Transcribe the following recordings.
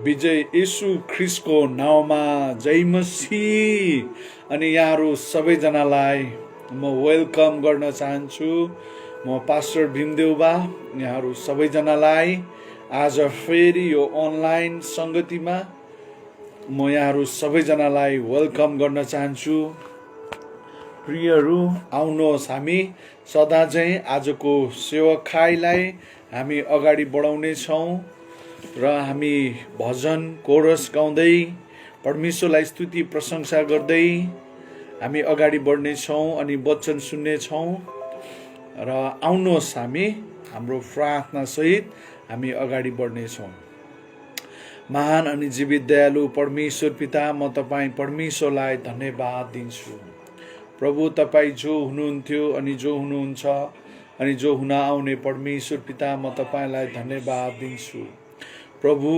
विजय येशू ख्रिस्टको नाउँमा जय मसीह। अनि यहाँहरू सबैजनालाई म वेलकम गर्न चाहन्छु। म पास्टर भीमदेउबा यहाँहरू सबैजनालाई आज फेरि यो अनलाइन संगतिमा म यहाँहरू सबैजनालाई वेलकम गर्न चाहन्छु। प्रियहरू, आउनुहोस् हामी सदा चाहिँ आजको सेवाखाइलाई हामी अगाडि बढाउने छौँ र हामी भजन कोरस गाउँदै परमेश्वरलाई स्तुति प्रशंसा गर्दै हामी अगाडि बढ्ने छौँ अनि वचन सुन्ने छौँ। र आउनुहोस् हामी हाम्रो प्रार्थना सहित हामी अगाडि बढ्ने छौँ। महान अनि जीवित दयालु परमेश्वर पिता, म तपाईँ परमेश्वरलाई धन्यवाद दिन्छु। प्रभु, तपाईँ जो हुनुहुन्थ्यो अनि जो हुनुहुन्छ अनि जो हुन आउने परमेश्वर पिता, म तपाईँलाई धन्यवाद दिन्छु। प्रभु,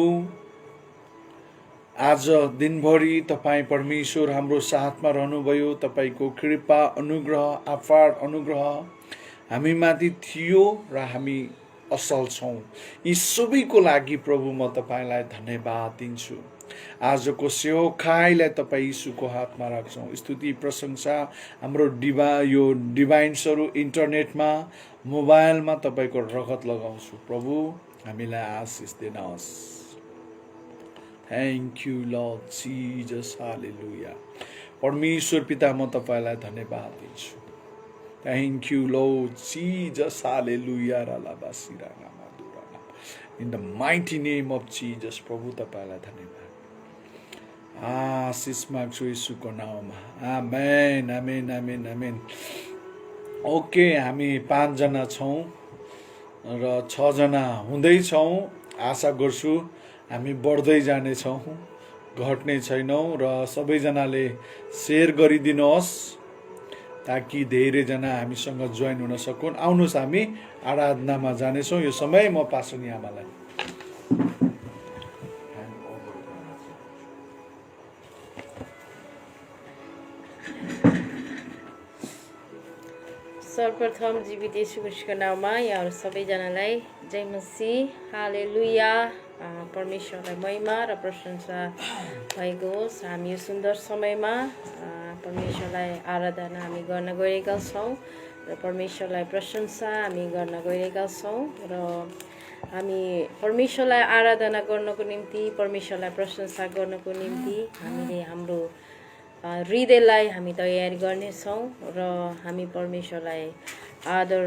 आज दिनभरि तपाईँ परमेश्वर हाम्रो साथमा रहनुभयो। तपाईँको कृपा अनुग्रह अपार अनुग्रह हामीमाथि थियो र हामी असल छौँ। यी सबैको लागि प्रभु म तपाईँलाई धन्यवाद दिन्छु। आजको सेवाखाइलाई तपाईँ यीशुको हातमा राख्छौँ। स्तुति प्रशंसा हाम्रो यो डिभाइन्सहरू इन्टरनेटमा मोबाइलमा तपाईँको रगत लगाउँछु। प्रभु, हामीलाई आशिष दिनुहोस्। थ्याङ्क यू लर्ड जिजस, हालेलुया। परमेश्वर पिता, म तपाईँलाई धन्यवाद दिन्छु। Thank you Lord Jesus, hallelujah. In the mighty name of Jesus, प्रभु तपाईँलाई धन्यवाद। आशिष माग्छु यीशुको नाउँमा। आमेन, आमेन, आमेन, आमेन। ओके, हामी 5 जना छौँ र 6 जना हुँदैछौँ। आशा गर्छु हामी बढ्दै जानेछौँ, घट्ने छैनौँ। र सबैजनाले सेयर गरिदिनुहोस् ताकि धेरैजना हामीसँग जोइन हुन सकुन्। आउनुहोस् हामी आराधनामा जानेछौँ। यो समय म पास्टर आमालाई सर्वप्रथम जीवित येशू ख्रिस्टको नाउँमा यहाँहरू सबैजनालाई जय मसीह, हालेलुया। परमेश्वरलाई महिमा र प्रशंसा भएको होस्। हामी यो सुन्दर समयमा परमेश्वरलाई आराधना हामी गर्न गएका छौँ र परमेश्वरलाई प्रशंसा हामी गर्न गएका छौँ। र हामी परमेश्वरलाई आराधना गर्नको निम्ति, परमेश्वरलाई प्रशंसा गर्नको निम्ति हामीले हाम्रो हृदयलाई हामी तयार गर्नेछौँ र हामी परमेश्वरलाई आदर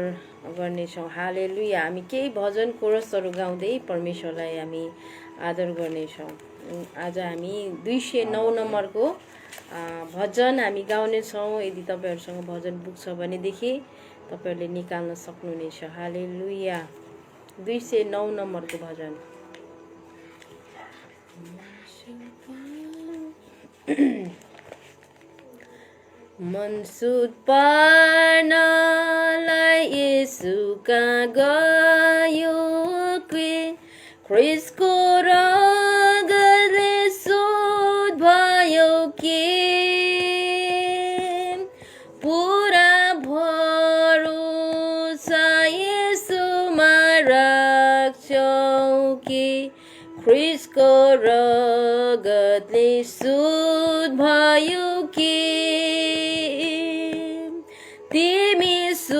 गर्नेछौँ। हालेलुया। हामी केही भजन कोरसहरू गाउँदै परमेश्वरलाई हामी आदर गर्नेछौँ। आज हामी 209 नम्बरको भजन हामी गाउनेछौँ। यदि तपाईँहरूसँग भजन बुक छ भनेदेखि तपाईँहरूले निकाल्न सक्नुहुनेछ। हालेलुया। 209 नम्बरको भजन। मनसुत पार्नलाई येशू कहाँ गयो, ख्रिस्टको रगतले शुद्ध भयो के, पुरा भरोसा येशूमा राख्छौँ कि ख्रिस्टको रगतले शुद्ध भयो के, तिमी शुद्ध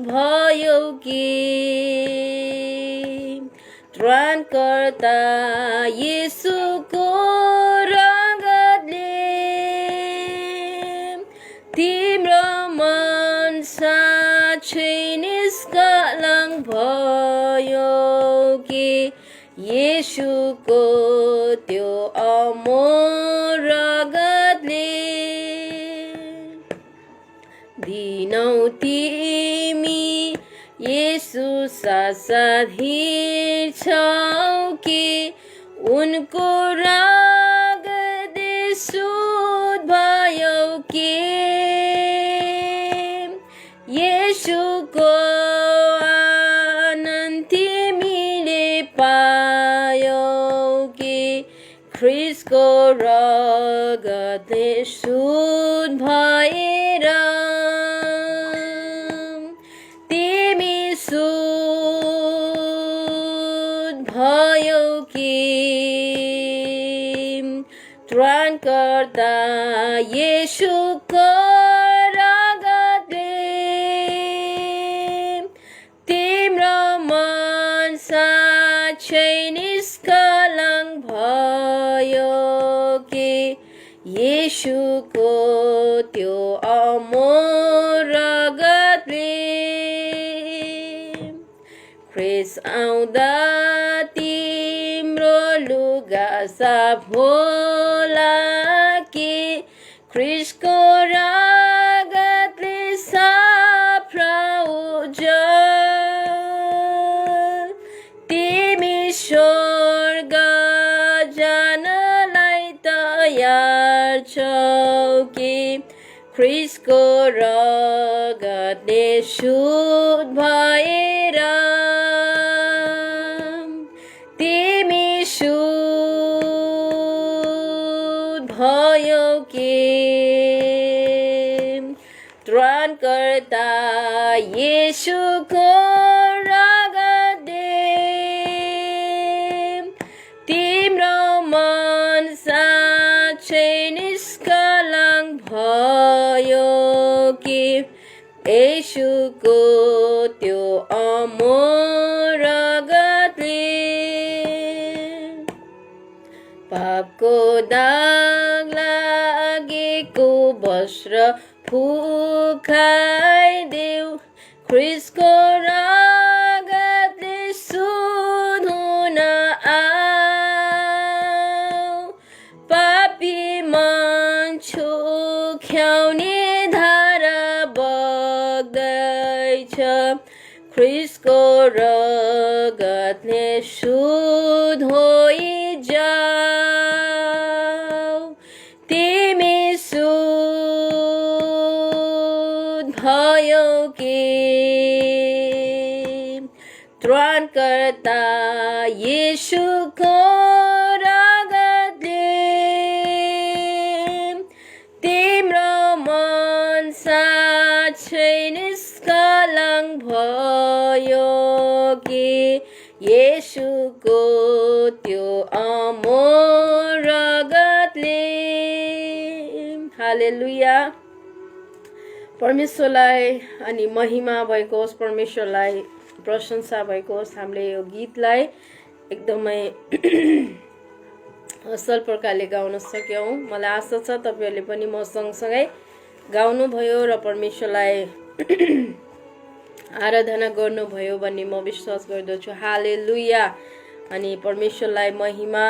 भयो कि त्राणकर्ता येशूको रगतले, तिम्रो मन साँच्चै निष्कलङ्क भयो कि येशूको त्यो अमोल रगतले, दिनौ तिमी येशू साथ हिँड्छौ कि उनको रगतले शुद्ध भयो कि, येशूको आनन्द तिमीले पायौ कि ख्रिस्टको रगतले शुद्ध भएर तिमी शुद्ध भयो कि त्राणकर्ता येशूको रगतले तिम्रो मन साँच्चै निष्कलङ्क भयो कि येशूको त्यो अमोल रगतले ख्रिस्ट आउँदा तिम्रो लुगा साफ होला कि ख्रिस्टको रगतले साफ र उज्जवल तिमी स्वर्ग जानलाई तयार छौ कि ख्रिस्टको रगतले शुद्ध भएर तिमी शुद्ध भयो कि त्राणकर्ता येशूको रगतले तिम्रो मन साँच्चै निष्कलङ्क भयो कि येशूको त्यो अमोल रगतले पापको दाग लागेको वस्त्र फुकाइदेऊ ख्रिस्टको रगतले शुद्ध हुन आऊ पापी मान्छे ख्याउने धारा बग्दैछ ख्रिस्टको रगतले शुद्ध होइजाऊ तिमी शुद्ध भयो कि त्राणकर्ता येशूको रगतले तिम्रो मन साँच्चै निष्कलङ्क भयो कि येशूको त्यो अमोल रगतले हालेलुया परमेश्वरलाई अनि महिमा भएको होस् परमेश्वरलाई प्रशंसा भएको होस् हामीले यो गीतलाई एकदमै असल प्रकारले गाउन सक्यौँ मलाई आशा छ तपाईहरुले पनि म सँगसँगै गाउनुभयो र परमेश्वरलाई आराधना गर्नुभयो भन्ने म विश्वास गर्दछु हालेलुया अनि परमेश्वरलाई महिमा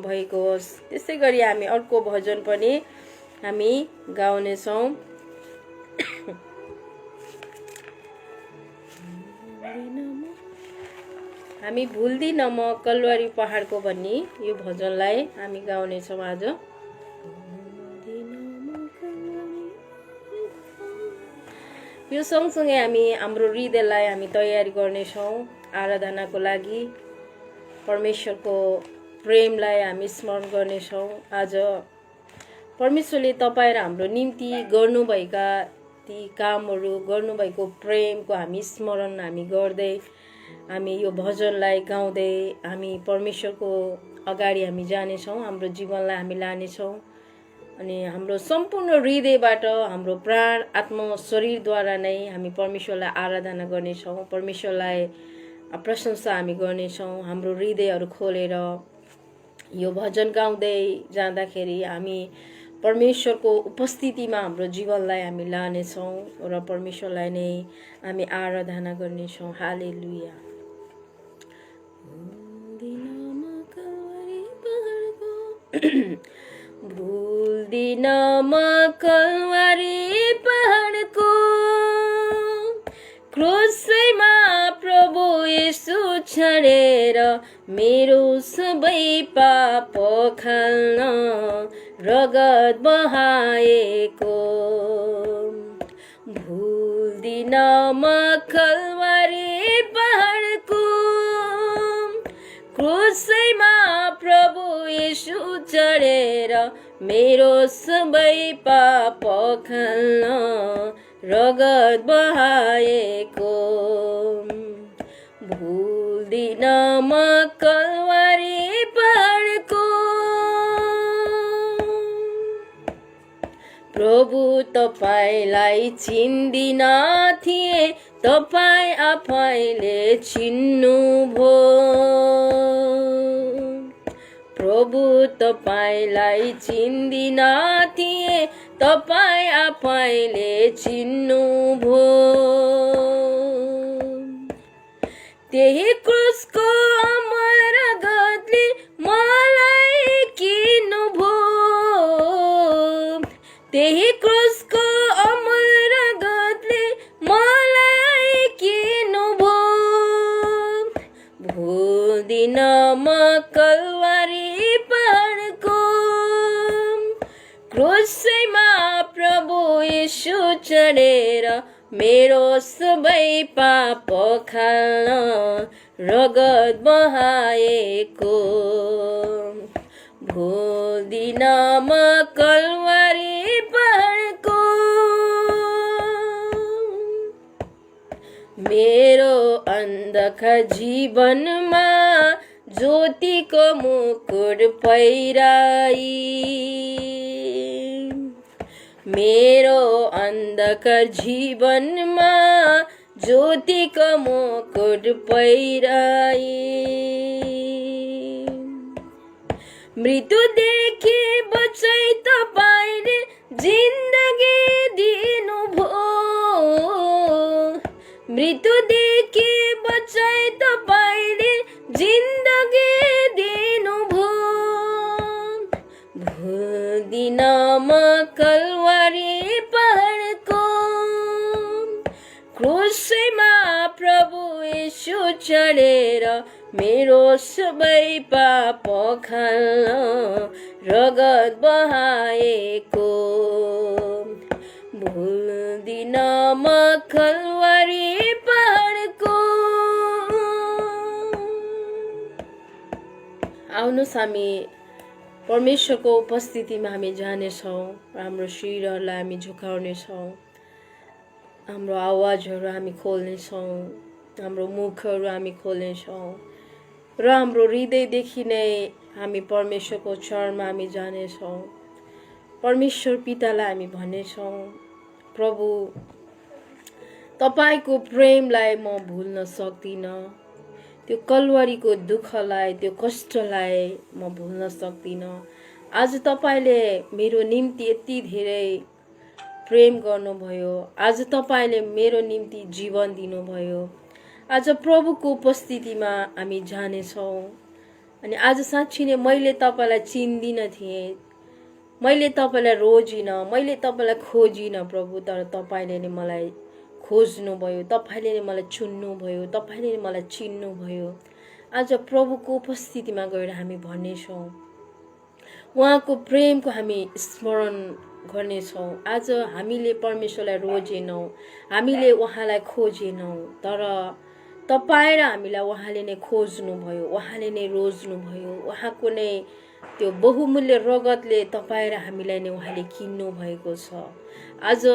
भएको होस् त्यसै गरी हामी अर्को भजन पनि हामी गाउने छौं हामी भुल्दिन म कलवारी पहाडको भन्ने यो भजनलाई हामी गाउने छौं आज यो सँगसँगै हामी हाम्रो हृदयलाई हामी तयारी गर्ने छौं आराधनाको लागि परमेश्वरको प्रेमलाई हामी स्मरण गर्ने छौं आज परमेश्वरले तपाईं र हाम्रो निम्ति गर्नुभएका ती कामहरू गर्नुभएको प्रेमको हामी स्मरण हामी गर्दै हामी यो भजनलाई गाउँदै हामी परमेश्वरको अगाडि हामी जाने छौं हाम्रो जीवनलाई हामी लाने छौं अनि हाम्रो सम्पूर्ण हृदयबाट हाम्रो प्राण आत्मा शरीरद्वारा नै हामी परमेश्वरलाई आराधना गर्ने छौं परमेश्वरलाई प्रशंसा हामी गर्ने छौं हाम्रो हृदयहरू खोलेर यो भजन गाउँदै जाँदाखेरि हामी परमेश्वरको उपस्थितिमा हाम्रो जीवनलाई हामी लाने छौं र परमेश्वरलाई नै हामी आराधना गर्ने छौं हालेलुया भुल्दिन म कलवारी पहाडको क्रुसमा प्रभु येशू छरेर मेरो सबै पाप खाल्न रगत बहाएको भुल्दिन म कलवारी पहाडको क्रुसमा प्रभु येशू चढेर मेरो सबै पाप खाल्न रगत बहाएको भुल्दिन म प्रभु तपाईलाई चिन्दिन थिए तपाईँ आफैले चिन्नुभयो प्रभु तपाईलाई चिन्दिन थिए तपाईँ आफैले चिन्नुभयो त्यही क्रुसको अमर रगतले मलाई किन्नुभयो त्यही क्रुसको अमर रगतले मलाई किन्नुभयो भुल्दिन म कलवारी पहाडको क्रुसैमा प्रभु येशू चढेर मेरो सबै पाप खाल्न रगत बहाएको भुल्दिन म कलवारी पहाडको मेरो अन्धकार जीवनमा ज्योतिको मुकुट पहिराई मेरो अन्धकार जीवनमा ज्योतिको मुकुट पहिराई मृत्युदेखि बचाई तपाईले जिन्दगी दिनुभयो मृत्युदेखि बचाई तपाईले जिन्दगी दिनुभयो भुल्दिन म कलवारी पहाडको क्रुसैमा प्रभु येशू चढेर मेरो सबै पाप खाल्न रगत बहाएको भुल्दिन म कलवारी पहाडको आउनुहोस् हामी परमेश्वरको उपस्थितिमा हामी जानेछौँ हाम्रो शिरहरूलाई हामी झुकाउनेछौँ हाम्रो आवाजहरू हामी खोल्नेछौँ हाम्रो मुखहरू हामी खोल्नेछौँ र हाम्रो हृदयदेखि नै हामी परमेश्वरको चरणमा हामी जानेछौँ परमेश्वर पितालाई हामी भन्नेछौँ प्रभु तपाईको प्रेमलाई म भुल्न सक्दिनँ त्यो कलवारीको दुःखलाई त्यो कष्टलाई म भुल्न सक्दिनँ आज तपाईले मेरो निम्ति यति धेरै प्रेम गर्नुभयो आज तपाईले मेरो निम्ति जीवन दिनुभयो आज प्रभुको उपस्थितिमा हामी जानेछौँ अनि आज साँच्चै नै मैले तपाईलाई चिन्दिन थिएँ मैले तपाईलाई रोजिन मैले तपाईलाई खोजिन प्रभु तर तपाईले नै मलाई खोज्नुभयो तपाईले नै मलाई चुन्नुभयो तपाईले नै मलाई चिन्नुभयो आज प्रभुको उपस्थितिमा गएर हामी भन्नेछौँ उहाँको प्रेमको हामी स्मरण गर्नेछौँ आज हामीले परमेश्वरलाई रोजेनौँ हामीले उहाँलाई खोजेनौँ तर तपाईँ र हामीलाई उहाँले नै खोज्नुभयो उहाँले नै रोज्नुभयो उहाँको नै त्यो बहुमूल्य रगतले तपाईँ र हामीलाई नै उहाँले किन्नु भएको छ आज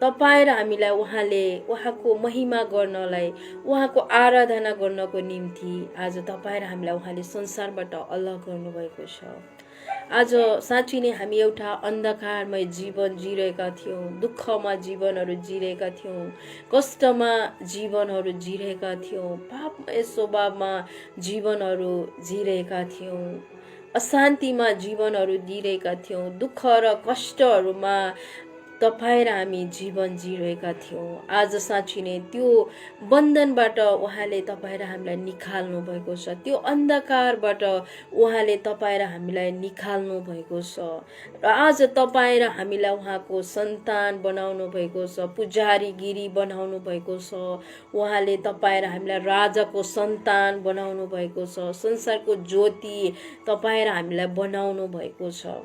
तपाईँ र हामीलाई उहाँले उहाँको महिमा गर्नलाई उहाँको आराधना गर्नको निम्ति आज तपाईँ र हामीलाई उहाँले संसारबाट अलग गर्नुभएको छ आज साँच्चै नै हामी एउटा अन्धकारमय जीवन जिरहेका थियौँ दुःखमा जीवनहरू जिरहेका थियौँ कष्टमा जीवनहरू जिरहेका थियौँ पापमय स्वभावमा जीवनहरू जिरहेका थियौँ अशान्तिमा जीवनहरू जिरहेका थियौँ दुःख र कष्टहरूमा तपाईँ र हामी जीवन जिरहेका थियौँ आज साँच्चै नै त्यो बन्धनबाट उहाँले तपाईँ र हामीलाई निकाल्नु भएको छ त्यो अन्धकारबाट उहाँले तपाईँ र हामीलाई निकाल्नु भएको छ र आज तपाईँ र हामीलाई उहाँको सन्तान बनाउनु भएको छ पुजारीगिरी बनाउनु भएको छ उहाँले तपाईँ र हामीलाई राजाको सन्तान बनाउनु भएको छ संसारको ज्योति तपाईँ र हामीलाई बनाउनु भएको छ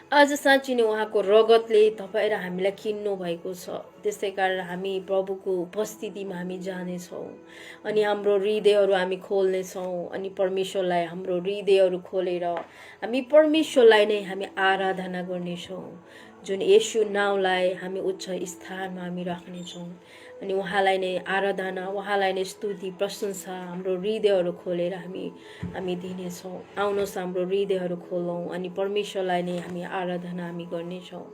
आज साँच्चै नै उहाँको रगतले तपाईँ र हामीलाई किन्नु भएको छ त्यसै कारण हामी प्रभुको उपस्थितिमा हामी जानेछौँ अनि हाम्रो हृदयहरू हामी खोल्नेछौँ अनि परमेश्वरलाई हाम्रो हृदयहरू खोलेर हामी परमेश्वरलाई नै हामी आराधना गर्नेछौँ जुन येशू नाउँलाई हामी उच्च स्थानमा हामी राख्नेछौँ अनि उहाँलाई नै आराधना, उहाँलाई नै स्तुति प्रशंसा हाम्रो हृदयहरू खोलेर हामी दिनेछौँ। आउनुहोस् हाम्रो हृदयहरू खोलौँ अनि परमेश्वरलाई नै हामी आराधना हामी गर्नेछौँ।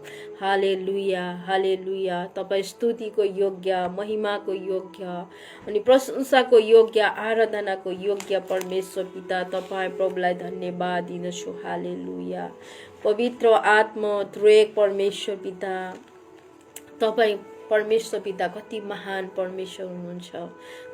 हालेलुया हालेलुया। तपाईँ स्तुतिको योग्य, महिमाको योग्य अनि प्रशंसाको योग्य, आराधनाको योग्य परमेश्वर पिता, तपाईँ प्रभुलाई धन्यवाद दिदछु। हालेलुया। पवित्र आत्मा त्रिएक परमेश्वर पिता, तपाईँ परमेश्वर पिता कति महान परमेश्वर हुनुहुन्छ।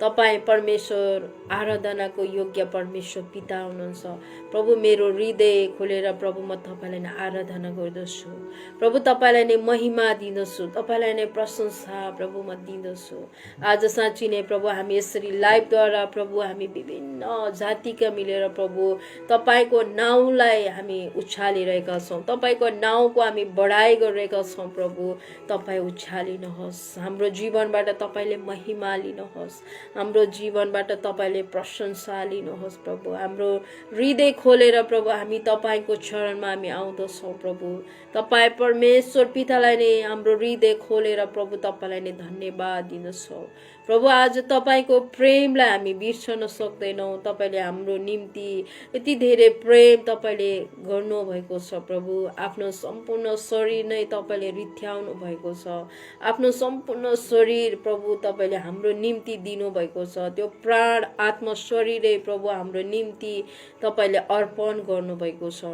तपाईँ परमेश्वर आराधनाको योग्य परमेश्वर पिता हुनुहुन्छ। प्रभु मेरो हृदय खोलेर प्रभु म तपाईँलाई नै आराधना गर्दछु। प्रभु तपाईँलाई नै महिमा दिँदछु, तपाईँलाई नै प्रशंसा प्रभु म दिँदछु। आज साँच्ची नै प्रभु हामी यसरी लाइभद्वारा प्रभु हामी विभिन्न जातिका मिलेर प्रभु तपाईँको नाउँलाई हामी उछालिरहेका छौँ। तपाईँको नाउँको हामी बढाइ गरिरहेका छौँ। प्रभु तपाईँ उछालिनुहोस्, हाम्रो जीवनबाट तपाईँले महिमा लिनुहोस्, हाम्रो जीवनबाट तपाईँले प्रशंसा लिनुहोस्। प्रभु हाम्रो हृदय खोलेर प्रभु हामी तपाईँको चरणमा हामी आउँदछौँ। प्रभु तपाईँ परमेश्वर पितालाई नै हाम्रो हृदय खोलेर प्रभु तपाईँलाई नै धन्यवाद दिँदछौँ। प्रभु आज तपाईँको प्रेमलाई हामी बिर्सन सक्दैनौँ। तपाईँले हाम्रो निम्ति यति धेरै प्रेम तपाईँले गर्नुभएको छ। प्रभु आफ्नो सम्पूर्ण शरीर नै तपाईँले रित्याउनु भएको छ। आफ्नो सम्पूर्ण शरीर प्रभु तपाईँले हाम्रो निम्ति दिनुभएको छ। त्यो प्राण आत्मा शरीरै प्रभु हाम्रो निम्ति तपाईँले अर्पण गर्नुभएको छ।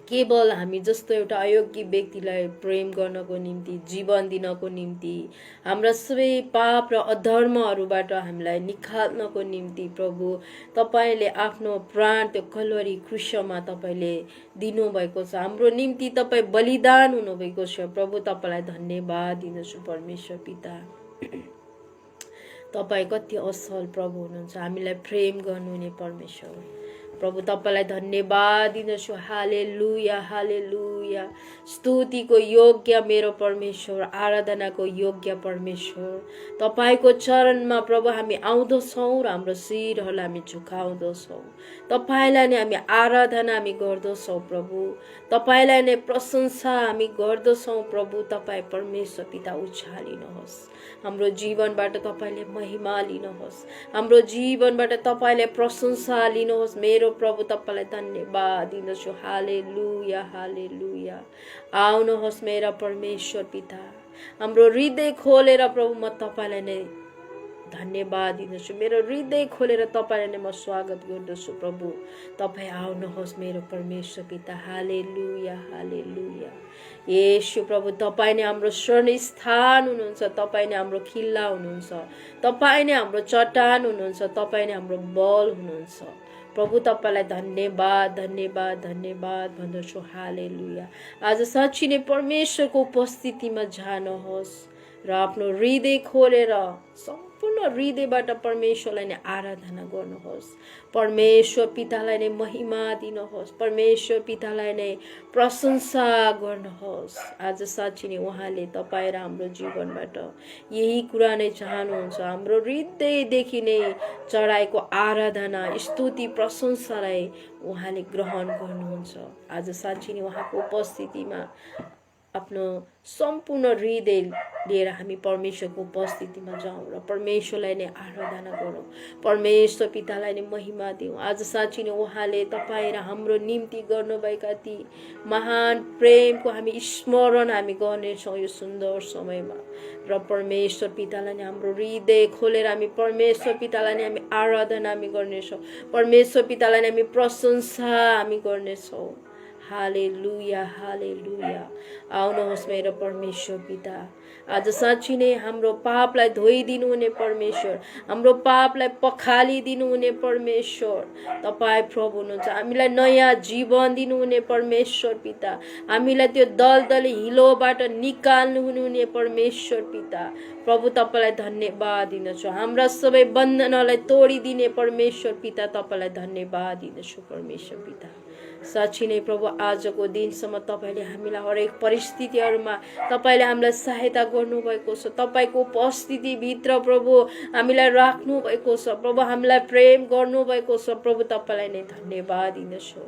केवल हामी जस्तो एउटा अयोग्य व्यक्तिलाई प्रेम गर्नको निम्ति, जीवन दिनको निम्ति, हाम्रा सबै पाप र अधर्महरूबाट हामीलाई निकाल्नको निम्ति प्रभु तपाईँले आफ्नो प्राण त्यो कल्वरी क्रुसमा तपाईँले दिनुभएको छ। हाम्रो निम्ति तपाईँ बलिदान हुनुभएको छ। प्रभु तपाईँलाई धन्यवाद दिँदछु परमेश्वर पिता। तपाईँ कति असल प्रभु हुनुहुन्छ, हामीलाई प्रेम गर्नुहुने परमेश्वर। प्रभु तपाईँलाई धन्यवाद दिँदछु। हालेलुया हालेलुया। स्तुतिको योग्य मेरो परमेश्वर, आराधनाको योग्य परमेश्वर, तपाईँको चरणमा प्रभु हामी आउँदछौँ र हाम्रो शिरहरूलाई हामी झुकाउँदछौँ। तपाईँलाई नै हामी आराधना हामी गर्दछौँ। प्रभु तपाईँलाई नै प्रशंसा हामी गर्दछौँ। प्रभु तपाईँ परमेश्वर पिता उछालिनुहोस्, हाम्रो जीवनबाट तपाईँले महिमा लिनुहोस्, हाम्रो जीवनबाट तपाईँले प्रशंसा लिनुहोस्। मेरो प्रभु तपाईँलाई धन्यवाद दिँदछु। हालेलुया हालेलुया। आउनुहोस् मेरा परमेश्वर पिता, हाम्रो हृदय खोलेर प्रभु म तपाईँलाई नै धन्यवाद दिँदछु। मेरो हृदय खोलेर तपाईँलाई नै म स्वागत गर्दछु। प्रभु तपाईँ आउनुहोस् मेरो परमेश्वर पिता। हालेलुया हालेलुया। येशू प्रभु तपाईँ नै हाम्रो शरण स्थान हुनुहुन्छ, तपाईँ नै हाम्रो किल्ला हुनुहुन्छ, तपाईँ नै हाम्रो चट्टान हुनुहुन्छ, तपाईँ नै हाम्रो बल हुनुहुन्छ। प्रभु तपाईँलाई धन्यवाद धन्यवाद धन्यवाद भन्दछु। हालेलुया। आज साँच्ची नै परमेश्वरको उपस्थितिमा जानुहोस् र आफ्नो हृदय खोलेर सम्पूर्ण हृदयबाट परमेश्वरलाई नै आराधना गर्नुहोस्। परमेश्वर पितालाई नै महिमा दिनुहोस्, परमेश्वर पितालाई नै प्रशंसा गर्नुहोस्। आज साँच्ची नै उहाँले तपाईँ र हाम्रो जीवनबाट यही कुरा नै चाहनुहुन्छ, हाम्रो हृदयदेखि नै चढाएको आराधना स्तुति प्रशंसालाई उहाँले ग्रहण गर्नुहुन्छ। आज साँच्ची नै उहाँको उपस्थितिमा आफ्नो सम्पूर्ण हृदय लिएर हामी परमेश्वरको उपस्थितिमा जाउँ र परमेश्वरलाई नै आराधना गरौँ, परमेश्वर पितालाई नै महिमा दिउँ। आज साँच्ची नै उहाँले तपाईँ र हाम्रो निम्ति गर्नुभएका ती महान प्रेमको हामी स्मरण हामी गर्नेछौँ यो सुन्दर समयमा। र परमेश्वर पितालाई नै हाम्रो हृदय खोलेर हामी परमेश्वर पितालाई नै हामी आराधना हामी गर्नेछौँ, परमेश्वर पितालाई नै हामी प्रशंसा हामी गर्नेछौँ। हालेलुया हालेलुया। आउनुहोस् मेरो परमेश्वर पिता, आज साँच्ची नै हाम्रो पापलाई धोइदिनु हुने परमेश्वर, हाम्रो पापलाई पखालिदिनु हुने परमेश्वर तपाईँ प्रभु हुनुहुन्छ। हामीलाई नयाँ जीवन दिनुहुने परमेश्वर पिता, हामीलाई त्यो दलदली हिलोबाट निकाल्नु हुने परमेश्वर पिता, प्रभु तपाईँलाई धन्यवाद दिन्दछु। हाम्रा सबै बन्धनलाई तोडिदिने परमेश्वर पिता तपाईँलाई धन्यवाद दिन्दछु। परमेश्वर पिता साँच्ची नै प्रभु आजको दिनसम्म तपाईँले हामीलाई हरेक परिस्थितिहरूमा तपाईँले हामीलाई सहायता गर्नुभएको छ। तपाईँको उपस्थितिभित्र प्रभु हामीलाई राख्नु भएको छ। प्रभु हामीलाई प्रेम गर्नुभएको छ। प्रभु तपाईँलाई नै धन्यवाद दिन्दछु।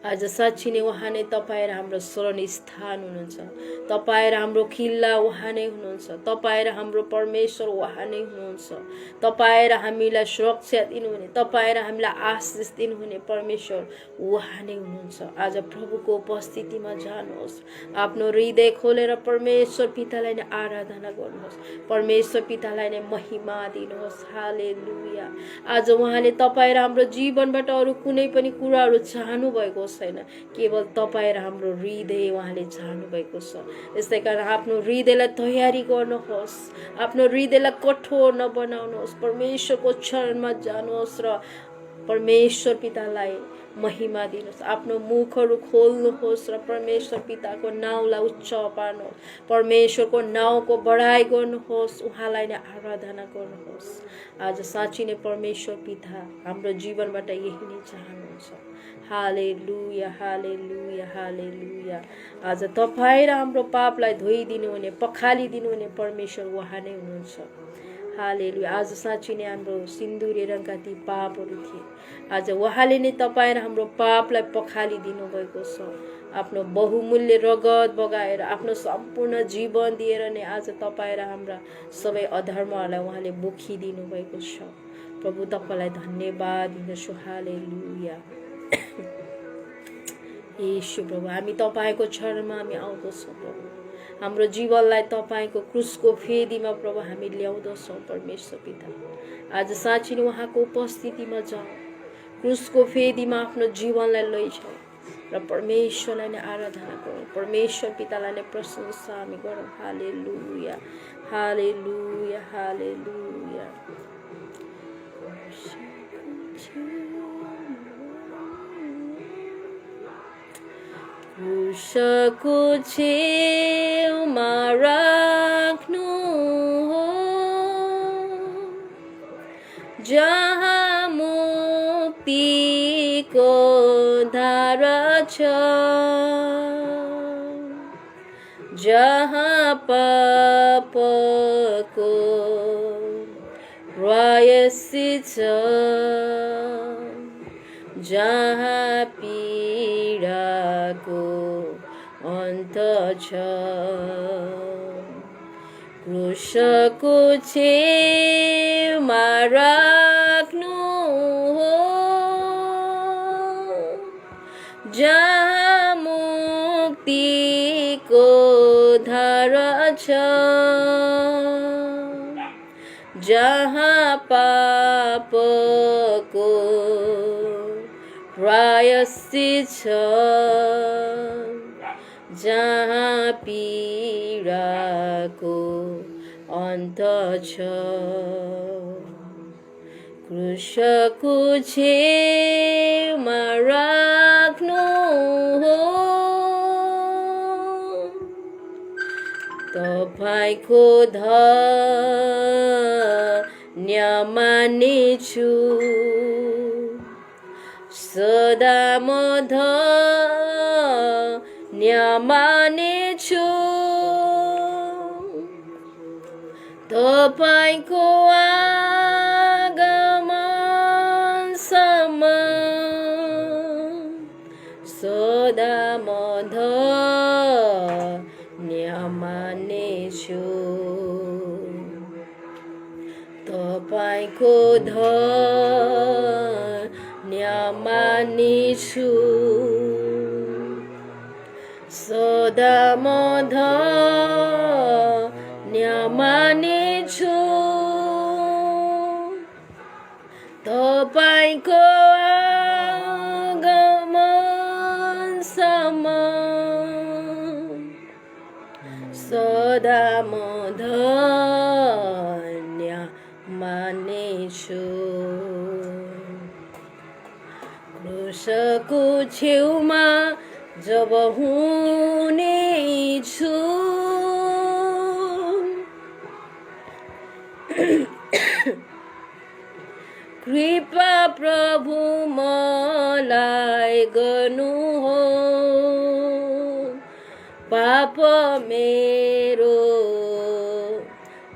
आज साँच्ची नै उहाँ नै तपाईँ र हाम्रो शरण स्थान हुनुहुन्छ। तपाईँ र हाम्रो किल्ला उहाँ नै हुनुहुन्छ। तपाईँ र हाम्रो परमेश्वर उहाँ नै हुनुहुन्छ। तपाईँ र हामीलाई सुरक्षा दिनुहुने, तपाईँ र हामीलाई आशिष दिनुहुने परमेश्वर उहाँ नै हुनुहुन्छ। आज प्रभुको उपस्थितिमा जानुहोस्, आफ्नो हृदय खोलेर परमेश्वर पितालाई नै आराधना गर्नुहोस्, परमेश्वर पितालाई नै महिमा दिनुहोस्। हालेलुया। आज उहाँले तपाईँ र हाम्रो जीवनबाट अरू कुनै पनि कुराहरू चाहनु भएको छैन, केवल तपाईँ र हाम्रो हृदय उहाँले चाहनु भएको छ। यसै कारण आफ्नो हृदयलाई तयारी गर्नुहोस्, आफ्नो हृदयलाई कठोर नबनाउनुहोस्, परमेश्वरको चरणमा जानुहोस् र परमेश्वर पितालाई महिमा दिनुहोस्। आफ्नो मुखहरू खोल्नुहोस् र परमेश्वर पिताको नाउँलाई उच्च पार्नुहोस्, परमेश्वरको नाउँको बढाइ गर्नुहोस्, उहाँलाई नै आराधना गर्नुहोस्। आज साँच्ची नै परमेश्वर पिता हाम्रो जीवनबाट यही नै चाहनुहुन्छ। हालेलुया, हालेलुया, हालेलुया। आज तपाईँ र हाम्रो पापलाई धोइदिनु हुने, पखालिदिनु हुने परमेश्वर उहाँ नै हुनुहुन्छ। हालेलुया। आज साँच्ची नै हाम्रो सिन्दुरे रङका ती पापहरू थिए, आज उहाँले नै तपाईँ र हाम्रो पापलाई पखालिदिनु भएको छ। आफ्नो बहुमूल्य रगत बगाएर, आफ्नो सम्पूर्ण जीवन दिएर नै आज तपाईँ र हाम्रा सबै अधर्महरूलाई उहाँले बोकिदिनु भएको छ। प्रभु तपाईँलाई धन्यवाद दिन्दछु। हालेलुया। येशू प्रभु, हामी तपाईँको चरणमा हामी आउँदछौँ प्रभु। हाम्रो जीवनलाई तपाईँको क्रुसको फेदीमा प्रभु हामी ल्याउँदछौँ परमेश्वर पिता। आज साँच्ची नै उहाँको उपस्थितिमा जाउँ, क्रुसको फेदीमा आफ्नो जीवनलाई लैजाउँ र परमेश्वरलाई नै आराधना गरौँ, परमेश्वर पितालाई नै प्रशंसा हामी गरौँ। हालेलुया, हालेलुया, हालेलुया। क्रुसको छेउमा राख्नु हो, जहाँ मुक्तिको धारा छ, जहाँ पापको प्रायश्चित छ, जहाँ पीडाको अन्त छ। क्रुसको छेउमा राख्नु हो, जहाँ मुक्तिको धारा छ, जहाँ पापको प्रायश्चित छ, जहाँ पीडाको अन्त छ। क्रुसको छेउमा राख्नु हो, तपाईँको धन्य मान्नेछु, सदा म धन्य मान्नेछु। तपाईँको आगमनसम्म सदा म धन्य मान्नेछु। तपाईँको धन्य मान्नेछु, सदा म धन्य मान्नेछु। तपाईँको आगमनसम्म सदा म धन्य मान्नेछु। क्रुसको छेउमा जब हुनेछु, कृपा प्रभु मलाई गर्नु हो, पाप मेरो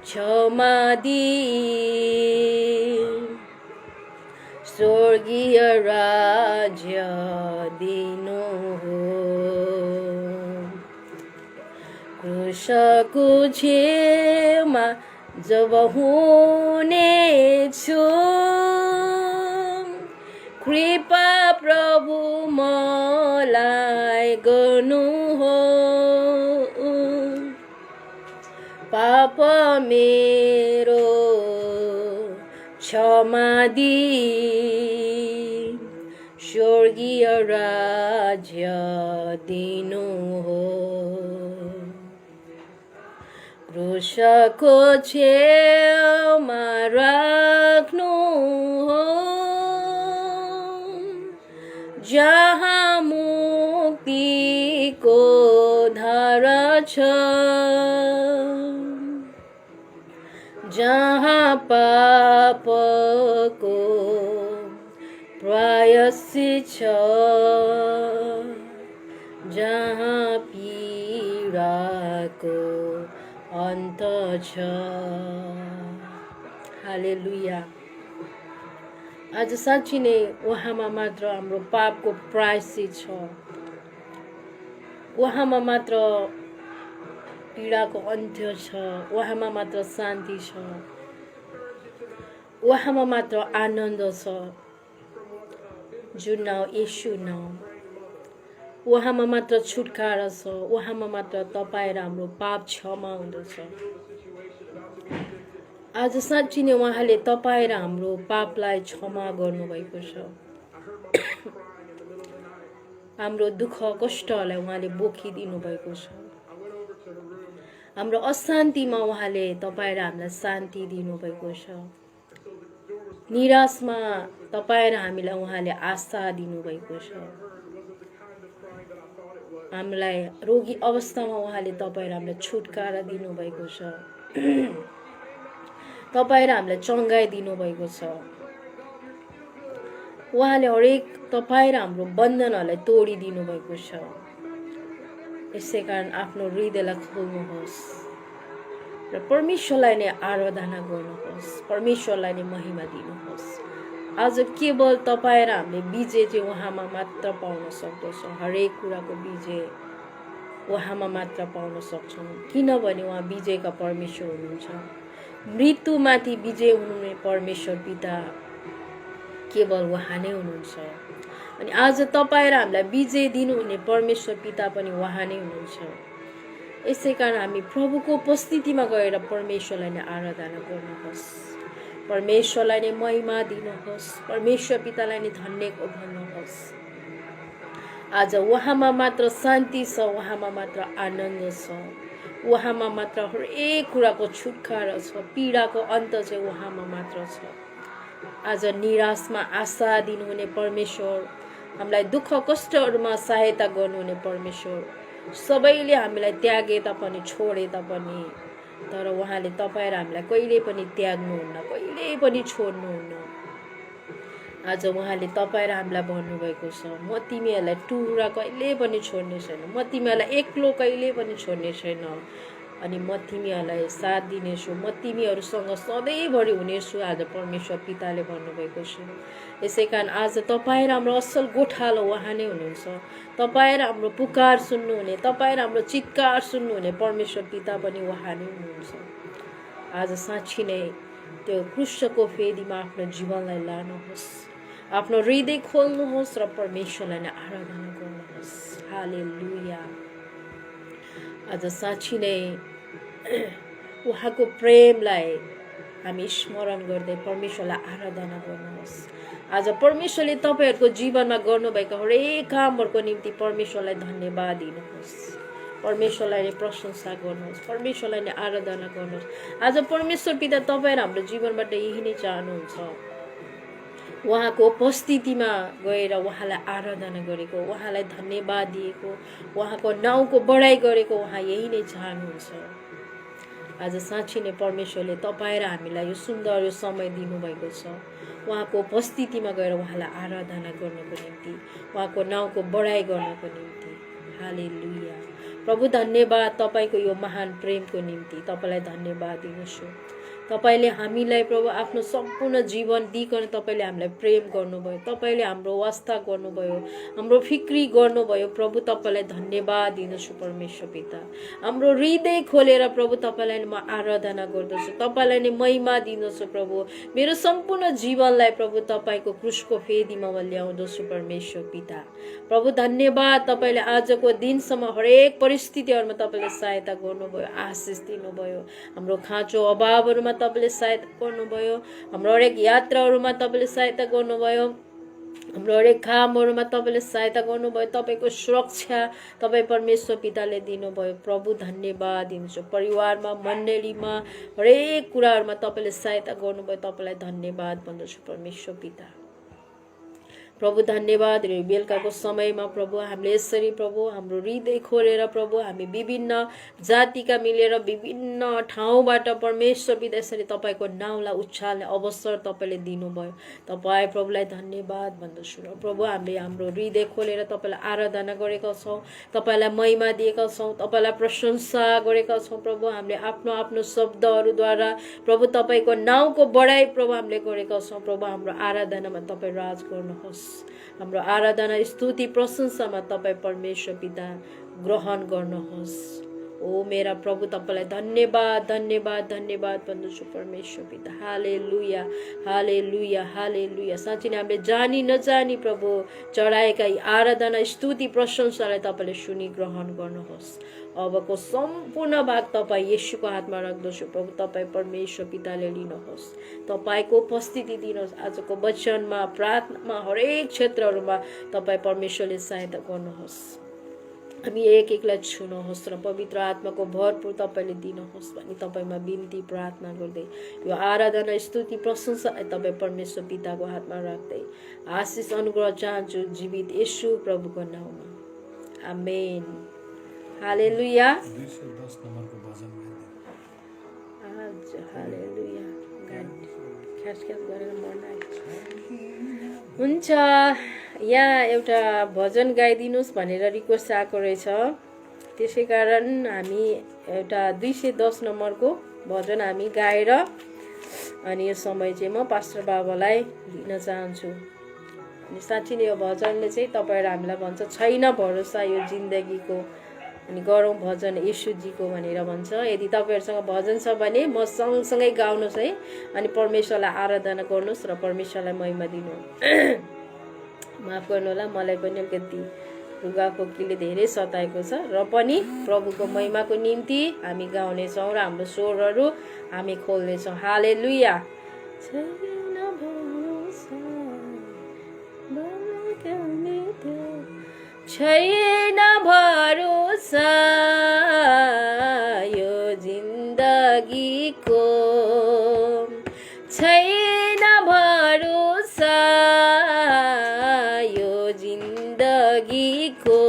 क्षमा दिई स्वर्गीय राज्य दिनु हो क्रुसको छेउमा जब हुनेछु कृपा प्रभु मलाई गर्नु हो पाप मेरो क्षमा दिई स्वर्गीय राज्य दिनु हो क्रुसको छेउमा राख्नु हो जहाँ मुक्तिको धारा छ जहाँ पापको प्रायश्चित छ जहाँ पीडाको अन्त छ हालेलुया आज साँच्चै नै उहाँमा मात्र हाम्रो पापको प्रायश्चित छ उहाँमा मात्र पीडाको अन्त्य छ उहाँमा मात्र शान्ति छ उहाँमा मात्र आनन्द छ जुन नाउँ येशू नाउँ उहाँमा मात्र छुटकारा छ उहाँमा मात्र तपाईँ र हाम्रो पाप क्षमा हुँदछ आज साँच्चै नै उहाँले तपाईँ र हाम्रो पापलाई क्षमा गर्नुभएको छ हाम्रो दुःख कष्टलाई उहाँले बोकिदिनु भएको छ हाम्रो अशान्तिमा उहाँले तपाईँ र हामीलाई शान्ति दिनुभएको छ निराशमा तपाईँ र हामीलाई उहाँले आशा दिनुभएको छ हामीलाई रोगी अवस्थामा उहाँले तपाईँ र हामीलाई छुटकारा दिनुभएको छ तपाईँ र हामीलाई चङ्गाइ दिनुभएको छ उहाँले हरेक तपाईँ र हाम्रो बन्धनहरूलाई तोडिदिनु भएको छ यसै कारण आफ्नो हृदयलाई खोल्नुहोस् र परमेश्वरलाई नै आराधना गर्नुहोस् परमेश्वरलाई नै महिमा दिनुहोस् आज केवल तपाईँ र हामीले विजय चाहिँ उहाँमा मात्र पाउन सक्दछौँ हरेक कुराको विजय उहाँमा मात्र पाउन सक्छौँ किनभने उहाँ विजयका परमेश्वर हुनुहुन्छ मृत्युमाथि विजय हुनुहुने परमेश्वर पिता केवल उहाँ नै हुनुहुन्छ अनि आज तपाईँ र हामीलाई विजय दिनुहुने परमेश्वर पिता पनि उहाँ नै हुनुहुन्छ यसै कारण हामी प्रभुको उपस्थितिमा गएर परमेश्वरलाई नै आराधना गर्नुहोस् परमेश्वरलाई नै महिमा दिनुहोस् परमेश्वर पितालाई नै धन्यवाद भन्नुहोस् आज उहाँमा मात्र शान्ति छ उहाँमा मात्र आनन्द छ उहाँमा मात्र हरेक कुराको छुटकारा छ पीडाको अन्त चाहिँ उहाँमा मात्र छ आज निराशमा आशा दिनुहुने परमेश्वर हामीलाई दुःख कष्टहरूमा सहायता गर्नुहुने परमेश्वर सबैले हामीलाई त्यागे तापनि छोडे तापनि तर उहाँले तपाईँ र हामीलाई कहिले पनि त्याग्नुहुन्न कहिले पनि छोड्नुहुन्न आज उहाँले तपाईँ र हामीलाई भन्नुभएको छ म तिमीहरूलाई टुक्रा कहिले पनि छोड्ने छैन म तिमीहरूलाई एक्लो कहिले पनि छोड्ने छैन अनि म तिमीहरूलाई साथ दिनेछु म तिमीहरूसँग सधैँभरि हुनेछु आज परमेश्वर पिताले भन्नुभएको छ यसै कारण आज तपाईँ र हाम्रो असल गोठालो उहाँ नै हुनुहुन्छ तपाईँ र हाम्रो पुकार सुन्नुहुने तपाईँ र हाम्रो चित्कार सुन्नुहुने परमेश्वर पिता पनि उहाँ नै हुनुहुन्छ आज साँच्ची नै त्यो क्रुसको फेदीमा आफ्नो जीवनलाई लानुहोस् आफ्नो हृदय खोल्नुहोस् र परमेश्वरलाई नै आराधना गर्नुहोस् हालेलुया आज साँच्ची नै उहाँको प्रेमलाई हामी स्मरण गर्दै परमेश्वरलाई आराधना गर्नुहोस् आज परमेश्वरले तपाईहरूको जीवनमा गर्नुभएका हरेक कामहरूको निम्ति परमेश्वरलाई धन्यवाद दिनुहोस् परमेश्वरलाई नै प्रशंसा गर्नुहोस् परमेश्वरलाई नै आराधना गर्नुहोस् आज परमेश्वर पिता तपाईँ हाम्रो जीवनबाट यही नै चाहनुहुन्छ उहाँको उपस्थितिमा गएर उहाँलाई आराधना गरेको उहाँलाई धन्यवाद दिएको उहाँको नाउँको बढाइ गरेको उहाँ यही नै चाहनुहुन्छ आज साँच्चै नै परमेश्वरले तपाईँ र हामीलाई यो सुन्दर यो समय दिनुभएको छ उहाँको उपस्थितिमा गएर उहाँलाई आराधना गर्नको निम्ति उहाँको नाउँको बढाइ गर्नको निम्ति हालेलुया प्रभु धन्यवाद तपाईको यो महान प्रेमको निम्ति तपाईलाई धन्यवाद दिन्छु तपाईले हामीलाई प्रभु आफ्नो सम्पूर्ण जीवन दिइकन तपाईले हामीलाई प्रेम गर्नुभयो, तपाईले हाम्रो वास्ता गर्नुभयो, हाम्रो फिक्री गर्नुभयो। प्रभु तपाईलाई धन्यवाद दिन्दछु परमेश्वर पिता। हाम्रो हृदय खोलेर प्रभु तपाईलाई म आराधना गर्दछु, तपाईलाई नै महिमा दिन्दछु प्रभु। मेरो सम्पूर्ण जीवनलाई प्रभु तपाईको क्रुसको फेदीमा म ल्याउँदछु परमेश्वर पिता। प्रभु धन्यवाद, तपाईले आजको दिनसम्म हरेक परिस्थितिहरूमा तपाईले सहायता गर्नुभयो, आशिष दिनुभयो। हाम्रो खाँचो अभावहरूमा तपाईले सहायता गर्नुभयो, हाम्रो हरेक यात्राहरूमा तपाईले सहायता गर्नुभयो, हाम्रो हरेक कामहरूमा तपाईले सहायता गर्नुभयो। तपाईको सुरक्षा तपाईँ परमेश्वर पिताले दिनुभयो। प्रभु धन्यवाद दिन्छु। परिवारमा, मण्डलीमा, हरेक कुराहरूमा तपाईले सहायता गर्नुभयो, तपाईँलाई धन्यवाद भन्दछु परमेश्वर पिता। प्रभु धन्यवाद। बेलुकाको समयमा प्रभु हामीले यसरी प्रभु हाम्रो हृदय खोलेर प्रभु हामी विभिन्न जातिका मिलेर विभिन्न ठाउँबाट परमेश्वर पिता यसरी तपाईको नाउँलाई उच्चार्ने अवसर तपाईले दिनुभयो। तपाईँ प्रभुलाई धन्यवाद भन्दछु। र प्रभु हामीले हाम्रो हृदय खोलेर तपाईलाई आराधना गरेका छौँ, तपाईलाई महिमा दिएका छौँ, तपाईलाई प्रशंसा गरेका छौँ। प्रभु हामीले आफ्नो आफ्नो शब्दहरूद्वारा प्रभु तपाईको नाउँको बढाइ प्रभु हामीले गरेका छौँ। प्रभु हाम्रो आराधनामा तपाईँ राज गर्नुहोस्। हाम्रो आराधना, स्तुति, प्रशंसामा तपाईँ परमेश्वर पिता ग्रहण गर्नुहोस्। ओ मेरा प्रभु तपाईलाई धन्यवाद धन्यवाद धन्यवाद भन्दछु परमेश्वर पिता। हालेलुया हालेलुया हालेलुया। साँच्चै नै हामीले जानी नजानी प्रभु चढाएका यी आराधना, स्तुति, प्रशंसालाई तपाईले सुनि ग्रहण गर्नुहोस्। अबको सम्पूर्ण भाग तपाईँ येशूको हातमा राख्दछु प्रभु। तपाईँ परमेश्वर पिताले लिनुहोस्, तपाईको उपस्थिति दिनुहोस्। आजको वचनमा, प्रार्थनामा, हरेक क्षेत्रहरूमा तपाईँ परमेश्वरले सहायता गर्नुहोस्। हामी एक एकलाई छुनुहोस् र पवित्र आत्माको भरपूर तपाईले दिनुहोस् भनी तपाईमा बिन्ती प्रार्थना गर्दै यो आराधना, स्तुति, प्रशंसा तपाईँ परमेश्वर पिताको हातमा राख्दै आशिष अनुग्रह चाहन्छु जीवित येशू प्रभुको नाउँमा। आमेन। हालेलुया। 210 नम्बरको भजन आज हालेलुया। ख्यास गरेर मन हुन्छ। यहाँ एउटा भजन गाइदिनुहोस् भनेर रिक्वेस्ट आएको रहेछ, त्यसै कारण हामी एउटा 210 नम्बरको भजन हामी गाएर अनि यो समय चाहिँ म पास्टर बाबालाई दिन चाहन्छु। अनि साँच्चै नै यो भजनले चाहिँ तपाईँ र हामीलाई भन्छ छैन भरोसा यो जिन्दगीको, अनि गरौँ भजन येशूजीको भनेर भन्छ। यदि तपाईँहरूसँग भजन छ भने म सँगसँगै गाउनुहोस् है, अनि परमेश्वरलाई आराधना गर्नुहोस् र परमेश्वरलाई महिमा दिनु। माफ गर्नु होला, मलाई पनि अलिकति रुगाखोकीले धेरै सताएको छ, र पनि प्रभुको महिमाको निम्ति हामी गाउनेछौँ र हाम्रो स्वरहरू हामी खोल्नेछौँ। हालेलुया। छैन भरोसा यो जिन्दगीको, छैन भरोसा यो जिन्दगीको,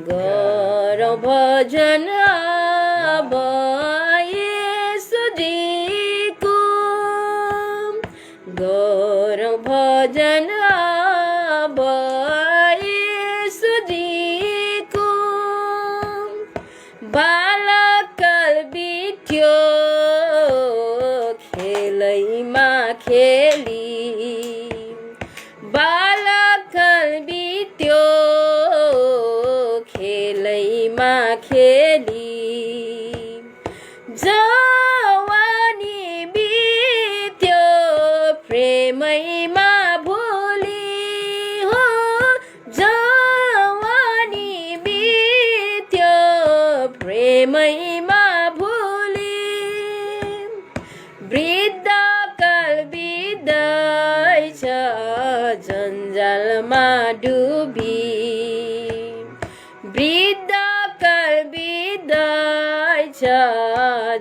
गरौँ भजन अब येशूजीको, गरौँ भजन अब येशूजीको। बालकाल बित्यो खेलैमा खेली, बालकाल बित्यो खेलैमा खेली, जवानी बित्यो प्रेमैमा भुली हो, जवानी बित्यो प्रेमैमा भुली, वृद्धकाल बित्दैछ जन्जालमा डुबी, वृद्धकाल बित्दैछ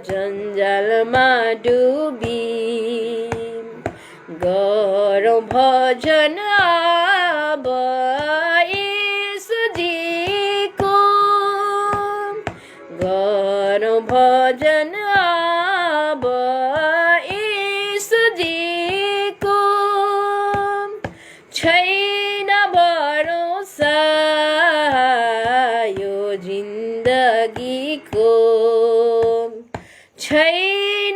जन्जालमा डुबी, गरौँ भजन अब येशूजीको, गरौँ भजन अब येशूजीको। छैन भरोसा यो जिन्दगीको, छैन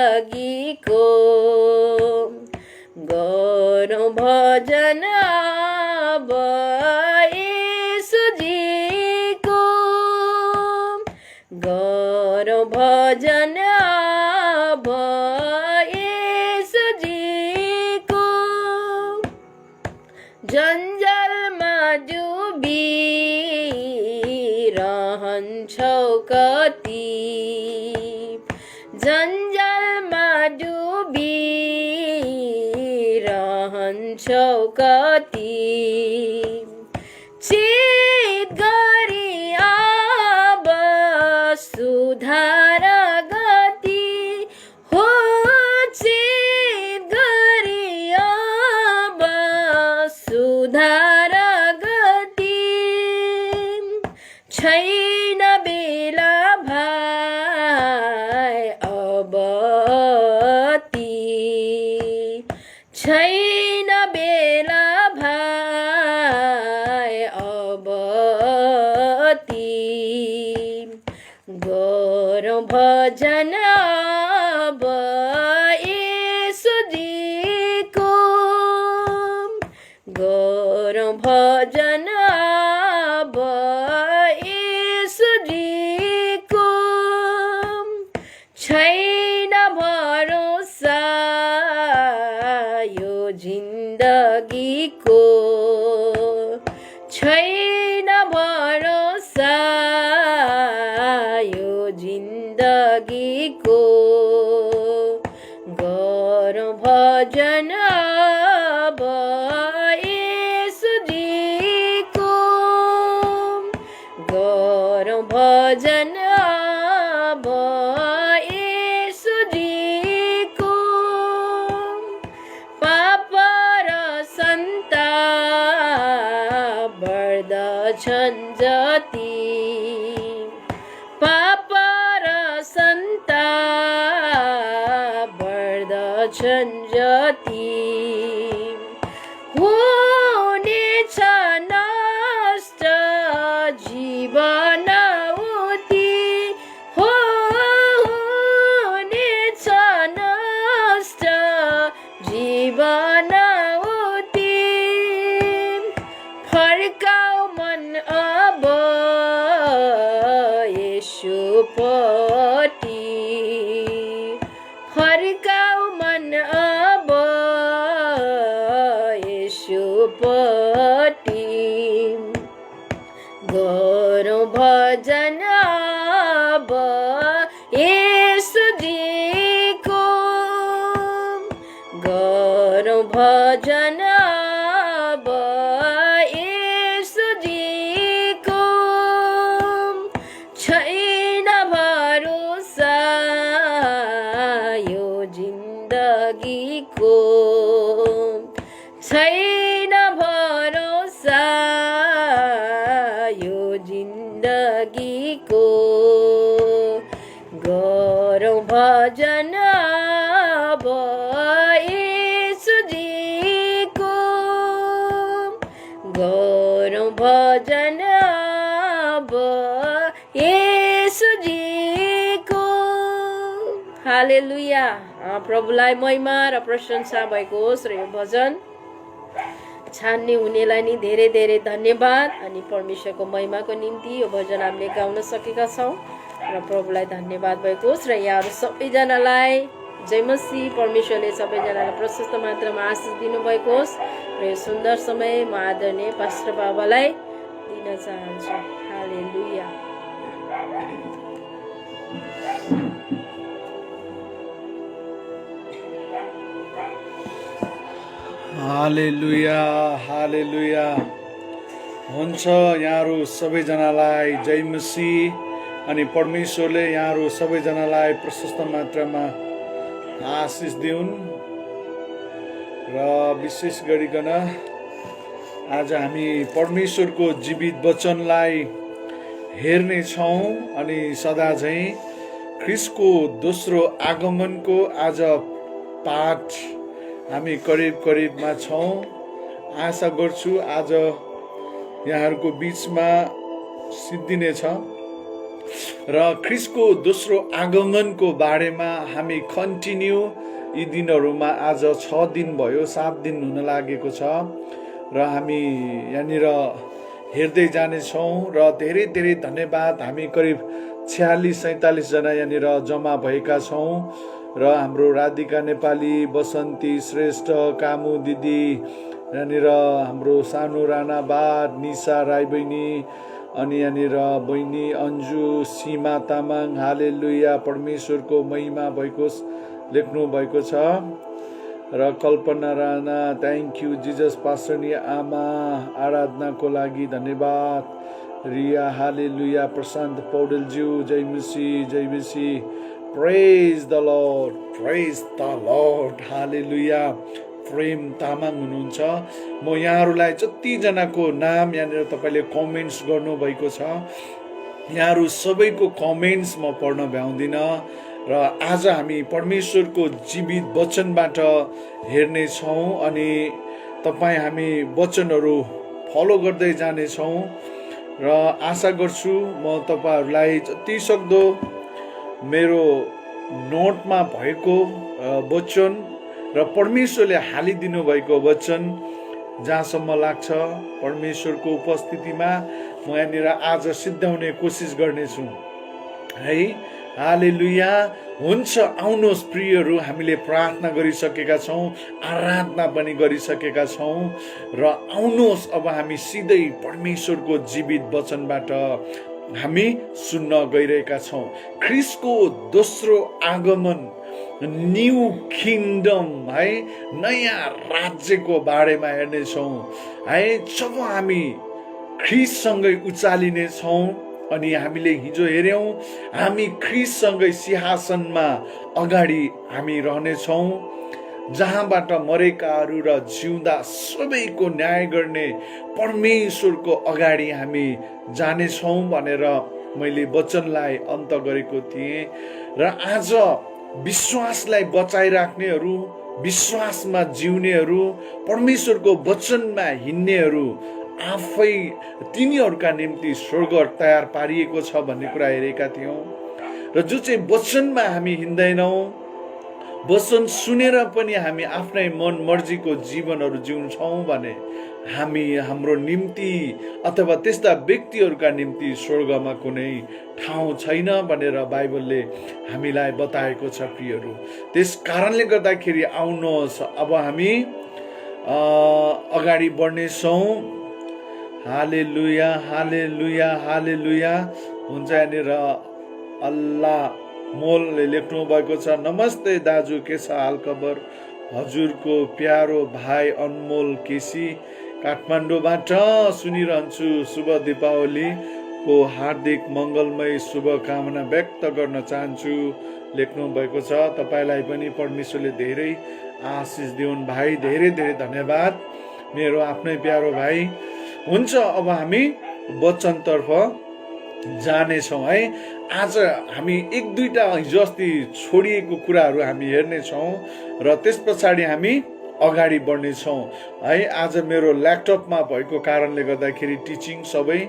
जिन्दगीको गरौँ भजन अब येशूजीको गरौँ भजन अब येशूजीको जन्जालमा डुबिरहन्छौ कति जन्जालमा डुबिरहन्छौ कति चित गरी अब सुधार गति हो चित गरी अब सुधार गति छैन बेला भाइ अब ती छैन बेला भाइ अब ती गरौँ भजन अब येशूजीको गरौँ भजन अब येशूजीको छैन भरोसा यो जिन्दगीको छैन भरोसा यो जिन्दगीको गरौँ भजन अब येशूजीको गरौँ भजन अब येशूजीको पाप र सन्ताप बढ्दछन् जति पाप र सन्ताप बढ्दछन् जति हुनेछ नष्ट जीवन उति हो हुनेछ नष्ट जीवन उति फर्काऊ मन अब येशूपट्टि फर्काऊ मन अब येशूपट्टि गरौँ भजन अब येशूजीको गरौँ भजन अब येशूजीको छैन भरोसा यो जिन्दगीको छैन भरोसा यो जिन्दगीको गरौँ भजन अब येशूजीको गरौँ भजन अब येशूजीको हालेलुया प्रभुलाई महिमा र प्रशंसा भएको होस् र यो भजन छान्ने हुनेलाई नि धेरै धेरै धन्यवाद अनि परमेश्वरको महिमाको निम्ति यो भजन हामीले गाउन सकेका छौँ र प्रभुलाई धन्यवाद भएको होस् र यहाँहरू सबैजनालाई जय मसीह परमेश्वरले सबैजनालाई प्रशस्त मात्रामा आशिष दिनुभएको होस् र यो सुन्दर समय म आदरणीय पास्टर बाबालाई दिन चाहन्छु हालेलुया हालेलुया हालेलुया हुन्छ यहाँहरू सबैजनालाई जय मसीह अनि परमेश्वरले यहाँहरू सबैजनालाई प्रशस्त मात्रामा आशिष दिउन् र विशेष गरिकन आज हामी परमेश्वरको जीवित वचनलाई हेर्ने छौँ अनि सदा झैँ ख्रिस्टको दोस्रो आगमनको आज पाठ हामी करिबमा छौँ। आशा गर्छु आज यहाँहरूको बिचमा सिद्धिनेछ र ख्रिस्टको दोस्रो आगमनको बारेमा हामी कन्टिन्यू यी दिनहरूमा आज 6 दिन भयो, 7 दिन हुन लागेको छ र हामी यहाँनिर हेर्दै जानेछौँ र धेरै धेरै धन्यवाद। हामी करिब 46-47 जना यहाँनिर जम्मा भएका छौँ र हाम्रो राधिका नेपाली, बसन्ती श्रेष्ठ, कामु दिदी, यहाँनिर हाम्रो सानो राणा बाट, निशा राई बहिनी, अनि यहाँनिर बहिनी अन्जु, सीमा तामाङ, हालेलुया, परमेश्वरको महिमा भएको लेख्नु भएको छ र कल्पना राणा, थ्याङ्क यू जिजस, पास्टरनी आमा, आराधनाको लागि धन्यवाद, रिया, हालेलुया, प्रशान्त पौडेलज्यू, जय मसी, प्रेज द लर्ड, हालेलुया। प्रेम तामाङ हुनुहुन्छ। म यहाँहरूलाई जतिजनाको नाम यहाँनिर तपाईँले कमेन्ट्स गर्नुभएको छ, यहाँहरू सबैको कमेन्ट्स म पढ्न भ्याउँदिनँ र आज हामी परमेश्वरको जीवित वचनबाट हेर्नेछौँ अनि हामी वचनहरू फलो गर्दै जानेछौँ र आशा गर्छु म तपाईँहरूलाई जति सक्दो मेरो नोटमा भएको वचन र परमेश्वरले हालिदिनु भएको वचन जहाँसम्म लाग्छ परमेश्वरको उपस्थितिमा म यहाँनिर आज सिद्ध्याउने कोसिस गर्नेछु है। हालेलुया। हुन्छ, आउनुहोस् प्रियहरू, हामीले प्रार्थना गरिसकेका छौँ, आराधना पनि गरिसकेका छौँ र आउनुहोस् अब हामी सिधै परमेश्वरको जीवित वचनबाट हामी सुन्न गइरहेका छौँ। ख्रिस्टको दोस्रो आगमन, न्यू किङडम है, नयाँ राज्यको बारेमा हेर्नेछौँ है। जब हामी ख्रिस्टसँगै उचालिनेछौँ अनि हामीले हिजो हेऱ्यौँ हामी ख्रिस्टसँगै सिंहासनमा अगाडि हामी रहनेछौँ, जहाँबाट मरेकाहरू र जिउँदा सबैको न्याय गर्ने परमेश्वरको अगाडि हामी जानेछौँ भनेर मैले वचनलाई अन्त गरेको थिएँ र आज विश्वासलाई बचाइराख्नेहरू, विश्वासमा जिउनेहरू, परमेश्वरको वचनमा हिँड्नेहरू आफै तिनीहरूका निम्ति स्वर्ग तयार पारिएको छ भन्ने कुरा हेरेका थियौँ र जो चाहिँ वचनमा हामी हिँड्दैनौँ, वचन सुनेर पनि हामी आफ्नै मन मर्जीको जीवनहरू जिउँछौँ भने हामी हाम्रो निम्ति अथवा त्यस्ता व्यक्तिहरूका निम्ति स्वर्गमा कुनै ठाउँ छैन भनेर बाइबलले हामीलाई बताएको छ प्रियहरू। त्यस कारणले गर्दाखेरि आउनुहोस् अब हामी अगाडि बढ्नेछौँ। हालेलुया, हालेलुया, हालेलुया। हुन्छ, यहाँनिर अल्लाह मोलले लेख्नु भएको छ, नमस्ते दाजु, के छ हाल खबर? हजुरको प्यारो भाइ अनमोल केसी काठमाडौँबाट सुनिरहन्छु। शुभ दीपावलीको हार्दिक मङ्गलमय शुभकामना व्यक्त गर्न चाहन्छु लेख्नु भएको छ। तपाईँलाई पनि परमेश्वरले धेरै आशिष दिउन् भाइ, धेरै धेरै धन्यवाद, मेरो आफ्नै प्यारो भाइ। हुन्छ, अब हामी वचनतर्फ जानेछौँ है। आज हामी एक दुईटा हिजो अस्ति छोडिएको कुराहरू हामी हेर्नेछौँ र त्यस पछाडि हामी अगाडि बढ्नेछौँ है। आज मेरो ल्यापटपमा भएको कारणले गर्दाखेरि टिचिङ सबै,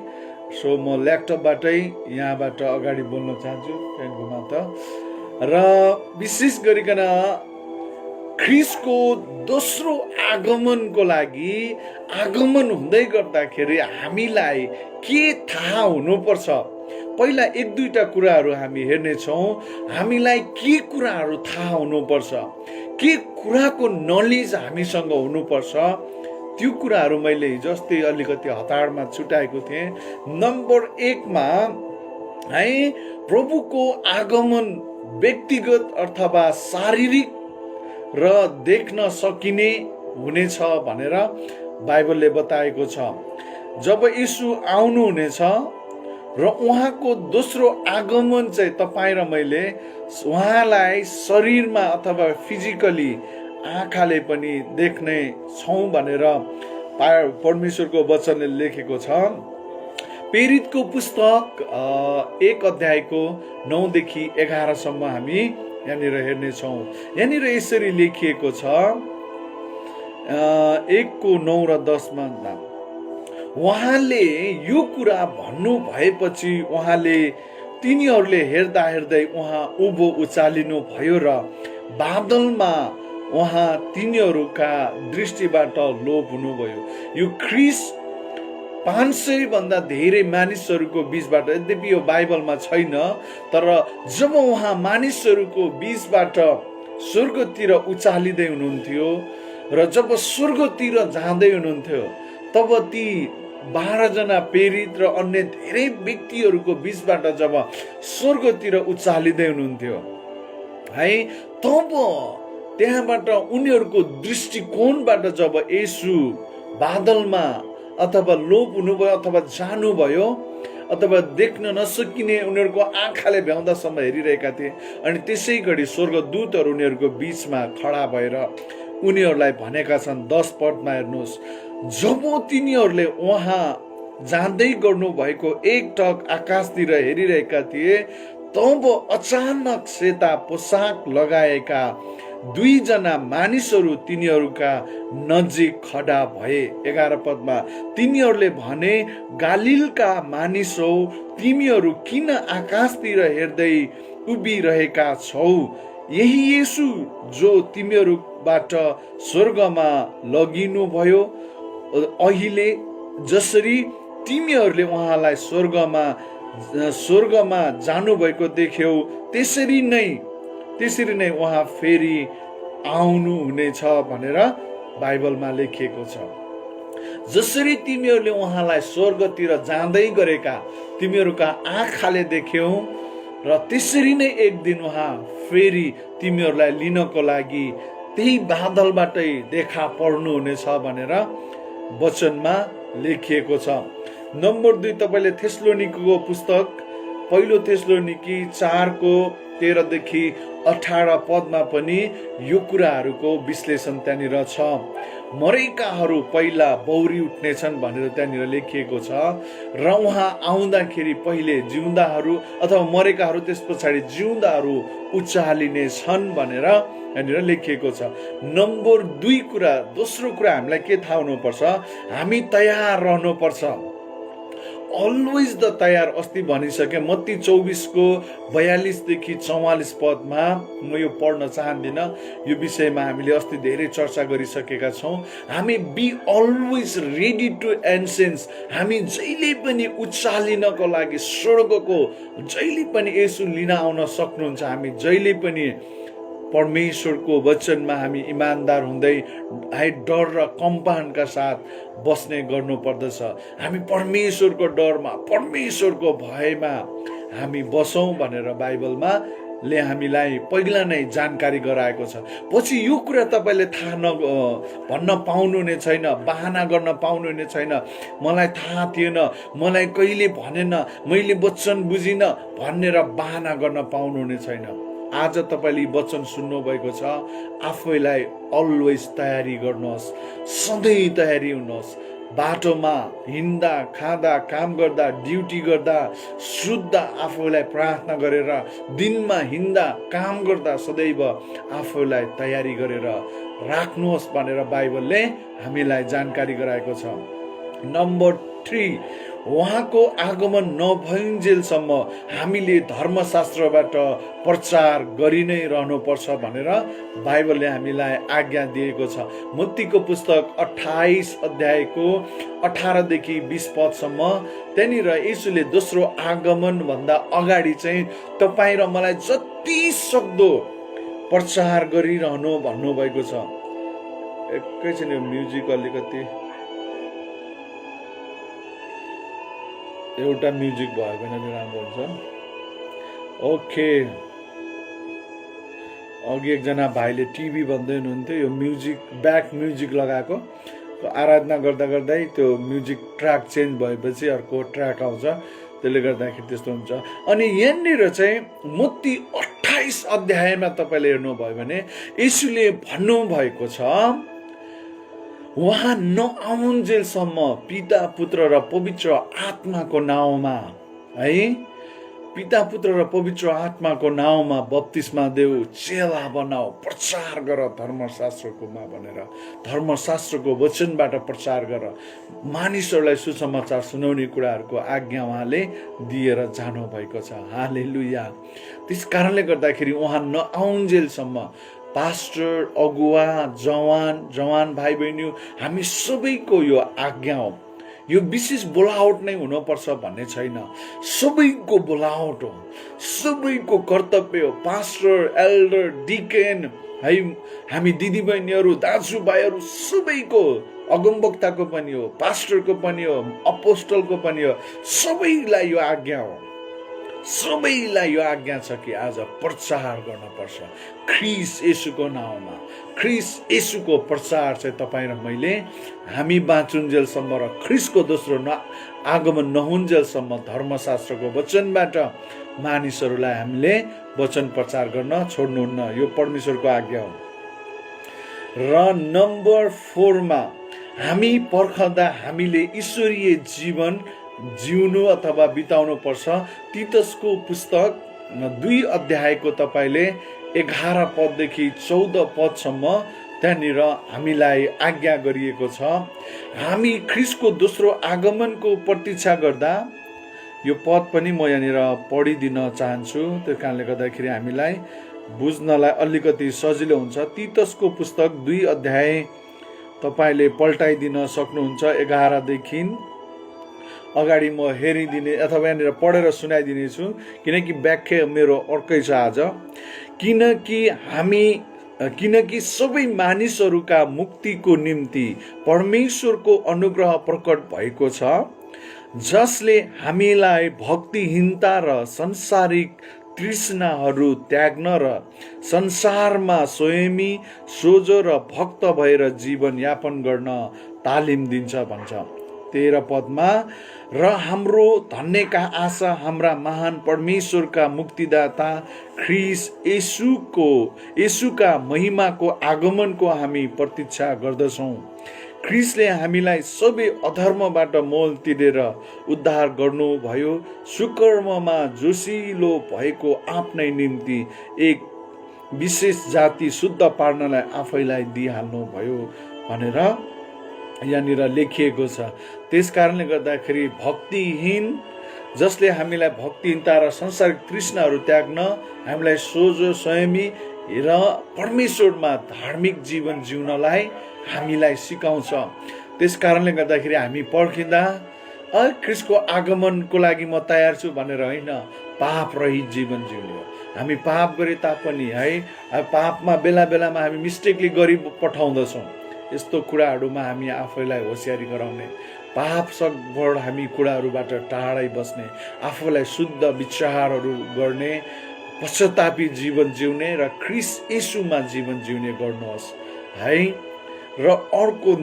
सो म ल्यापटपबाटै यहाँबाट अगाडि बोल्न चाहन्छु फेसबुकमा त। र विशेष गरिकन ख्रिस्टको दोस्रो आगमनको लागि आगमन हुँदै गर्दाखेरि हामीलाई के थाहा हुनुपर्छ? पहिला एक दुईटा कुराहरू हामी हेर्नेछौँ। हामीलाई के कुराहरू थाहा हुनुपर्छ, के कुराको नलेज हामीसँग हुनुपर्छ, त्यो कुराहरू मैले जस्तै अलिकति हतारमा छुटाएको थिएँ। नम्बर 1 मा है, प्रभुको आगमन व्यक्तिगत अथवा शारीरिक र देख्न सकिने हुनेछ भनेर बाइबलले बताएको छ। जब यीशु आउनुहुनेछ र उहाँको दोस्रो आगमन चाहिँ तपाईँ र मैले उहाँलाई शरीरमा अथवा फिजिकली आँखाले पनि देख्ने छौँ भनेर परमेश्वरको वचनले लेखेको छ। प्रेरितको पुस्तक 1 अध्यायको 9 देखि 11 सम्म हामी यहाँनिर हेर्नेछौँ। यहाँनिर यसरी लेखिएको छ, 1:9 र 10 मा, उहाँले यो कुरा भन्नु भएपछि उहाँले तिनीहरूले हेर्दा हेर्दै उहाँ उँभो उचालिनु भयो र बादलमा उहाँ तिनीहरूका दृष्टिबाट लोप हुनुभयो। यो ख्रीष्ट 500 भन्दा धेरै मानिसहरूको बीचबाट, यद्यपि यो बाइबलमा छैन, तर जब उहाँ मानिसहरूको बीचबाट स्वर्गतिर उचालिँदै हुनुहुन्थ्यो र जब स्वर्गतिर जाँदै हुनुहुन्थ्यो, तब ती 12 जना प्रेरित र अन्य धेरै व्यक्तिहरूको बीचबाट जब स्वर्गतिर उचालिँदै हुनुहुन्थ्यो है, तब त्यहाँबाट उनीहरूको दृष्टिकोणबाट जब येशू बादलमा अथवा लोप हुनुभयो अथवा जानुभयो अथवा देख्न नसकिने उनीहरूको आँखाले भ्याउँदासम्म हेरिरहेका थिए। अनि त्यसै गरी स्वर्गदूतहरू उनीहरूको बीचमा खडा भएर उनीहरूलाई भनेका छन् 10 पदमा हेर्नुहोस्, जब तिनीहरूले उहाँ जाँदै गर्नु भएको एकटक आकाशतिर हेरिरहेका थिए, तब अचानक सेता पोसाक लगाएका 2 जना मानिसहरू तिनीहरूका नजिक खडा भए। 11 पदमा तिनीहरूले भने, गालिलका मानिसौ, तिमीहरू किन आकाशतिर हेर्दै उभिरहेका छौ? यही येशू जो तिमीहरूबाट स्वर्गमा लगिनु भयो, अहिले जसरी तिमीहरूले उहाँलाई स्वर्गमा जानुभएको देख्यौ, त्यसरी नै उहाँ फेरि आउनु हुनेछ भनेर बाइबलमा लेखिएको छ। जसरी तिमीहरूले उहाँलाई स्वर्गतिर जाँदै गरेका तिमीहरूका आँखाले देख्यौ, र त्यसरी नै एक दिन उहाँ फेरि तिमीहरूलाई लिनको लागि त्यही बादलबाटै देखा पर्नु हुनेछ भनेर वचनमा लेखिएको छ। नम्बर 2, तपाईँले थेस्लोनिकीको पुस्तक 1 थेस्लोनिकी 4:13 देखि 18 पदमा पनि यो कुराहरूको विश्लेषण त्यहाँनिर छ। मरेकाहरू पहिला बौरी उठ्नेछन् भनेर त्यहाँनिर लेखिएको छ र उहाँ आउँदाखेरि पहिले जिउँदाहरू अथवा मरेकाहरू त्यस पछाडि जिउँदाहरू उचालिने छन् भनेर यहाँनिर लेखिएको छ। नम्बर 2 कुरा, दोस्रो कुरा हामीलाई के थाहा हुनुपर्छ? हामी तयार रहनुपर्छ। अलवेज द तयार। अस्ति भनिसके मत्ती 24:42 देखि 44 पदमा, म यो पढ्न चाहदिनँ, यो विषयमा हामीले अस्ति धेरै चर्चा गरिसकेका छौँ। हामी बी अलवेज रेडी टु एन्सेन्स, हामी जहिले पनि उचालिनको लागि स्वर्गको जहिले पनि येशू लिन आउन सक्नुहुन्छ। हामी जहिले पनि परमेश्वरको वचनमा हामी इमान्दार हुँदै है डर र कम्पानका साथ बस्ने गर्नु पर्दछ। हामी परमेश्वरको डरमा, परमेश्वरको भयमा हामी बसौँ भनेर बाइबलमा हामीलाई पहिला नै जानकारी गराएको छ। पछि यो कुरा तपाईँले थाहा भन्न पाउनुहुने छैन, बहाना गर्न पाउनुहुने छैन, मलाई थाहा थिएन, मलाई कहिले भनेन, मैले वचन बुझिनँ भनेर बहाना गर्न पाउनुहुने छैन। आज तपाईँले वचन सुन्नुभएको छ, आफैलाई अलवेज तयारी गर्नुहोस्, सधैँ तयारी हुनुहोस्। बाटोमा हिँड्दा, खाँदा, काम गर्दा, ड्युटी गर्दा, सुत्दा आफूलाई प्रार्थना गरेर, दिनमा हिँड्दा, काम गर्दा सदैव आफूलाई तयारी गरेर राख्नुहोस् भनेर बाइबलले हामीलाई जानकारी गराएको छ। नम्बर 3, उहाँको आगमन नभइन्जेलसम्म हामीले धर्मशास्त्रबाट प्रचार गरि नै रहनुपर्छ भनेर बाइबलले हामीलाई आज्ञा दिएको छ। मत्तीको पुस्तक 28 अध्यायको 18 देखि 20 पदसम्म, त्यहाँनिर येशूले दोस्रो आगमन भन्दा अगाडि चाहिँ तपाईँ र मलाई जति सक्दो प्रचार गरिरहनु भन्नुभएको छ। एकैछिन यो म्युजिक अलिकति एउटा म्युजिक भयो भने राम्रो हुन्छ। ओके, अघि एकजना भाइले टिभी भन्दै हुनुहुन्थ्यो, यो म्युजिक ब्याक म्युजिक लगाएको, आराधना गर्दा गर्दै त्यो म्युजिक ट्र्याक चेन्ज भएपछि अर्को ट्र्याक आउँछ, त्यसले गर्दाखेरि त्यस्तो हुन्छ। अनि यहाँनिर चाहिँ मत्ती 28 अध्यायमा तपाईँले हेर्नुभयो भने येशूले भन्नुभएको छ, उहाँ नआउन्जेलसम्म पिता, पुत्र र पवित्र आत्माको नाउँमा है, पिता पुत्र र पवित्र आत्माको नाउँमा बप्तिस्मा देऊ, चेला बनाऊ, प्रचार गर धर्मशास्त्रकोमा भनेर, धर्मशास्त्रको वचनबाट प्रचार गर, मानिसहरूलाई सुसमाचार सुनाउने कुराहरूको आज्ञा उहाँले दिएर जानुभएको छ। हालेलुया। त्यस कारणले गर्दाखेरि उहाँ नआउन्जेलसम्म पास्टर, अगुवा, जवान भाइ बहिनी, हामी सबैको यो आज्ञा हो। यो विशेष बोलावट नै हुनुपर्छ भन्ने छैन, सबैको बोलावट हो, सबैको कर्तव्य हो। पास्टर, एल्डर, डिकेन है, हामी दिदीबहिनीहरू, दाजुभाइहरू सबैको, अगमवक्ताको पनि हो, पास्टरको पनि हो, अपोस्टलको पनि हो, सबैलाई यो आज्ञा हो। सबैलाई यो आज्ञा छ कि आज प्रचार गर्नुपर्छ ख्रीष्ट येशूको नाउँमा। ख्रीष्ट येशूको प्रचार चाहिँ तपाईँ र मैले हामी बाँचुन्जेलसम्म र ख्रीष्टको दोस्रो आगमन नहुन्जेलसम्म धर्मशास्त्रको वचनबाट मानिसहरूलाई हामीले वचन प्रचार गर्न छोड्नुहुन्न। यो परमेश्वरको आज्ञा हो। र नम्बर 4 मा हामी पर्खदा हामीले ईश्वरीय जीवन जिउनु अथवा बिताउनु पर्छ। तीतसको पुस्तक 2 अध्यायको तपाईँले 11 पददेखि 14 पदसम्म त्यहाँनिर हामीलाई आज्ञा गरिएको छ। हामी ख्रीष्टको दोस्रो आगमनको प्रतीक्षा गर्दा, यो पद पनि म यहाँनिर पढिदिन चाहन्छु, त्यो कारणले गर्दाखेरि हामीलाई बुझ्नलाई अलिकति सजिलो हुन्छ। तीतसको पुस्तक 2 अध्याय तपाईँले पल्टाइदिन सक्नुहुन्छ। 11 देखि अगाडि म हेरिदिने अथवा यहाँनिर पढेर सुनाइदिनेछु, किनकि व्याख्या मेरो अर्कै छ आज। किनकि सबै मानिसहरूका मुक्तिको निम्ति परमेश्वरको अनुग्रह प्रकट भएको छ, जसले हामीलाई भक्तिहीनता र संसारिक तृष्णाहरू त्याग्न र संसारमा स्वयमी सोझो र भक्त भएर जीवन यापन गर्न तालिम दिन्छ भन्छ। 13 पदमा, र हाम्रो धन्यका आशा हाम्रा महान परमेश्वरका मुक्तिदाता ख्रीष्ट येशूका महिमाको आगमनको हामी प्रतीक्षा गर्दछौँ। ख्रीष्टले हामीलाई सबै अधर्मबाट मोल तिरेर उद्धार गर्नुभयो, सुकर्ममा जोसिलो भएको आफ्नै निम्ति एक विशेष जाति शुद्ध पार्नलाई आफैलाई दिइहाल्नु भयो भनेर यहाँनिर लेखिएको छ। त्यस कारणले गर्दाखेरि भक्तिहीन, जसले हामीलाई भक्तिहीनता र संसारिक तृष्णाहरू त्याग्न, हामीलाई सोझो स्वयमी र परमेश्वरमा धार्मिक जीवन जिउनलाई हामीलाई सिकाउँछ। त्यस कारणले गर्दाखेरि हामी पर्खिँदा ख्रीष्टको आगमनको लागि म तयार छु भनेर होइन, पाप रहित जीवन जिउने हो। हामी पाप गरे तापनि है, पापमा बेला बेलामा हामी मिस्टेकली गरी पठाउँदछौँ। यस्तो कुराहरूमा हामी आफैलाई होसियारी गराउने, पाप सकभर हामी कुराहरूबाट टाढै बस्ने, आफूलाई शुद्ध विचारहरू गर्ने, पश्चातापी जीवन जिउने र ख्रीष्ट येशूमा जीवन जिउने गर्नुहोस् है। र अर्को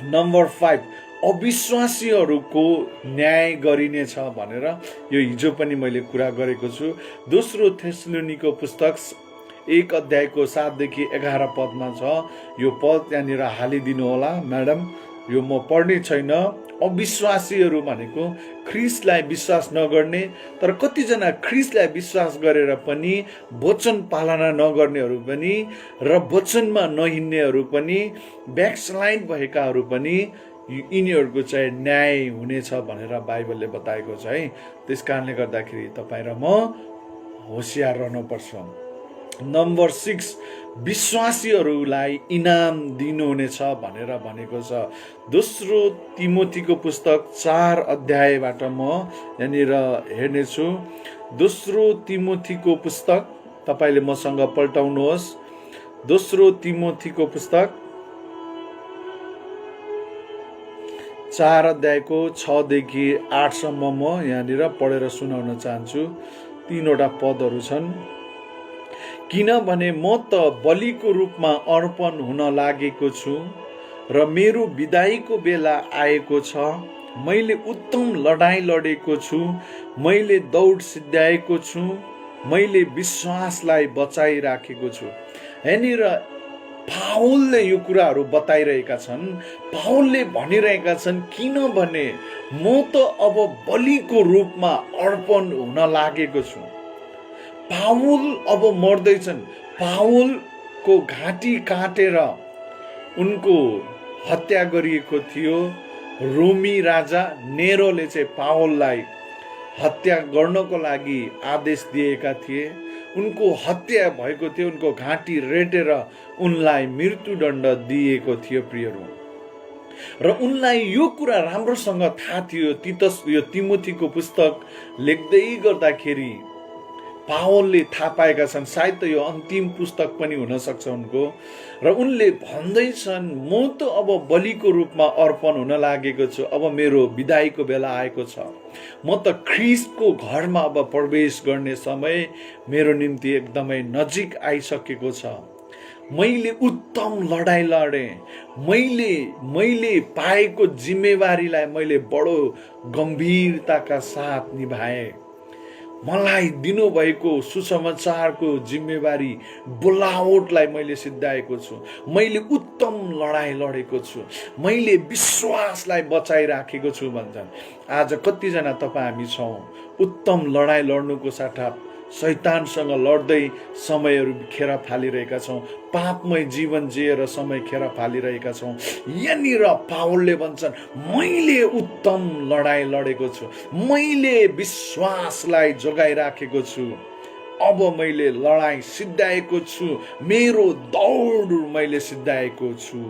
नम्बर 5, अविश्वासीहरूको न्याय गरिनेछ भनेर यो हिजो पनि मैले कुरा गरेको छु। दोस्रो थेसलोनीको पुस्तक 1 अध्यायको 7 देखि 11 पदमा छ। यो पद त्यहाँनिर हालिदिनु होला म्याडम, यो म पढ्ने छैन। अविश्वासीहरू भनेको ख्रीष्टलाई विश्वास नगर्ने, तर कतिजना ख्रीष्टलाई विश्वास गरेर पनि वचन पालना नगर्नेहरू पनि र वचनमा नहिँड्नेहरू पनि, ब्याकस्लाइड भएकाहरू पनि, यिनीहरूको चाहिँ न्याय हुनेछ भनेर बाइबलले बताएको छ है। त्यस कारणले गर्दाखेरि तपाईँ र म होसियार रहनुपर्छ। नम्बर 6, विश्वासीहरूलाई इनाम दिनुहुनेछ भनेर भनेको छ। दोस्रो तिमोथीको पुस्तक 4 अध्यायबाट म यहाँनिर हेर्नेछु। दोस्रो तिमोथीको पुस्तक तपाईँले मसँग पल्टाउनुहोस्। दोस्रो तिमोथीको पुस्तक 4 अध्यायको 6 देखि 8 सम्म म यहाँनिर पढेर सुनाउन चाहन्छु। 3वटा पदहरू छन्। किनभने म त बलिको रूपमा अर्पण हुन लागेको छु र मेरो विदाईको बेला आएको छ। मैले उत्तम लडाईँ लडेको छु, मैले दौड सिद्ध्याएको छु, मैले विश्वासलाई बचाइराखेको छु। यहाँनिर पावलले यो कुराहरू बताइरहेका छन्। पावलले भनिरहेका छन्, किनभने म त अब बलिको रूपमा अर्पण हुन लागेको छु। पावल अब मर्दैछन्। पावलको घाँटी काटेर उनको हत्या गरिएको थियो। रोमी राजा नेरोले चाहिँ पावललाई हत्या गर्नको लागि आदेश दिएका थिए। उनको हत्या भएको थियो, उनको घाँटी रेटेर उनलाई मृत्युदण्ड दिएको थियो प्रियहरू। र उनलाई यो कुरा राम्रोसँग थाहा थियो। यो तिमोथीको पुस्तक लेख्दै गर्दाखेरि पावलले थाहा पाएका छन्, सायद त यो अन्तिम पुस्तक पनि हुन सक्छ उनको। र उनले भन्दैछन्, म त अब बलिको रूपमा अर्पण हुन लागेको छु। अब मेरो विदाईको बेला आएको छ। म त ख्रीष्टको घरमा अब प्रवेश गर्ने समय मेरो निम्ति एकदमै नजिक आइसकेको छ। मैले उत्तम लडाई लडेँ। मैले पाएको जिम्मेवारीलाई मैले बडो गम्भीरताका साथ निभाएँ। मलाई दिनुभएको सुसमाचारको जिम्मेवारी बोलावटलाई मैले सिद्धाएको छु। मैले उत्तम लडाई लडेको छु। मैले विश्वासलाई बचाइराखेको छु भन्छन्। आज कतिजना हामी छौँ उत्तम लडाई लड्नुको साथ शैतानसँग लड्दै समयहरू खेर फालिरहेका छौँ। पापमय जीवन जिएर समय खेर फालिरहेका छौँ। यहाँनिर पावलले भन्छन्, मैले उत्तम लडाई लडेको छु। मैले विश्वासलाई जोगाइराखेको छु। अब मैले लडाई सिद्धाएको छु। मेरो दौड मैले सिद्धाएको छु।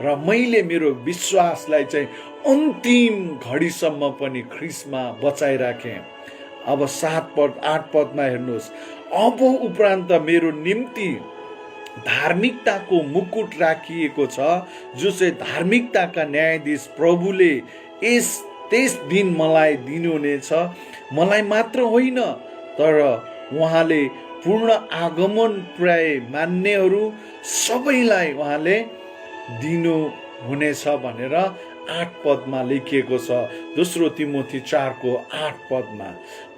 र मैले मेरो विश्वासलाई चाहिँ अन्तिम घडीसम्म पनि ख्रीष्टमा बचाइराखेँ। अब 7 पद 8 पदमा हेर्नुहोस्, अब उपरान्त मेरो निम्ति धार्मिकताको मुकुट राखिएको छ, जो चाहिँ धार्मिकताका न्यायाधीश प्रभुले त्यस दिन मलाई दिनुहुनेछ। मलाई मात्र होइन, तर उहाँले पूर्ण आगमन प्राय मान्नेहरू सबैलाई उहाँले दिनुहुनेछ भनेर 8 पदमा लेखिएको छ। दोस्रो तिमोथी 4को 8 पदमा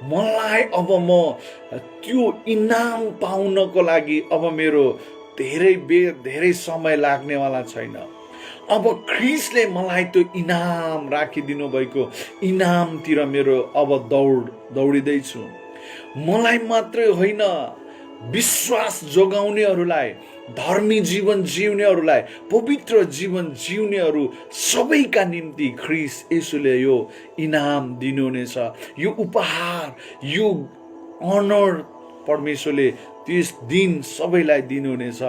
मलाई अब म त्यो इनाम पाउनको लागि अब मेरो धेरै समय लाग्नेवाला छैन। अब ख्रीष्टले मलाई त्यो इनाम राखिदिनु भएको इनामतिर मेरो अब दौडिँदैछु। मलाई मात्रै होइन, विश्वास जोगाउनेहरूलाई, धर्मी जीवन जिउनेहरूलाई, पवित्र जीवन जिउनेहरू सबैका निम्ति ख्रीष्ट येशूले यो इनाम दिनुहुनेछ। यो उपहार, यो अनर परमेश्वरले त्यस दिन सबैलाई दिनुहुनेछ,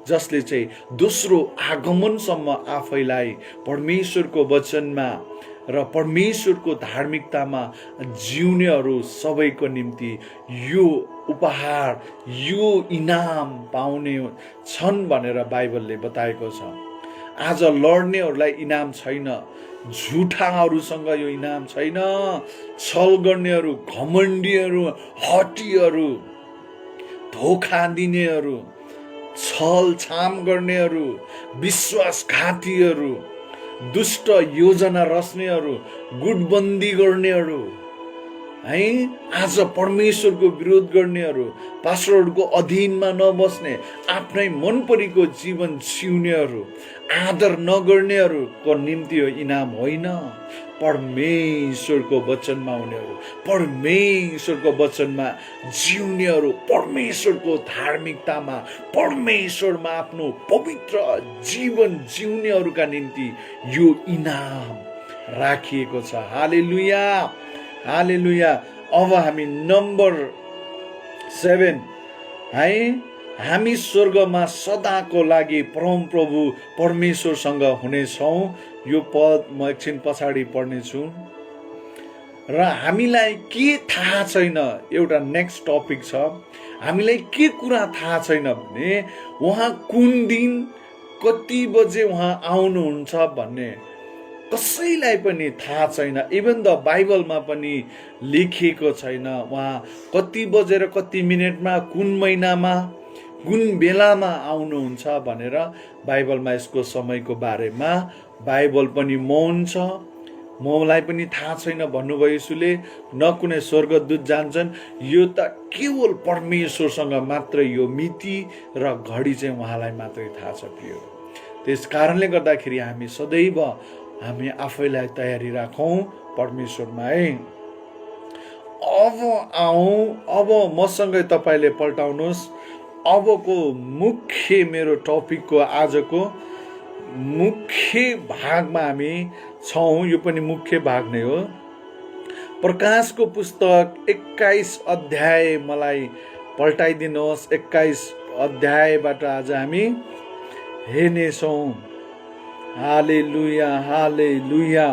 जसले चाहिँ दोस्रो आगमनसम्म आफैलाई परमेश्वरको वचनमा र परमेश्वरको धार्मिकतामा जिउनेहरू सबैको निम्ति यो उपहार, यो इनाम पाउने छन् भनेर बाइबलले बताएको छ। आज लड्नेहरूलाई इनाम छैन, झुठाहरूसँग यो इनाम छैन। छल गर्नेहरू, घमण्डीहरू, हटीहरू, धोखा दिनेहरू, छल छाम गर्नेहरू, विश्वासघातीहरू, दुष्ट योजना रच्नेहरू, गुटबन्दी गर्नेहरू, है, आज परमेश्वरको विरोध गर्नेहरू, पास्टरहरूको अधीनमा नबस्ने, आफ्नै मन परेको जीवन जिउनेहरू, आदर नगर्नेहरूको निम्ति यो इनाम होइन। परमेश्वरको वचनमा हुनेहरू, परमेश्वरको वचनमा जिउनेहरू, परमेश्वरको धार्मिकतामा, परमेश्वरमा आफ्नो पवित्र जीवन जिउनेहरूका निम्ति यो इनाम राखिएको छ। हालेलुया, हालेलुया। अब हामी नम्बर 7 है, हामी स्वर्गमा सदाको लागि परमप्रभु परमेश्वरसँग हुनेछौँ। यो पद म एकछिन पछाडि पढ्नेछु। र हामीलाई के थाहा छैन, एउटा नेक्स्ट टपिक छ। हामीलाई के कुरा थाहा छैन भने उहाँ कुन दिन कति बजे उहाँ आउनुहुन्छ भन्ने कसैलाई पनि थाहा छैन। इभन द बाइबलमा पनि लेखिएको छैन उहाँ कति बजेर कति मिनटमा, कुन महिनामा, कुन बेलामा आउनुहुन्छ भनेर। बाइबलमा यसको समयको बारेमा बाइबल पनि मौन छ। मलाई पनि थाहा छैन भन्नुभयो यसुले, न कुनै स्वर्गदूत जान्छन्, यो त केवल परमेश्वरसँग मात्रै यो मिति र घडी चाहिँ उहाँलाई मात्रै थाहा छ प्रिय। त्यस कारणले गर्दाखेरि हामी सदैव हामी आफैलाई तयारी राखौँ परमेश्वरमा है। अब अब मसँगै तपाईँले पल्टाउनुहोस्। अबको मुख्य मेरो टपिकको आजको मुख्य भागमा हामी छौँ। यो पनि मुख्य भाग नै हो। प्रकाशको पुस्तक 21 अध्याय मलाई पल्टाइदिनुहोस्। 21 अध्यायबाट आज हामी हेर्नेछौँ। हालेलुया hallelujah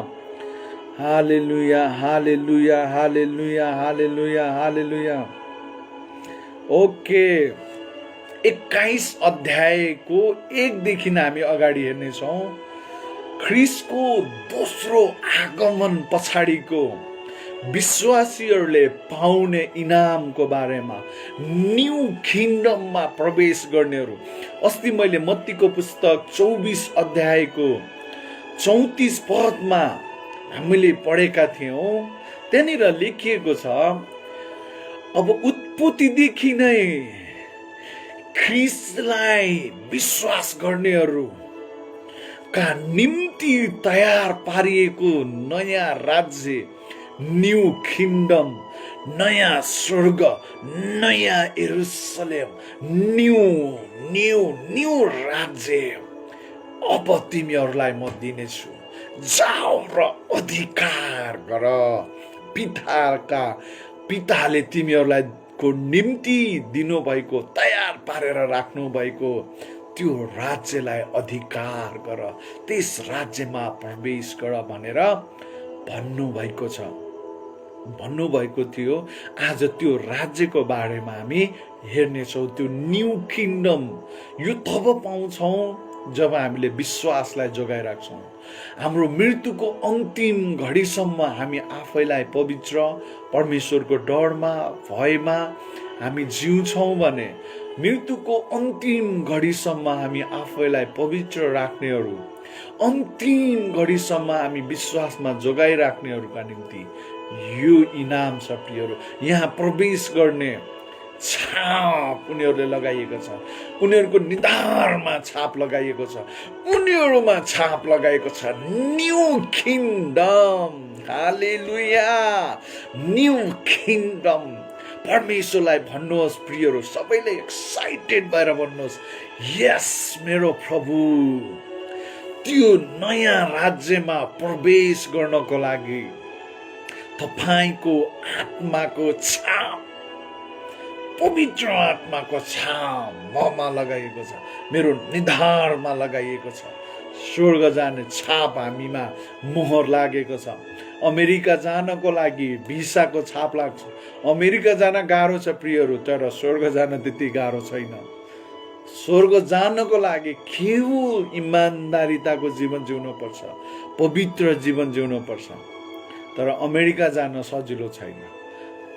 hallelujah hallelujah hallelujah hallelujah हालेलुया। ओके, 21 अध्यायको 1 देखि हामी अगाडि हेर्नेछौँ। ख्रिस्टको दोस्रो आगमन पछाडिको विश्वासीहरूले पाउने इनामको बारेमा, न्यू किङडममा प्रवेश गर्नेहरू। अस्ति मैले मत्तीको पुस्तक 24 अध्यायको 34 पदमा हामीले पढेका थियौँ। त्यहाँनिर लेखिएको छ, अब उत्पत्तिदेखि नै ख्रिस्टलाई विश्वास गर्नेहरूका निम्ति तयार पारिएको नयाँ राज्य, न्यू किङडम, नयाँ स्वर्ग, नयाँ यरुशलेम, न्यू न्यू न्यू राज्य अब तिमीहरूलाई म दिनेछु। जाऊ र अधिकार गर। पिताले तिमीहरूलाई को निम्ति दिनुभएको, तयार पारेर राख्नु भएको त्यो राज्यलाई अधिकार गर, त्यस राज्यमा प्रवेश गर भनेर भन्नुभएको थियो। आज त्यो राज्यको बारेमा हामी हेर्नेछौँ। त्यो न्यू किङडम यो तब पाउँछौँ जब हामीले विश्वासलाई जोगाइराख्छौँ। हाम्रो मृत्युको अन्तिम घडीसम्म हामी आफैलाई पवित्र, परमेश्वरको डरमा भयमा हामी जिउँछौँ भने, मृत्युको अन्तिम घडीसम्म हामी आफैलाई पवित्र राख्नेहरू, अन्तिम घडीसम्म हामी विश्वासमा जोगाइराख्नेहरूका निम्ति यो इनाम छ प्रियहरू। यहाँ प्रवेश गर्ने छाप उनीहरूले लगाइएको छ। उनीहरूको निधारमा छाप लगाइएको छ। उनीहरूमा छाप लगाइएको छ न्यू किङडम। हालेलुया, न्यू किङडम। परमेश्वरलाई भन्नुहोस् प्रियहरू, सबैले एक्साइटेड भएर भन्नुहोस्, यस मेरो प्रभु, त्यो नयाँ राज्यमा प्रवेश गर्नको लागि तपाईको आत्माको छाप, पवित्र आत्माको छाप ममा लगाइएको छ, मेरो निधारमा लगाइएको छ। स्वर्ग जाने छाप हामीमा मोहर लागेको छ। अमेरिका जानको लागि भिसाको छाप लाग्छ। अमेरिका जान गाह्रो छ प्रियहरू, तर स्वर्ग जान त्यति गाह्रो छैन। स्वर्ग जानको लागि केवल इमान्दारिताको जीवन जिउनु पर्छ, पवित्र जीवन जिउनु पर्छ। तर अमेरिका जान सजिलो छैन।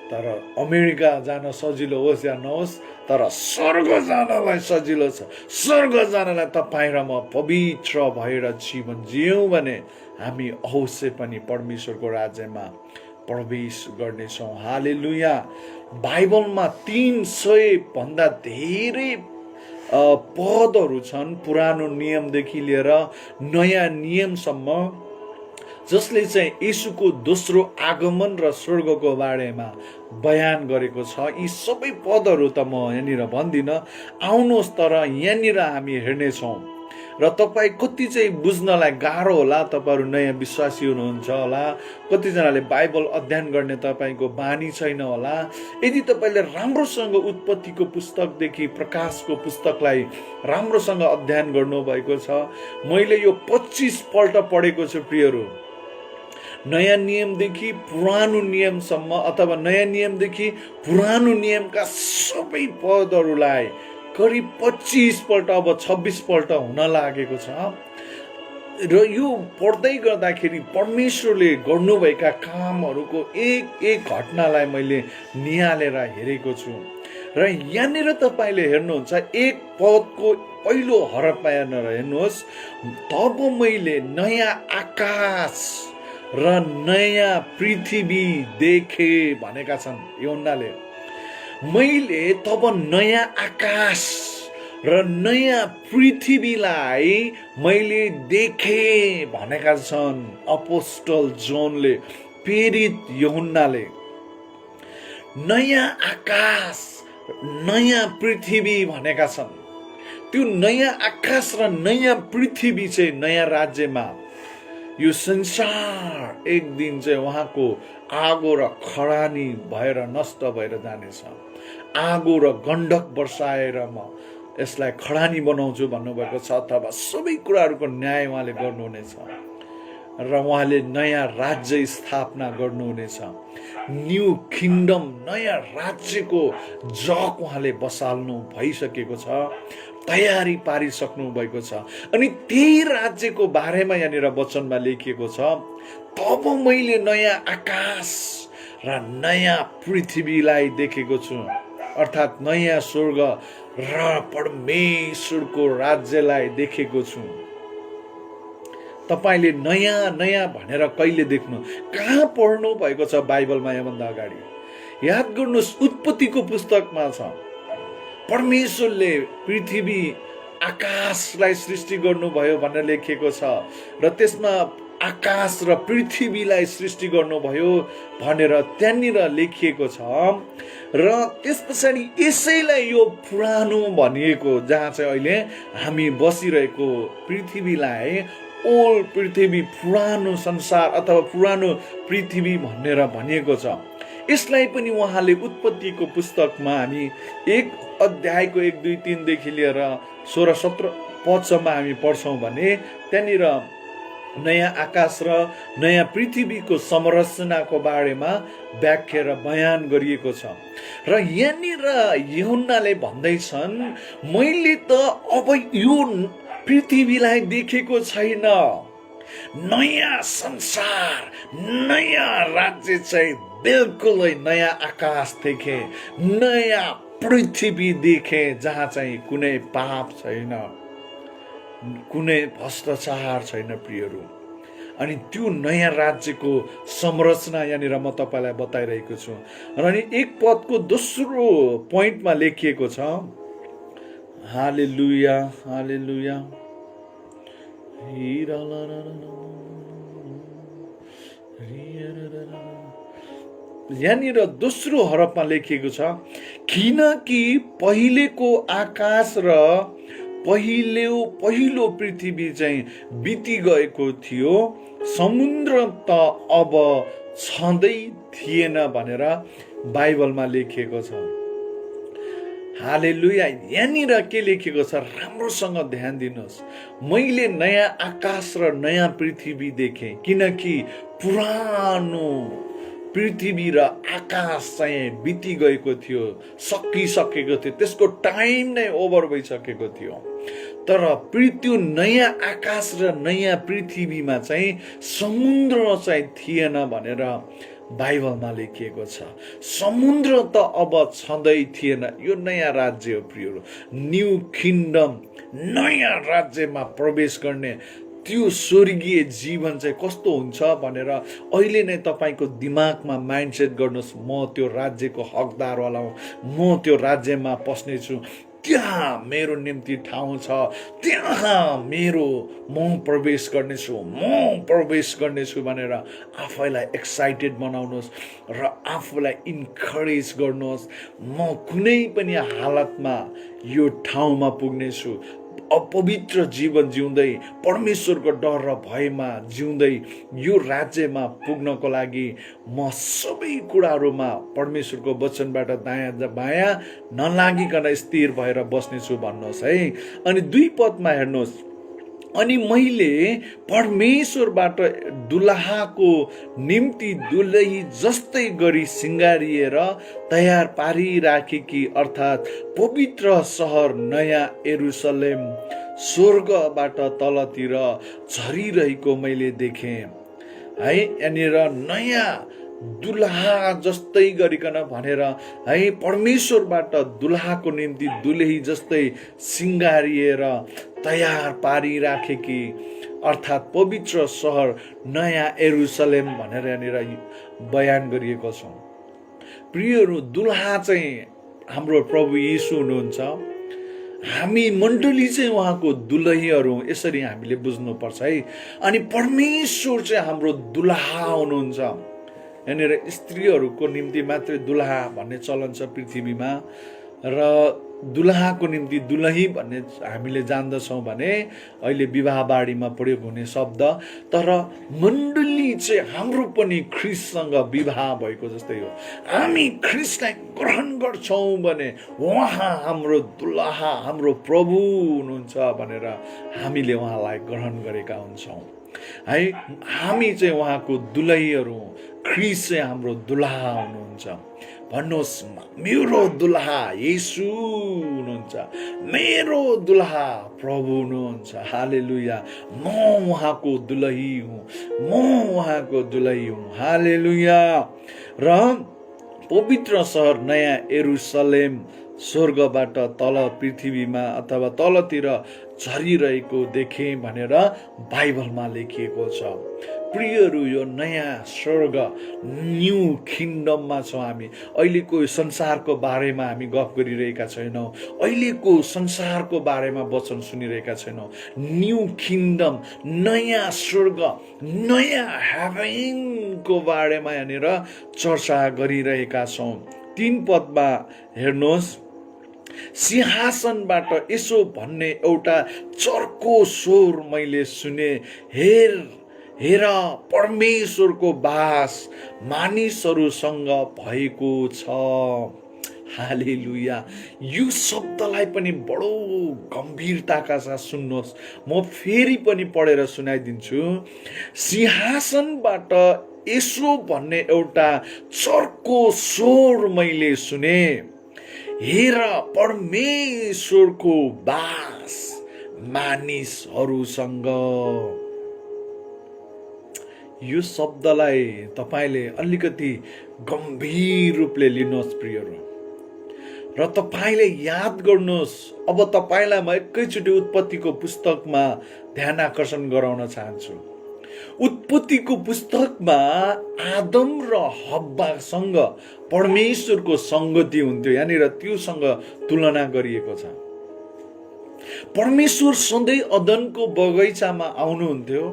तर अमेरिका जान सजिलो होस् या नहोस्, तर स्वर्ग जानलाई सजिलो छ। स्वर्ग जानलाई तपाईँ र म पवित्र भएर जीवन जियौँ भने हामी अवश्य पनि परमेश्वरको राज्यमा प्रवेश गर्नेछौँ। हालेलुया। बाइबलमा 300 भन्दा धेरै पदहरू छन्, पुरानो नियमदेखि लिएर नयाँ नियमसम्म, जसले चाहिँ येशूको दोस्रो आगमन र स्वर्गको बारेमा बयान गरेको छ। यी सबै पदहरू त म यहाँनिर भन्दिनँ, आउनुहोस्, तर यहाँनिर हामी हेर्नेछौँ। र तपाईँ कति चाहिँ बुझ्नलाई गाह्रो होला, तपाईँहरू नयाँ विश्वासी हुनुहुन्छ होला, कतिजनाले बाइबल अध्ययन गर्ने तपाईँको बानी छैन होला। यदि तपाईँले राम्रोसँग उत्पत्तिको पुस्तकदेखि प्रकाशको पुस्तकलाई राम्रोसँग अध्ययन गर्नुभएको छ, मैले यो 25 पल्ट पढेको छु प्रियहरू। नयाँ नियमदेखि पुरानो नियमसम्म, अथवा नयाँ नियमदेखि पुरानो नियमका सबै पदहरूलाई करिब 25 पल्ट, अब 26 पल्ट हुन लागेको छ। र यो पढ्दै गर्दाखेरि परमेश्वरले गर्नुभएका कामहरूको एक एक घटनालाई मैले निहालेर हेरेको छु। र यहाँनिर तपाईँले हेर्नुहुन्छ, एक पदको पहिलो हरफमा हेर्नुहोस्, तब मैले नयाँ आकाश र नयाँ पृथ्वी देखे भनेका छन् यूहन्नाले। मैले तब नयाँ आकाश र नयाँ पृथ्वीलाई मैले देखे भनेका छन् अपोस्टल जोनले, प्रेरित यूहन्नाले। नयाँ आकाश नयाँ पृथ्वी भनेका छन्। त्यो नयाँ आकाश र नयाँ पृथ्वी चाहिँ नयाँ राज्यमा यो संसार एक दिन चाहिँ उहाँको आगो र खरानी भएर नष्ट भएर जानेछ। आगो र गण्डक बर्साएर म यसलाई खरानी बनाउँछु भन्नुभएको छ, अथवा सबै कुराहरूको न्याय उहाँले गर्नुहुनेछ र उहाँले नयाँ राज्य स्थापना गर्नुहुनेछ। न्यू किङडम, नयाँ राज्यको जग उहाँले बसाल्नु भइसकेको छ, तयारी पारिसक्नु भएको छ। अनि त्यही राज्यको बारेमा यहाँनिर वचनमा लेखिएको छ, तब मैले नयाँ आकाश र नयाँ पृथ्वीलाई देखेको छु, अर्थात् नयाँ स्वर्ग र परमेश्वरको राज्यलाई देखेको छु। तपाईले नयाँ नयाँ भनेर कहिले देख्नु, कहाँ पढ्नु भएको छ बाइबलमा? योभन्दा अगाडि याद गर्नुहोस्, उत्पत्तिको पुस्तकमा छ परमेश्वरले पृथ्वी आकाशलाई सृष्टि गर्नुभयो भनेर लेखिएको छ, र त्यसमा आकाश र पृथ्वीलाई सृष्टि गर्नुभयो भनेर त्यहाँनिर लेखिएको छ। र त्यस पछाडि यसैलाई यो पुरानो भनिएको, जहाँ चाहिँ अहिले हामी बसिरहेको पृथ्वीलाई ओल्ड पृथ्वी, पुरानो संसार अथवा पुरानो पृथ्वी भनेर भनिएको छ। यसलाई पनि उहाँले उत्पत्तिको पुस्तकमा हामी 1 अध्यायको 1, 2, 3 देखि लिएर 16, 17 पदसम्म हामी पढ्छौँ भने त्यहाँनिर नयाँ आकाश र नयाँ पृथ्वीको संरचनाको बारेमा व्याख्या र बयान गरिएको छ। र यहाँनिर यूहन्नाले भन्दैछन्, मैले त अब यो पृथ्वीलाई देखेको छैन, नयाँ संसार, नयाँ राज्य चाहिँ बिल्कुलै नयाँ आकाश देखे, नयाँ पृथ्वी देखे, जहाँ चाहिँ कुनै पाप छैन, कुनै भ्रष्टाचार छैन प्रियहरू। अनि त्यो नयाँ राज्यको संरचना यहाँनिर म तपाईँलाई बताइरहेको छु। र अनि 1 पदको दोस्रो पोइन्टमा लेखिएको छ, हालेलुया हालेलुया, यहाँनिर दोस्रो हरफमा लेखिएको छ, किनकि पहिलेको आकाश र पहिलो पृथ्वी चाहिँ बिति गएको थियो, समुद्र त अब छँदै थिएन भनेर बाइबलमा लेखिएको छ। हालेलुया। यहाँनिर के लेखिएको छ राम्रोसँग ध्यान दिनुहोस्, मैले नयाँ आकाश र नयाँ पृथ्वी देखेँ, किनकि पुरानो पृथ्वी र आकाश चाहिँ बिति गएको थियो, सकिसकेको थियो, त्यसको टाइम नै ओभर भइसकेको थियो। तर त्यो नयाँ आकाश र नयाँ पृथ्वीमा चाहिँ समुद्र चाहिँ थिएन भनेर बाइबलमा लेखिएको छ। समुद्र त अब छँदै थिएन। यो नयाँ राज्य हो प्रियहरू, न्यू किङडम, नयाँ राज्यमा प्रवेश गर्ने त्यो स्वर्गीय जीवन चाहिँ कस्तो हुन्छ भनेर अहिले नै तपाईँको दिमागमा माइन्डसेट गर्नुहोस्, म त्यो राज्यको हकदारवाला हुँ, म त्यो राज्यमा पस्नेछु, त्यहाँ मेरो निम्ति ठाउँ छ, त्यहाँ म प्रवेश गर्नेछु भनेर आफैलाई एक्साइटेड बनाउनुहोस् र आफूलाई इन्करेज गर्नुहोस्। म कुनै पनि हालतमा यो ठाउँमा पुग्नेछु, अपवित्र जीवन जिउँदै परमेश्वरको डर र भयमा जिउँदै यो राज्यमा पुग्नको लागि म सबै कुराहरूमा परमेश्वरको वचनबाट दायाँ बायाँ नलागिकन स्थिर भएर बस्नेछु भन्नुहोस् है। अनि 2 पदमा हेर्नुहोस्, अनि मैले परमेश्वरबाट दुलहाको निम्ति दुलही जस्तै गरी सिँगारिएर तयार पारिराखेकी अर्थात् पवित्र सहर नयाँ यरुसलेम स्वर्गबाट तलतिर झरिरहेको मैले देखेँ है। यहाँनिर नयाँ दुलहा जस्तै गरिकन भनेर है, परमेश्वरबाट दुलहाको निम्ति दुलही जस्तै सिँगारिएर तयार पारिराखेकी अर्थात् पवित्र सहर नयाँ यरुसलेम भनेर यहाँनिर बयान गरिएको छ। प्रियहरू, दुल्हा चाहिँ हाम्रो प्रभु येशू हुनुहुन्छ। हामी मण्डली चाहिँ उहाँको दुलहीहरू, यसरी हामीले बुझ्नुपर्छ है। अनि परमेश्वर चाहिँ हाम्रो दुल्हा हुनुहुन्छ। यहाँनिर स्त्रीहरूको निम्ति मात्रै दुल्हा भन्ने चलन छ पृथ्वीमा, र दुल्हाको निम्ति दुलही भन्ने हामीले जान्दछौँ भने अहिले विवाह बाढीमा प्रयोग हुने शब्द। तर मण्डली चाहिँ हाम्रो पनि ख्रिस्टसँग विवाह भएको जस्तै हो। हामी ख्रिस्टलाई ग्रहण गर्छौँ भने उहाँ हाम्रो दुल्हा, हाम्रो प्रभु हुनुहुन्छ भनेर हामीले उहाँलाई ग्रहण गरेका हुन्छौँ है। हामी चाहिँ उहाँको दुलहीहरू, ख्रिस्ट चाहिँ हाम्रो दुल्हा हुनुहुन्छ। भन्नुहोस्, मेरो दुल्हा येशू हुनुहुन्छ, मेरो दुल्हा प्रभु हुनुहुन्छ। हालेलुया। म उहाँको दुलही हुँ, म उहाँको दुलही हुँ। हालेलुया। र पवित्र सहर नयाँ यरुसलेम स्वर्गबाट तल पृथ्वीमा अथवा तलतिर झरिरहेको देखेँ भनेर बाइबलमा लेखिएको छ। प्रियहरू, यो नयाँ स्वर्ग, न्यू किङ्डममा छौँ हामी। अहिलेको संसारको बारेमा हामी गफ गरिरहेका छैनौँ। अहिलेको संसारको बारेमा वचन सुनिरहेका छैनौँ। न्यू किङ्डम, नयाँ स्वर्ग, नयाँ हेभनको बारेमा यहाँनिर चर्चा गरिरहेका छौँ। 3 पदमा हेर्नुहोस्, सिंहासनबाट यसो भन्ने एउटा चर्को स्वर मैले सुने, हेर परमेश्वरको बास मानिसहरूसँग भएको छ। हालेलुया। यो शब्दलाई पनि बडो गम्भीरताका साथ सुन्नुहोस्। म फेरि पनि पढेर सुनाइदिन्छु। सिंहासनबाट यसो भन्ने एउटा चर्को स्वर मैले सुने, हेर परमेश्वरको बास मानिसहरूसँग। यो शब्दलाई तपाईँले अलिकति गम्भीर रूपले लिनुहोस् प्रियहरू, र तपाईँले याद गर्नुहोस्। अब तपाईँलाई म एकैचोटि उत्पत्तिको पुस्तकमा ध्यान आकर्षण गराउन चाहन्छु। उत्पत्तिको पुस्तकमा आदम र हव्वासँग परमेश्वरको संगति हुन्थ्यो। यहाँनिर त्योसँग तुलना गरिएको छ। परमेश्वर सधैँ अदनको बगैँचामा आउनुहुन्थ्यो,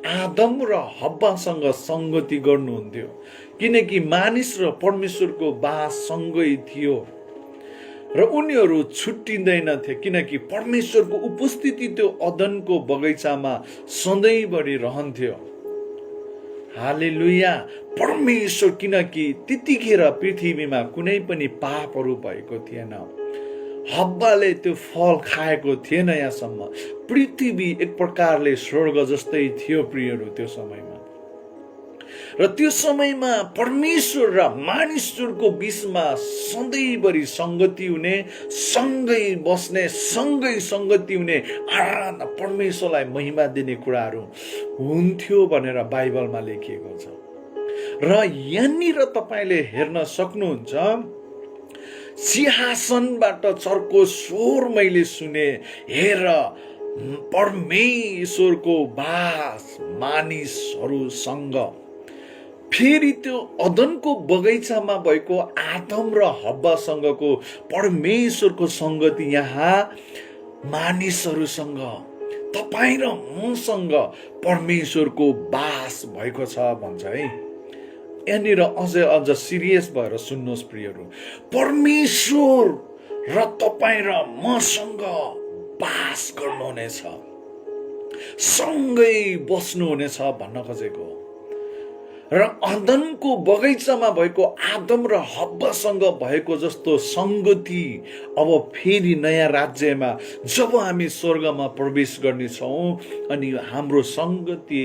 आदम र हव्वासँग संगति गर्नुहुन्थ्यो, किनकि मानिस र परमेश्वरको बास सँगै थियो र उनीहरू छुट्टिँदैनथे, किनकि परमेश्वरको उपस्थिति त्यो अदनको बगैँचामा सधैँभरि रहन्थ्यो। हालेलुया। परमेश्वर, किनकि त्यतिखेर पृथ्वीमा कुनै पनि पापहरू भएको थिएन, हव्वाले त्यो फल खाएको थिएन। यहाँसम्म पृथ्वी एक प्रकारले स्वर्ग जस्तै थियो प्रियहरू त्यो समयमा। र त्यो समयमा परमेश्वर र मानिसहरूको बीचमा सधैँभरि संगति हुने, सँगै बस्ने, सँगै संगति हुने, आराधना, परमेश्वरलाई महिमा दिने कुराहरू हुन्थ्यो भनेर बाइबलमा लेखिएको छ। र यहाँनिर तपाईँले हेर्न सक्नुहुन्छ, सिंहासनबाट चर्को स्वर मैले सुने, हेर परमेश्वरको बास मानिसहरूसँग। फेरि त्यो अदनको बगैँचामा भएको आदम र हव्वासँगको परमेश्वरको संगति यहाँ मानिसहरूसँग, तपाईँ र मसँग परमेश्वरको बास भएको छ भन्छ है। यहाँनिर अझ सिरियस भएर सुन्नुहोस् प्रियहरू, परमेश्वर र तपाईँ र मसँग बास गर्नुहुनेछ, सँगै बस्नुहुनेछ भन्न खोजेको। र अदनको बगैँचामा भएको आदम र हव्वासँग भएको जस्तो संगति अब फेरि नयाँ राज्यमा जब हामी स्वर्गमा प्रवेश गर्नेछौँ, अनि हाम्रो संगति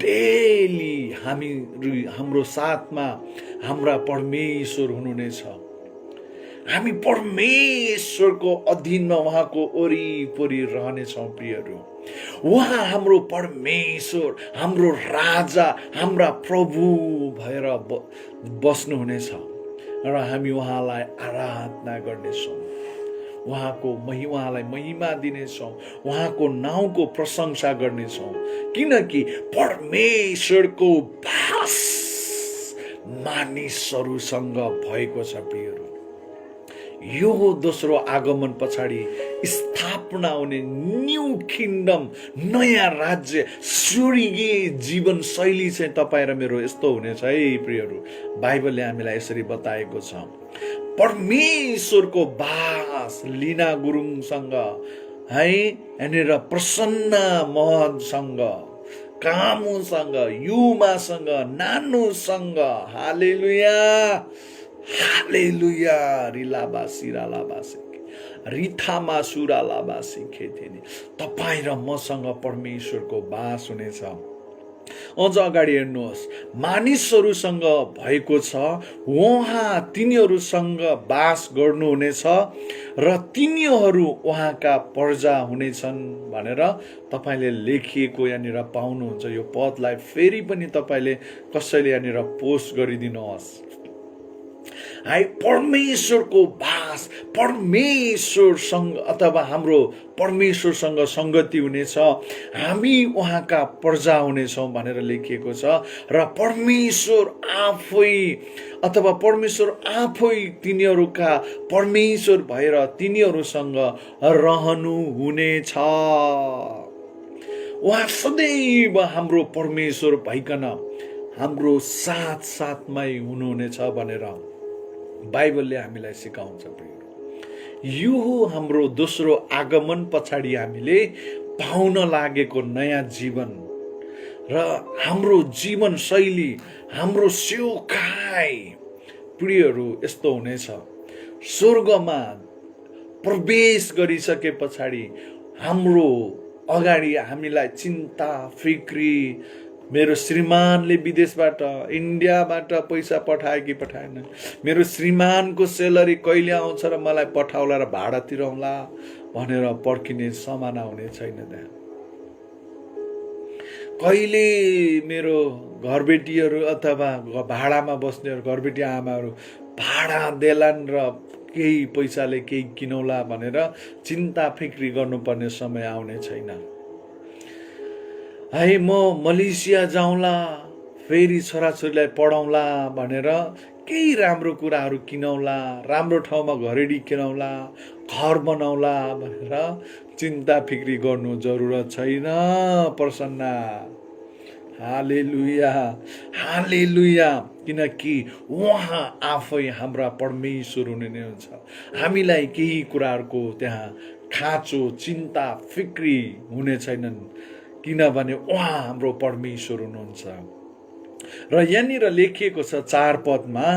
डेली हाम्रो साथमा हाम्रा परमेश्वर हुनुहुनेछ। हामी परमेश्वरको अधीनमा उहाँको वरिपरि रहनेछौँ प्रियहरू। उहाँ हाम्रो परमेश्वर, हाम्रो राजा, हाम्रा प्रभु भएर बस्नुहुनेछ र हामी उहाँलाई आराधना गर्नेछौँ। उहाँलाई महिमा दिनेछौँ, उहाँको नाउँको प्रशंसा गर्नेछौँ, किनकि परमेश्वरको वास मानिसहरूसँग भएको छ। प्रियहरू, यो दोस्रो आगमन पछाडि स्थापना हुने न्यू किङ्डम, नयाँ राज्य, स्वर्गीय जीवन शैली चाहिँ तपाईँ र मेरो यस्तो हुनेछ है। प्रियहरू, बाइबलले हामीलाई यसरी बताएको छ। परमेश्वरको बास लीना गुरुङसँग है, यहाँनिर प्रसन्न महनसँग, कामुसँग, युमासँग, नानुसँग, हालेलुया हालेलुया, रिलाबासी रालाबासी रिथामा सुरालाबासी खेथेनी, तपाईँ र मसँग परमेश्वरको बास हुनेछ। अझ अगाडि हेर्नुहोस्, मानिसहरूसँग भएको छ, उहाँ तिनीहरूसँग बास गर्नुहुनेछ र तिनीहरू उहाँका प्रजा हुनेछन् भनेर तपाईँले लेखिएको यहाँनिर पाउनुहुन्छ। यो पदलाई फेरि पनि तपाईँले कसैले यहाँनिर पोस्ट गरिदिनुहोस् है। परमेश्वरको बास, परमेश्वरसँग अथवा हाम्रो परमेश्वरसँग सङ्गति हुनेछ, हामी उहाँका प्रजा हुनेछौँ भनेर लेखिएको छ। र परमेश्वर आफै अथवा परमेश्वर आफै तिनीहरूका परमेश्वर भएर तिनीहरूसँग रहनु हुनेछ। उहाँ सदैव हाम्रो परमेश्वर भइकन हाम्रो साथ साथमै हुनुहुनेछ भनेर बाइबलले हामीलाई सिकाउँछ। यो हो हाम्रो दोस्रो आगमन पछाडि हामीले पाउन लागेको नयाँ जीवन र हाम्रो जीवन शैली, हाम्रो सेवकाई। प्रियहरू, यस्तो हुनेछ, स्वर्गमा प्रवेश गरिसके पछाडि हाम्रो अगाडि हामीलाई चिन्ता फिक्री, मेरो श्रीमानले विदेशबाट इन्डियाबाट पैसा पठाए कि पठाएन, मेरो श्रीमानको सेलरी कहिले आउँछ र मलाई पठाउला र भाडा तिरौँला भनेर पर्खिने समाना हुने छैन। त्यहाँ कहिले मेरो घरबेटीहरू अथवा भाडामा बस्नेहरू, घरबेटी आमाहरू भाडा देलान् र केही पैसाले केही किनौला भनेर चिन्ता फिक्री गर्नुपर्ने समय आउने छैन। है, म मलेसिया जाउँला, फेरि छोराछोरीलाई पढाउँला भनेर केही राम्रो कुराहरू किनौला, राम्रो ठाउँमा घरेडी किनौला, घर बनाउला भनेर चिन्ता फिक्री गर्नु जरुरत छैन। प्रसन्न, हालेलुया हालेलुया, किनकि उहाँ आफै हाम्रा परमेश्वर हुनुहुन्छ। हामीलाई केही कुराहरूको त्यहाँ खाँचो, चिन्ता फिक्री हुने छैनन्, किनभने उहाँ हाम्रो परमेश्वर हुनुहुन्छ। र यहाँनिर लेखिएको छ 4 पदमा,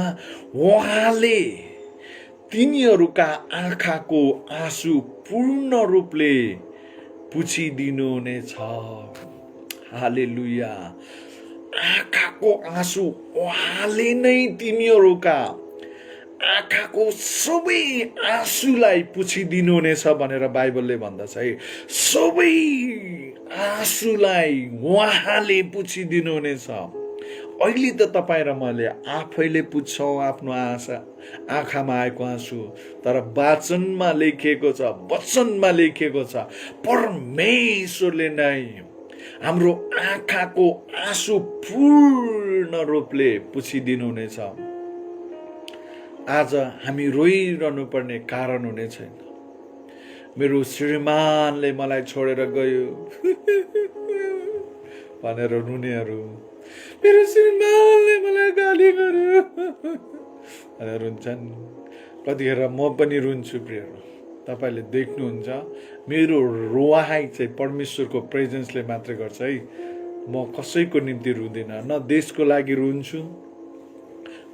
उहाँले तिनीहरूका आँखाको आँसु पूर्ण रूपले पुछिदिनुहुनेछ। हालेलुया, आँखाको आँसु उहाँले नै तिनीहरूका आँखाको सबै आँसुलाई पुछिदिनुहुनेछ भनेर बाइबलले भन्दछ है। सबै आँसुलाई उहाँले पुछिदिनुहुनेछ। अहिले त तपाईँ र मैले आफैले पुच्छौँ आफ्नो आँखामा आएको आँसु, तर वचनमा लेखिएको छ, वचनमा लेखिएको छ, परमेश्वरले नै हाम्रो आँखाको आँसु पूर्ण रूपले पुछिदिनुहुनेछ। आज हामी रोइरहनु पर्ने कारण हुने छैन। मेरो श्रीमानले मलाई छोडेर गयो भनेर रुनेहरू, मेरो श्रीमानले मलाई गाली गर्यो भनेर रुन्छन्। कतिखेर म पनि रुन्छु। प्रियहरू, तपाईँले देख्नुहुन्छ, मेरो रुवाई चाहिँ परमेश्वरको प्रेजेन्सले मात्रै गर्छ है। म कसैको निम्ति रुँदिनँ, न देशको लागि रुन्छु,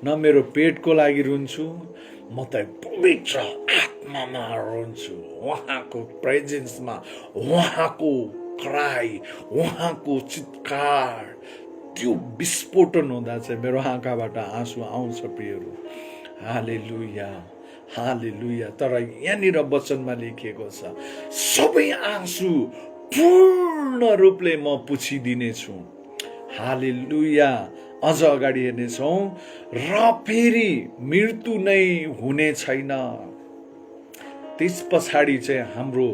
न मेरो पेटको लागि रुन्छु, म त पवित्र आत्मामा रुन्छु। उहाँको प्रेजेन्समा उहाँको क्राई, उहाँको चित्कार, त्यो विस्फोटन हुँदा चाहिँ मेरो आँखाबाट आँसु आउँछ। प्रियहरू, हालेलुया हालेलुया। तर यहाँनिर वचनमा लेखिएको छ, सबै आँसु पूर्ण रूपले म पुछिदिनेछु। हालेलुया। अझ अगाडि हेर्नेछौँ, र फेरि मृत्यु नै हुने छैन, त्यस पछाडि चाहिँ हाम्रो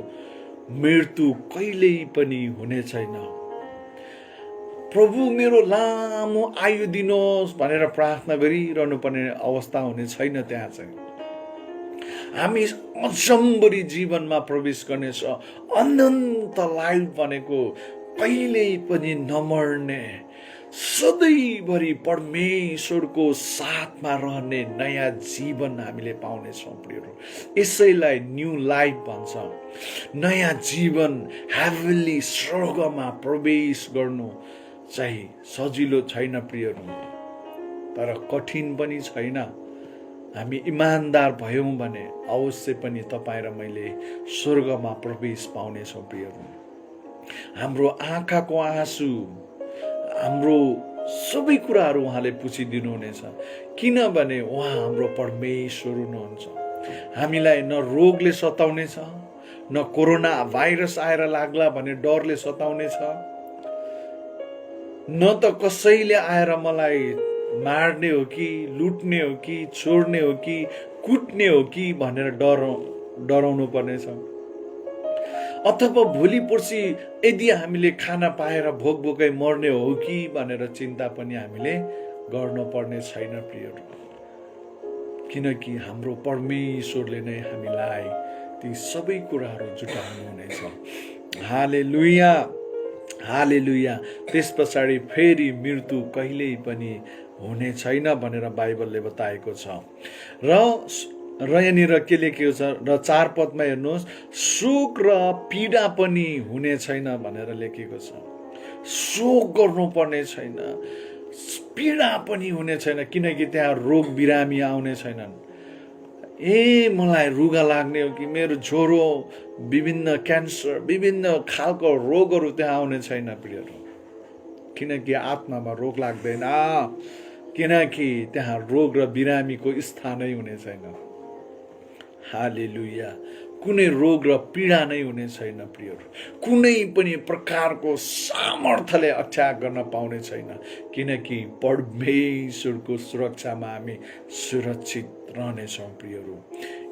मृत्यु कहिल्यै पनि हुने छैन। प्रभु मेरो लामो आयु दिनुहोस् भनेर प्रार्थना गरिरहनु पर्ने अवस्था हुने छैन। त्यहाँ चाहिँ हामी अचम्बरी जीवनमा प्रवेश गर्नेछ। अनन्त लाइफ भनेको कहिल्यै पनि नमर्ने, सधैँभरि परमेश्वरको साथमा रहने नयाँ जीवन हामीले पाउनेछौँ प्रियहरू। यसैलाई न्यू लाइफ भन्छ। नयाँ जीवन, हेभेनली स्वर्गमा प्रवेश गर्नु चाहिँ सजिलो छैन प्रियहरू, तर कठिन पनि छैन। हामी इमान्दार भयौँ भने अवश्य पनि तपाईँ र मैले स्वर्गमा प्रवेश पाउनेछौँ प्रियहरू। हाम्रो आँखाको आँसु, हाम्रो सबै कुराहरू उहाँले पुछिदिनुहुनेछ, किनभने उहाँ हाम्रो परमेश्वर हुनुहुन्छ। हामीलाई न रोगले सताउनेछ, न कोरोना भाइरस आएर लाग्ला भन्ने डरले सताउनेछ, न त कसैले आएर मलाई मार्ने हो कि लुट्ने हो कि छोड्ने हो कि कुट्ने हो कि भनेर डराउनु पर्नेछ। अथवा भोलि पर्सि यदि हामीले खाना पाएर भोक भोकै मर्ने हो कि भनेर चिन्ता पनि हामीले गर्नुपर्ने छैन प्रियहरू, किनकि हाम्रो परमेश्वरले नै हामीलाई ती सबै कुराहरू जुटाउनु हुनेछ। हालेलुया, हालेलुया। त्यस पछाडि फेरि मृत्यु कहिल्यै पनि हुने छैन भनेर बाइबलले बताएको छ। र यहाँनिर के लेखेको छ, र 4 पदमा हेर्नुहोस्, शोक र पीडा पनि हुने छैन भनेर लेखेको छ। शोक गर्नुपर्ने छैन, पीडा पनि हुने छैन, किनकि त्यहाँ रोग बिरामी आउने छैनन्। मलाई रुगा लाग्ने हो कि मेरो ज्वरो, विभिन्न क्यान्सर, विभिन्न खालको रोगहरू त्यहाँ आउने छैन प्रियहरू, किनकि आत्मामा रोग लाग्दैन, किनकि त्यहाँ रोग र बिरामीको स्थानै हुने छैन। हालेलुया। कुनै रोग र पीडा नै हुने छैन प्रियहरू, कुनै पनि प्रकारको सामर्थ्यले अट्याक गर्न पाउने छैन, किनकि परमेश्वरको सुरक्षामा हामी सुरक्षित रहनेछौँ प्रियहरू।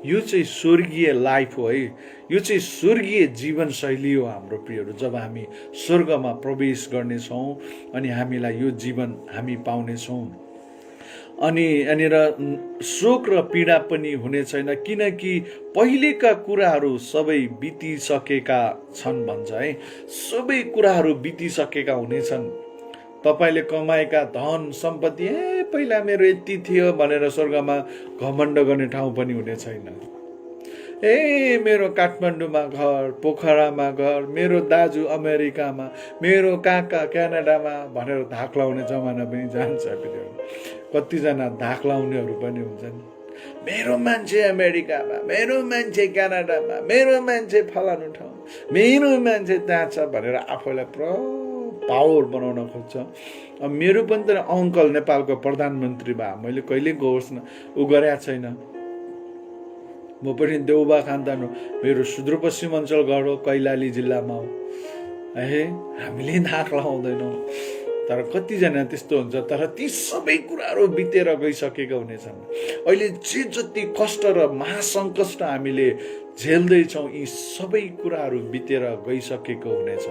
यो चाहिँ स्वर्गीय लाइफ हो है, यो चाहिँ स्वर्गीय जीवनशैली हो हाम्रो प्रियहरू। जब हामी स्वर्गमा प्रवेश गर्नेछौँ अनि हामीलाई यो जीवन हामी पाउनेछौँ। अनि यहाँनिर शोक र पीडा पनि हुने छैन, किनकि पहिलेका कुराहरू सबै बितिसकेका छन् भन्छ है। सबै कुराहरू बितिसकेका हुनेछन्। तपाईँले कमाएका धन सम्पत्ति, पहिला मेरो यति थियो भनेर स्वर्गमा घमण्ड गर्ने ठाउँ पनि हुने छैन। मेरो काठमाडौँमा घर, पोखरामा घर, मेरो दाजु अमेरिकामा, मेरो काका क्यानाडामा भनेर धाक लाउने जमाना पनि जान्छ। कतिजना धाक लाउनेहरू पनि हुन्छन्, मेरो मान्छे अमेरिकामा, मेरो मान्छे क्यानाडामा, मेरो मान्छे फलानु ठाउँ, मेरो मान्छे त्यहाँ छ भनेर आफूलाई पुरा पावर बनाउन खोज्छ। अब मेरो पनि त अङ्कल नेपालको प्रधानमन्त्री भए मैले कहिले घोषणा गरेको छैन। म पनि देउबा खानदान हो, मेरो सुदूरपश्चिमाञ्चल घर हो, कैलाली जिल्लामा हो। हामीले धाक लाउँदैनौँ, तर कतिजना त्यस्तो हुन्छ। तर ती सबै कुराहरू बितेर गइसकेका हुनेछन्। अहिले जे जति कष्ट र महासङ्कष्ट हामीले झेल्दैछौँ, यी सबै कुराहरू बितेर गइसकेको हुनेछ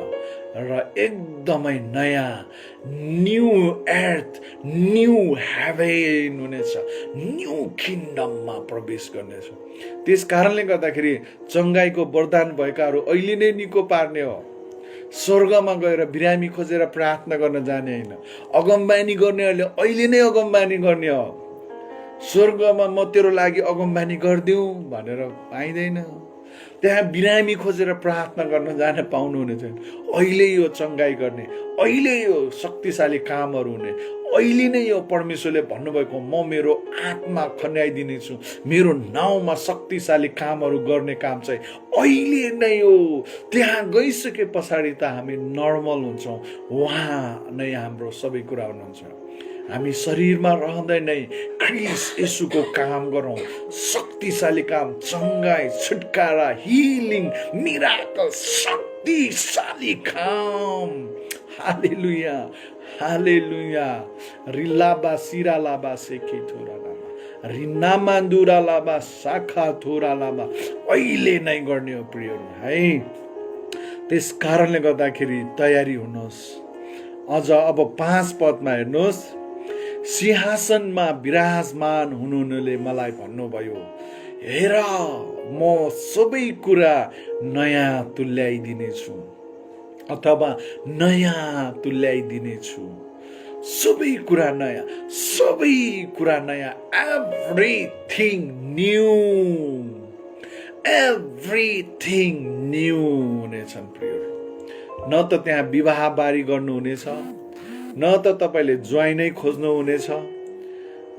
र एकदमै नयाँ न्यू अर्थ, न्यू हेभेन हुनेछ, न्यू किङडममा प्रवेश गर्नेछ। त्यस कारणले गर्दाखेरि चङ्गाईको वरदान भएकाहरू अहिले नै निको पार्ने हो। स्वर्गमा गएर बिरामी खोजेर प्रार्थना गर्न जाने होइन, अगमबानी गर्नेहरूले अहिले नै अगमबानी गर्ने हो। स्वर्गमा म तेरो लागि अगमबानी गरिदिउँ भनेर पाइँदैन। त्यहाँ बिरामी खोजेर प्रार्थना गर्न जान पाउनुहुने छैन। अहिले यो चङ्गाई गर्ने, अहिले यो शक्तिशाली कामहरू हुने, अहिले नै यो परमेश्वरले भन्नुभएको म मेरो आत्मा खन्याइदिनेछु, मेरो नाउँमा शक्तिशाली कामहरू गर्ने काम चाहिँ अहिले नै हो। त्यहाँ गइसके पछाडि त हामी नर्मल हुन्छौँ, उहाँ नै हाम्रो सबै कुरा हुनुहुन्छ। हामी शरीरमा रहँदै नै ख्रीष्ट येशूको काम गरौँ, शक्तिशाली काम, चङ्गाई, छुटकारा, हिलिङ, मिराकल, शक्तिशाली काम। हालेलुया, हालेलुया। रिलाबा सिरालाबा सेकी थोरालाबा रिनामान्दुरा लामा शाखा थोरा लामा अहिले नै गर्ने हो प्रियहरू है। त्यस कारणले गर्दाखेरि तयारी हुनुहोस्। अझ अब 5 पदमा हेर्नुहोस्, सिंहासनमा विराजमान हुनुहुनेले मलाई भन्नुभयो, हेर म सबै कुरा नयाँ तुल्याइदिनेछु, अथवा नयाँ तुल्याइदिनेछु। सबै कुरा नयाँ, सबै कुरा नयाँ, एभ्रिथिङ न्यू, एभ्रिथिङ न्यू हुनेछन् प्रियहरू। न त त्यहाँ विवाह बारी गर्नुहुनेछ, न त तपाईँले ज्वाइँ नै खोज्नुहुनेछ,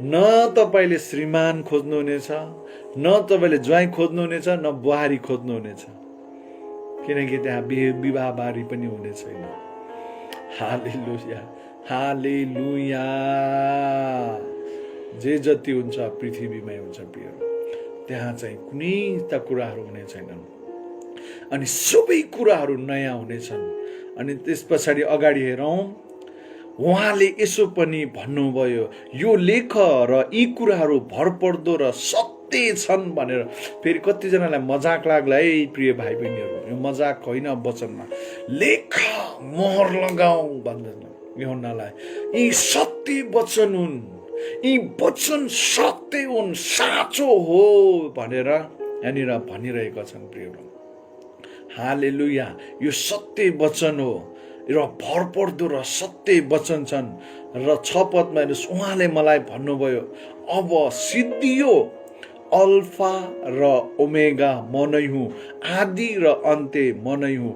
न तपाईँले श्रीमान खोज्नुहुनेछ, न तपाईँले ज्वाइँ खोज्नुहुनेछ, न बुहारी खोज्नुहुनेछ, किनकि त्यहाँ विवाह बारी पनि हुने छैन। हालेलुया, हालेलुया। जे जति हुन्छ पृथ्वीमै हुन्छ प्रियहरू, त्यहाँ चाहिँ कुनै त कुराहरू हुने छैनन्, अनि सबै कुराहरू नयाँ हुनेछन्। अनि त्यस पछाडि अगाडि हेरौँ, उहाँले यसो पनि भन्नुभयो, यो लेख र यी कुराहरू भरपर्दो र सत्य छन् भनेर। फेरि कतिजनालाई मजाक लाग्ला है प्रिय भाइ बहिनीहरू, यो मजाक होइन, वचनमा लेख मोहर लगाऊ भन्दछन् यूहन्नालाई। यी सत्य वचन हुन्, यी वचन सत्य हुन्, साँचो हो भनेर यहाँनिर भनिरहेका छन् प्रियहरू। हालेलुया। यो सत्य वचन हो र भरपर्दो र सत्य वचन छन्। र 6 पदमा हेर्नुहोस्, उहाँले मलाई भन्नुभयो, अब सिद्धियो, अल्फा र ओमेगा म नै हुँ, आदि र अन्त्य म नै हुँ।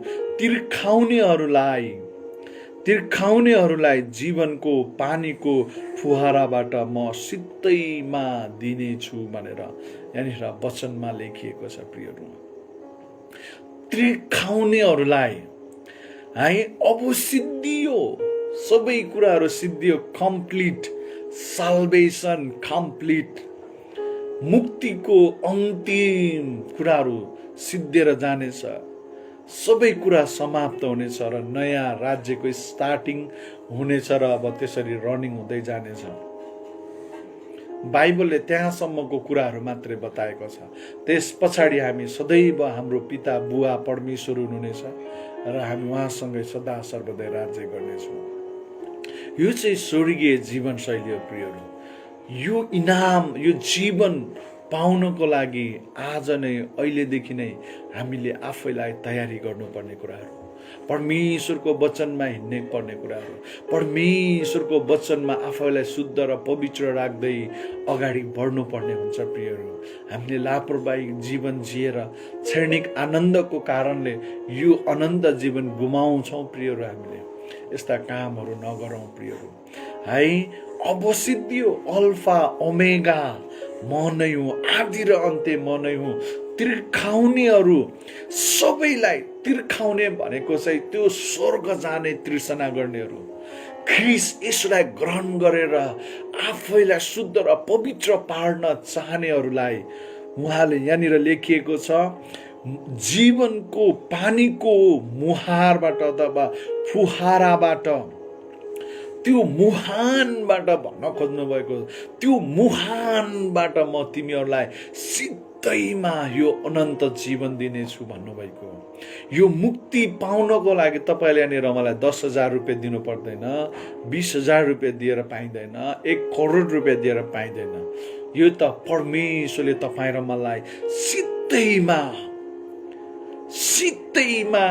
तिर्खाउनेहरूलाई जीवनको पानीको फुहाराबाट म सित्तैमा दिनेछु भनेर यहाँनिर वचनमा लेखिएको छ प्रियहरू। तिर्खाउनेहरूलाई है अब सिद्धियो, सबै कुराहरू सिद्धियो, कम्प्लिट साल्भेसन, कम्प्लिट मुक्तिको अन्तिम कुराहरू सिद्धिएर जानेछ। सबै कुरा समाप्त हुनेछ र नयाँ राज्यको स्टार्टिङ हुनेछ र अब त्यसरी रनिङ हुँदै जानेछ। बाइबलले त्यहाँसम्मको कुराहरू मात्रै बताएको छ। त्यस पछाडि हामी सदैव हाम्रो पिता बुवा परमेश्वर हुनुहुनेछ र हामी उहाँसँगै सदा सर्वदै राज्य गर्नेछौँ। यो चाहिँ स्वर्गीय जीवनशैली हो प्रियहरू। यो इनाम, यो जीवन पाउनको लागि आज नै, अहिलेदेखि नै हामीले आफैलाई तयारी गर्नुपर्ने कुराहरू, परमेश्वरको वचनमा हिँड्ने पर्ने कुराहरू, परमेश्वरको वचनमा आफैलाई शुद्ध र पवित्र राख्दै अगाडि बढ्नुपर्ने हुन्छ प्रियहरू। हामीले लापरवाही जीवन जिएर क्षणिक आनन्दको कारणले यो अनन्त जीवन गुमाउँछौँ प्रियहरू। हामीले यस्ता कामहरू नगरौँ प्रियहरू है। अब सिद्धियो, अल्फा ओमेगा म नै हुँ, आदि र अन्त्य म नै हुँ। तिर्खाउनेहरू सबैलाई, तिर्खाउने भनेको चाहिँ त्यो स्वर्ग जाने तृष्णा गर्नेहरू, ख्रीष्ट यसलाई ग्रहण गरेर आफैलाई शुद्ध र पवित्र पार्न चाहनेहरूलाई उहाँले यहाँनिर लेखिएको छ, जीवनको पानीको मुहारबाट अथवा फुहाराबाट, त्यो मुहानबाट भन्न खोज्नु भएको, त्यो मुहानबाट म तिमीहरूलाई सिधैमा यो अनन्त जीवन दिनेछु भन्नुभएको। यो मुक्ति पाउनको लागि तपाईँले यहाँनिर मलाई 10,000 रुपियाँ दिनु पर्दैन, 20,000 रुपियाँ दिएर पाइँदैन, 1 करोड रुपियाँ दिएर पाइँदैन। यो त परमेश्वरले तपाईँ र मलाई सिधैमा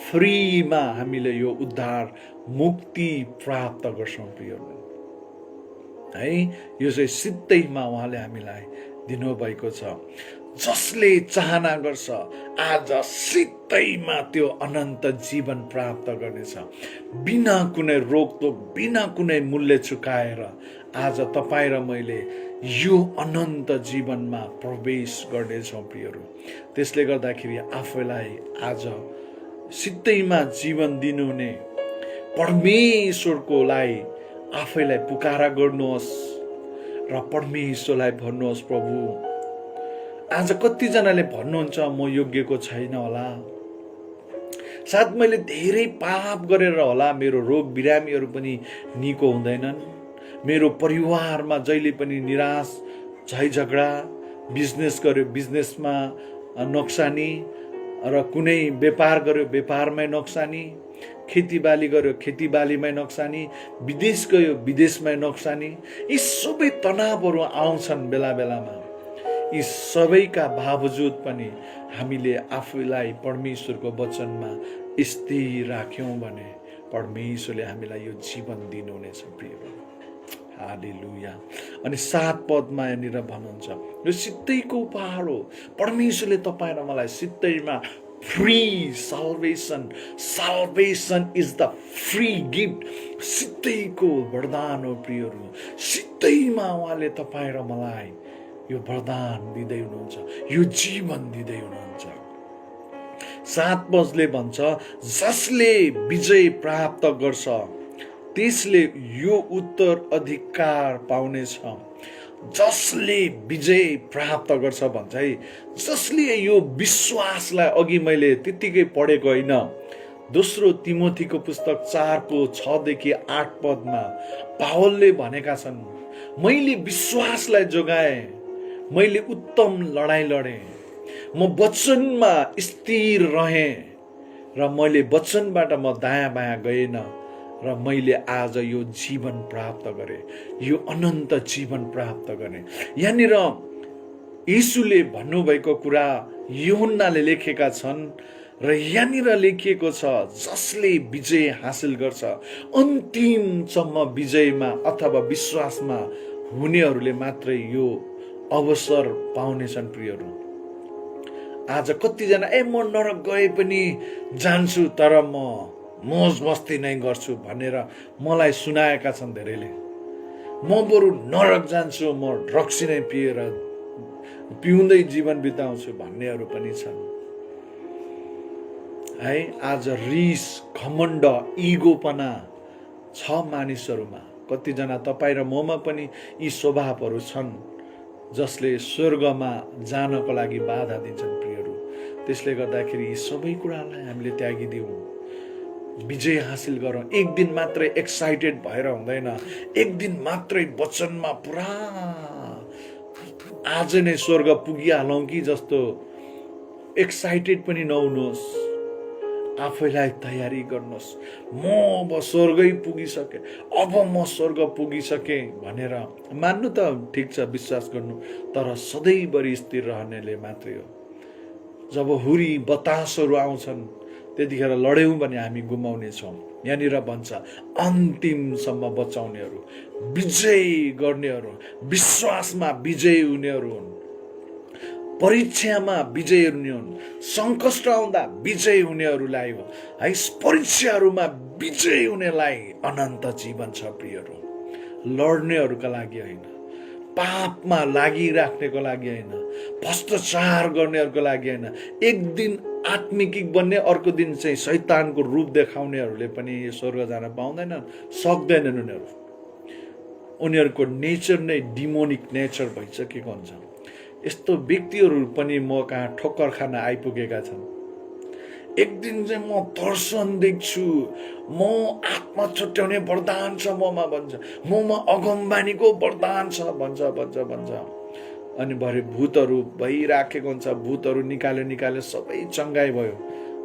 फ्रीमा हामीले यो उद्धार मुक्ति प्राप्त गर्छौँ प्रियहरू है। यो चाहिँ सिधैमा उहाँले हामीलाई दिनुभएको छ। जसले चाहना गर्छ आज सिधैमा त्यो अनन्त जीवन प्राप्त गर्नेछ, बिना कुनै रोकटोक, बिना कुनै मूल्य चुकाएर आज तपाईँ र मैले यो अनन्त जीवनमा प्रवेश गर्नेछौँ प्रियहरू। त्यसले गर्दाखेरि आफैलाई आज सिधैमा जीवन दिनुहुने परमेश्वरको लागि आफैलाई पुकारा गर्नुहोस् र परमेश्वरलाई भन्नुहोस्, प्रभु आज कतिजनाले भन्नुहुन्छ म योग्यको छैन होला, सायद मैले धेरै पाप गरेर होला मेरो रोग बिरामीहरू पनि निको हुँदैनन्, मेरो परिवारमा जहिले पनि निराश झै झगडा, बिजनेस गर्यो बिजनेसमा नोक्सानी, र कुनै व्यापार गर्यो व्यापारमै नोक्सानी, खेतीबाली गर्यो खेतीबालीमै नोक्सानी, विदेश गयो विदेशमै नोक्सानी। यी सबै तनावहरू आउँछन् बेला बेलामा। यी सबैका बावजुद पनि हामीले आफूलाई परमेश्वरको वचनमा स्थिर राख्यौँ भने परमेश्वरले हामीलाई यो जीवन दिनुहुनेछ प्रियहरू। हालेलुया। अनि 7 पदमा यहाँनिर भन्नुहुन्छ, यो सित्तैको उपहार हो। परमेश्वरले तपाईँ र मलाई सित्तैमा free salvation, salvation is the free gift, सित्तैको वरदान हो प्रियहरू। सित्तैमा उहाँले तपाईँ र मलाई यो वरदान दिँदै हुनुहुन्छ, यो जीवन दिँदै हुनुहुन्छ। 7 पदले भन्छ, जसले विजय प्राप्त गर्छ त्यसले यो उत्तराधिकार पाउनेछ। जसले विजय प्राप्त गर्छ भन्छ है, जसले यो विश्वासलाई, अघि मैले त्यत्तिकै पढेको होइन, दोस्रो तिमोथीको पुस्तक 4को 6 देखि 8 पदमा पावलले भनेका छन्, मैले विश्वासलाई जोगाएँ, मैले उत्तम लडाई लडेँ, म वचनमा स्थिर रहेँ र मैले वचनबाट म दायाँ बायाँ गएन र मैले आज यो जीवन प्राप्त गरेँ, यो अनन्त जीवन प्राप्त गरेँ। यहाँनिर यीशुले भन्नुभएको कुरा यूहन्नाले लेखेका छन् र यहाँनिर लेखिएको छ, जसले विजय हासिल गर्छ, अन्तिमसम्म विजयमा अथवा विश्वासमा हुनेहरूले मात्रै यो अवसर पाउनेछन् प्रियहरू। आज कतिजना म नरक गए पनि जान्छु तर म मोज मस्ती नै गर्छु भनेर मलाई सुनाएका छन् धेरैले। म बरु नरक जान्छु, म ड्रग्स नै पिउँदै जीवन बिताउँछु भन्नेहरू पनि छन् है। आज रिस, घमण्ड, इगोपना छ मानिसहरूमा। कतिजना तपाईँ र ममा पनि यी स्वभावहरू छन् जसले स्वर्गमा जानको लागि बाधा दिन्छन् प्रियहरू। त्यसले गर्दाखेरि यी सबै कुरालाई हामीले त्यागिदिउँ, विजय हासिल गरौँ। एक दिन मात्रै एक्साइटेड भएर हुँदैन, एक दिन मात्रै वचनमा पुरा आज नै स्वर्ग पुगिहालौँ कि जस्तो एक्साइटेड पनि नहुनुहोस्। आफैलाई तयारी गर्नुहोस्, म अब स्वर्गै पुगिसकेँ, अब म स्वर्ग पुगिसकेँ भनेर मान्नु त ठिक छ, विश्वास गर्नु, तर सधैँभरि स्थिर रहनेले मात्रै हो। जब हुरी बतासहरू आउँछन् त्यतिखेर लड्यौँ भने हामी गुमाउनेछौँ। यहाँनिर भन्छ, अन्तिमसम्म बचाउनेहरू, विजय गर्नेहरू, विश्वासमा विजय हुनेहरू हुन्, परीक्षामा विजय हुने हुन्, सङ्कष्ट आउँदा विजय हुनेहरूलाई हो है। परीक्षाहरूमा विजय हुनेलाई अनन्त जीवन छ प्रियहरू। लड्नेहरूका लागि होइन, पापमा लागिराख्नेको लागि होइन, भ्रष्टाचार गर्नेहरूको लागि होइन। एक दिन आत्मिक बन्ने, अर्को दिन चाहिँ शैतानको रूप देखाउनेहरूले पनि यो स्वर्ग जान पाउँदैनन्, सक्दैनन्। उनीहरूको नेचर नै डिमोनिक नेचर भइसकेको हुन्छ। यस्तो व्यक्तिहरू पनि म कहाँ ठोक्कर खान आइपुगेका छन्। एक दिन चाहिँ म दर्शन देख्छु, म आत्मा छुट्याउने वरदान छ ममा भन्छ, ममा अगमबानीको वरदान छ भन्छ। अनि भरे भूतहरू भइराखेको हुन्छ, भूतहरू निकाल्यो, सबै चङ्गाइ भयो।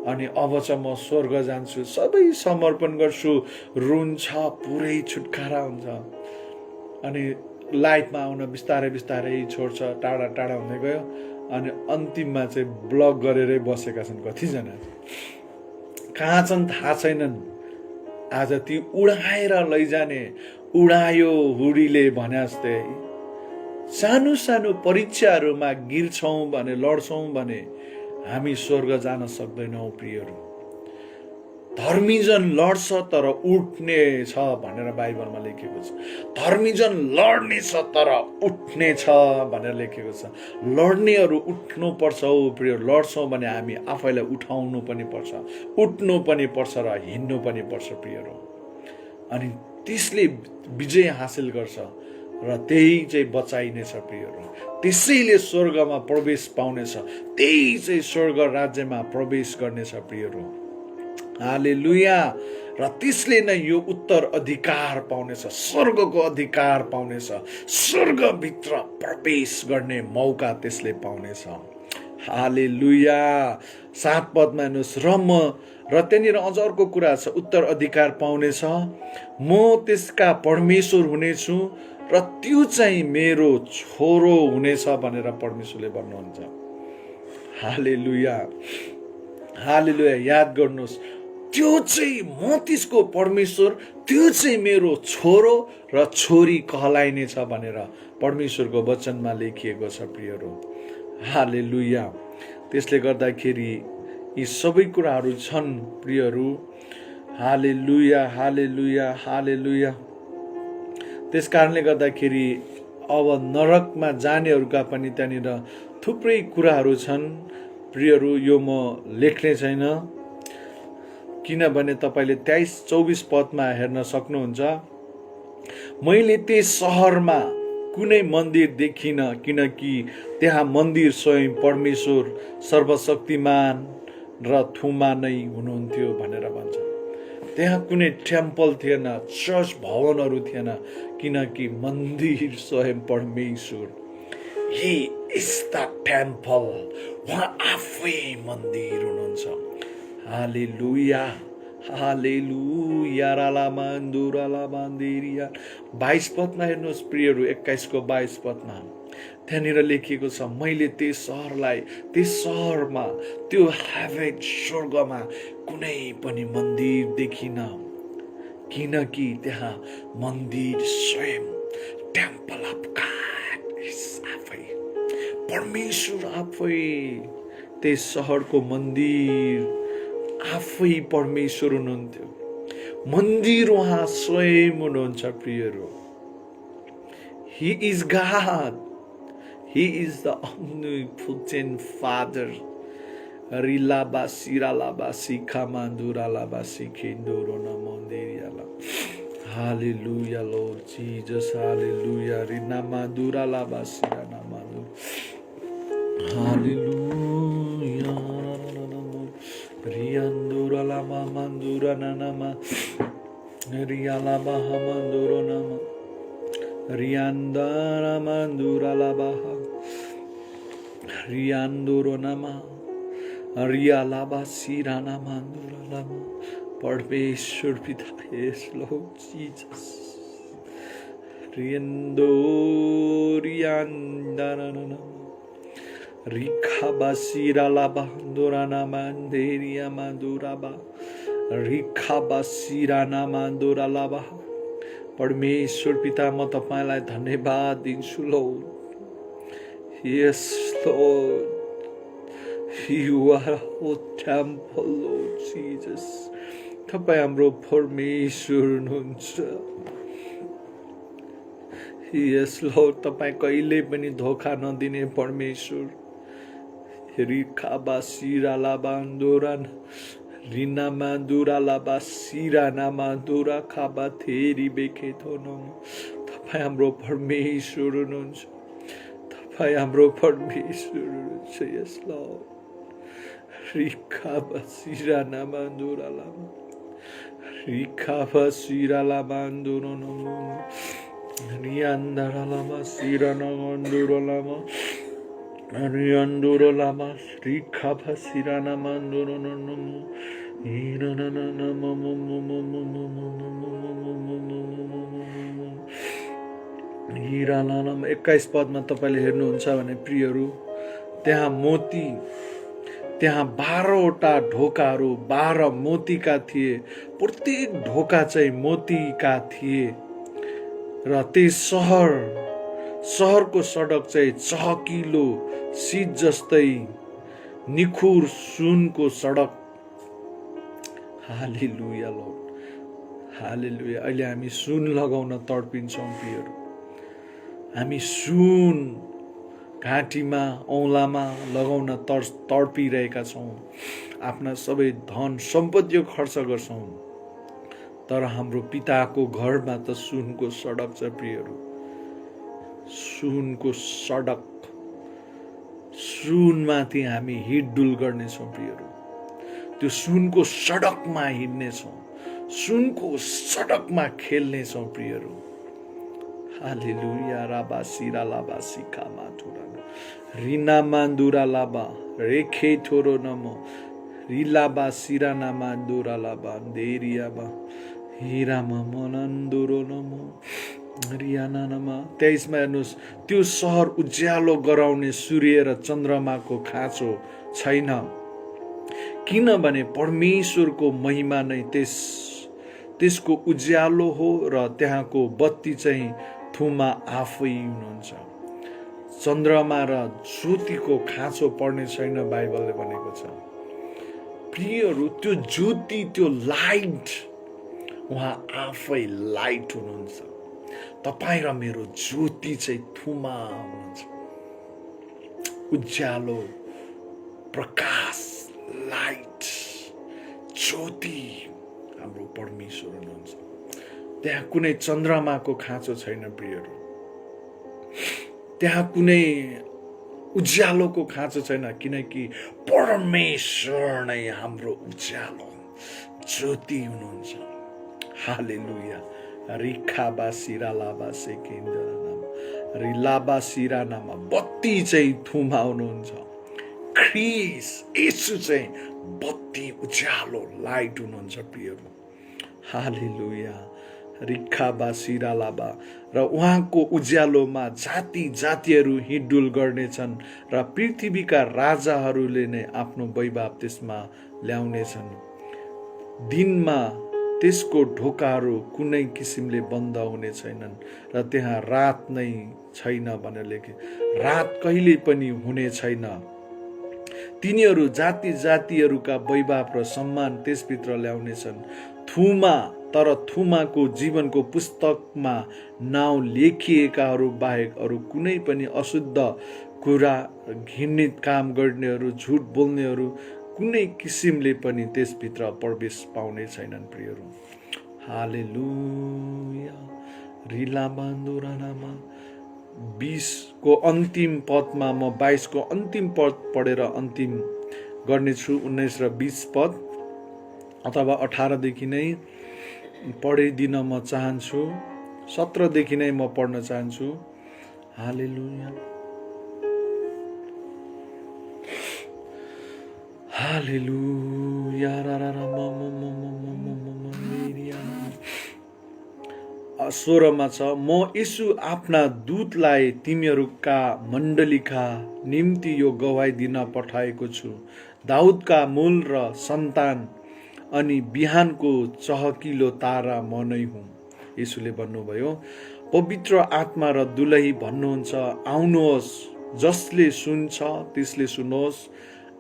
अनि अब चाहिँ म स्वर्ग जान्छु, सबै समर्पण गर्छु, रुन्छ, पुरै छुटकारा हुन्छ। अनि लाइफमा आउन बिस्तारै छोड्छ, टाढा हुँदै गयो। अनि अन्तिममा चाहिँ ब्लक गरेरै बसेका छन् कतिजना। कहाँ छन् थाहा छैनन्। आज ती उडाएर लैजाने, उडायो हुरीले भने जस्तै सानो परीक्षाहरूमा गिर्छौँ भने, लड्छौँ भने हामी स्वर्ग जान सक्दैनौँ प्रियहरू। धर्मीजन लड्छ तर उठ्ने छ भनेर बाइबलमा लेखेको छ। धर्मीजन लड्ने छ तर उठ्ने छ भनेर लेखेको छ। लड्नेहरू उठ्नु पर्छ हो प्रिय। लड्छौँ भने हामी आफैलाई उठाउनु पनि पर्छ, उठ्नु पनि पर्छ र हिँड्नु पनि पर्छ प्रियहरू। अनि त्यसले विजय हासिल गर्छ र त्यही चाहिँ बचाइनेछ प्रियहरू। त्यसैले स्वर्गमा प्रवेश पाउनेछ, त्यही चाहिँ स्वर्ग राज्यमा प्रवेश गर्नेछ प्रियहरू। हालेलुया। र त्यसले नै यो उत्तराधिकार पाउनेछ, स्वर्गको अधिकार पाउनेछ, स्वर्गभित्र प्रवेश गर्ने मौका त्यसले पाउनेछ। हालेलुया। 7 पदमा हेर्नुहोस्, र त्यहाँनिर अझ अर्को कुरा छ, उत्तराधिकार पाउनेछ, म त्यसका परमेश्वर हुनेछु र त्यो चाहिँ मेरो छोरो हुनेछ भनेर परमेश्वरले भन्नुहुन्छ। हालेलुया, हालेलुया। याद गर्नुहोस्, त्यो चाहिँ म त्यसको परमेश्वर, त्यो चाहिँ मेरो छोरो र छोरी कहलाइनेछ भनेर परमेश्वरको वचनमा लेखिएको छ प्रियहरू। हालेलुया। त्यसले गर्दाखेरि यी सबै कुराहरू छन् प्रियहरू। हालेलुया, हालेलुया, हालेलुया। त्यस कारणले गर्दाखेरि अब नरकमा जानेहरूका पनि त्यहाँनिर थुप्रै कुराहरू छन् प्रियहरू। यो म लेख्ने छैन, किनभने तपाईँले 23-24 पदमा हेर्न सक्नुहुन्छ। मैले त्यस सहरमा कुनै मन्दिर देखिनँ, किनकि त्यहाँ मन्दिर स्वयं परमेश्वर सर्वशक्तिमान र थुमा नै हुनुहुन्थ्यो भनेर भन्छ। त्यहाँ कुनै टेम्पल थिएन, चर्च भवनहरू थिएन, किनकि मन्दिर स्वयं परमेश्वर, ही इज द टेम्पल, उहाँ आफै मन्दिर हुनुहुन्छ। हालेलुया, हालेलुया। रालामा दुरालामा देरिया। 22 पदमा हेर्नुहोस् प्रियहरू, 21-22 पदमा त्यहाँनिर लेखिएको छ, मैले त्यस सहरलाई, त्यस सहरमा, त्यो हेभन स्वर्गमा कुनै पनि मन्दिर देखिन, किनकि त्यहाँ मन्दिर स्वयं टेम्पल अफ गॉड आफै परमेश्वर आफै, त्यस सहरको मन्दिर आफै परमेश्वर हुनुहुन्थ्यो। मन्दिर उहाँ स्वयं हुनुहुन्छ प्रियहरू। He is God, he is the omnipotent Father. Rilaba siralaba sikama duralaba sikindoro namonderiala. Hallelujah, Lord Jesus. Hallelujah. Rinama duralaba siranamadu. Hallelujah. Riandura lama mandura nanama. Rialaba hamanduro nama. Riandara mandura labaha. Rianduro nama. Rialaba sirana mandura lama. परमेश्वर पिता, yes Lord Jesus. Riendo riandanana. Rikaba siralaba durana manderia manduraba. Rikaba sirana manduralaba. परमेश्वर पिता, म तपाईलाई धन्यवाद दिन्छु Lord. Yes Lord. You are a temple, Lord Jesus. तपाईं हाम्रो परमेश्वर हुनुहुन्छ। यस लर्ड, तपाईं कहिले पनि धोका नदिने परमेश्वर। रिखाबा सिरालाबा दोरान रिनामा दुरालाबा सिरानामा दुरा खाबा थेरी बेखेथोनो। तपाईं हाम्रो परमेश्वर हुनुहुन्छ। तपाईं हाम्रो परमेश्वर हुनुहुन्छ। यस lord. रिखाबा सिरानामा दुरालामा Rikava sirala banduro nomu Riandara lama sirana manduro lama Rianduro lama Rikava sirana manduro nomu Irana nama Irana nama 21 पदमा तपाईले हेर्नुहुन्छ भने प्रियहरू, त्यहाँ मोती, त्यहाँ 12वटा ढोकाहरू 12 मोतीका थिए। प्रत्येक ढोका चाहिँ मोतीका थिए र त्यस सहरको सडक चाहिँ चहकिलो शीत जस्तै निखुर सुनको सडक। हालेलुया लर्ड, हालेलुया। अहिले हामी सुन लगाउन तडपिन्छौँ प्रियहरू। हामी सुन घाँटीमा औँलामा लगाउन तडपिरहेका छौँ। आफ्ना सबै धन सम्पत्ति खर्च गर्छौँ, तर हाम्रो पिताको घरमा त सुनको सडक छ प्रियहरू। सुनको सडक, सुनमाथि हामी हिडडुल गर्नेछौँ प्रियहरू। त्यो सुनको सडकमा हिँड्नेछौँ, सुनको सडकमा खेल्नेछौँ प्रियहरू। हालेलुया। राबा सिरा लाबा सिका माथुरा रिना मान्दुरा लाबा रेखे थोरो नमो रिलाबा सिरा नामान्दुरा लाबा देरियाबा हिरामा मनन्दुरो नमो रियाना नमा। 23 मा हेर्नुहोस्, त्यो सहर उज्यालो गराउने सूर्य र चन्द्रमाको खाँचो छैन, किनभने परमेश्वरको महिमा नै त्यसको उज्यालो हो र त्यहाँको बत्ती चाहिँ थुमा आफै हुनुहुन्छ। चन्द्रमा र ज्योतिको खाँचो पर्ने छैन बाइबलले भनेको छ। प्रियहरू, त्यो ज्योति, त्यो लाइट, उहाँ आफै लाइट हुनुहुन्छ। तपाईँ र मेरो ज्योति चाहिँ थुमा हुनुहुन्छ, उज्यालो, प्रकाश, लाइट, ज्योति हाम्रो परमेश्वर हुनुहुन्छ। त्यहाँ कुनै चन्द्रमाको खाँचो छैन प्रियहरू, त्यहाँ कुनै उज्यालोको खाँचो छैन, किनकि परमेश्वर नै हाम्रो उज्यालो, ज्योति हुनुहुन्छ। हालेलुया। रिखाबा सिरा लाबा सेकेन्द्र नाम रिलाबा सिरा नाम बत्ती चाहिँ थुमा हुनुहुन्छ। ख्रीष्ट येशू चाहिँ बत्ती, उज्यालो, लाइट हुनुहुन्छ प्रियहरू। हालेलुया। रिखाबा सिरा लाबा र उहाँको उज्यालोमा जाति जातिहरू हिँडडुल गर्नेछन् र पृथ्वीका राजाहरूले नै आफ्नो वैभव त्यसमा ल्याउनेछन्। दिनमा त्यसको ढोकाहरू कुनै किसिमले बन्द हुने छैनन् र त्यहाँ रात नै छैन भनेर लेखे। रात कहिले पनि हुने छैन। तिनीहरू जाति जातिहरूका वैभव र सम्मान त्यसभित्र ल्याउनेछन्। थुमा, तर थुमाको जीवनको पुस्तकमा नाउँ लेखिएकाहरू बाहेक अरू कुनै पनि अशुद्ध कुरा, घृणित काम गर्नेहरू, झुट बोल्नेहरू कुनै किसिमले पनि त्यसभित्र प्रवेश पाउने छैनन् प्रियहरू। हालेलुया। रिला बान्दुरानामा 20 को अन्तिम पदमा म 22 को अन्तिम पद पढेर अन्तिम गर्नेछु। 19 र 20 पद अथवा 18 देखि नै पढिदिन म चाहन्छु। 17 देखि नै म पढ्न चाहन्छु। हालेलुया। हालेलुया। 16 छ, म यीशु आफ्ना दूतलाई तिमीहरूका मण्डलीका निम्ति यो गवाही दिन पठाएको छु। दाउदका मूल र सन्तान अनि बिहानको चहकिलो तारा म नै हुँ। यीशुले भन्नुभयो। पवित्र आत्मा र दुलही भन्नुहुन्छ, आउनुहोस्। जसले सुन्छ त्यसले सुनोस्।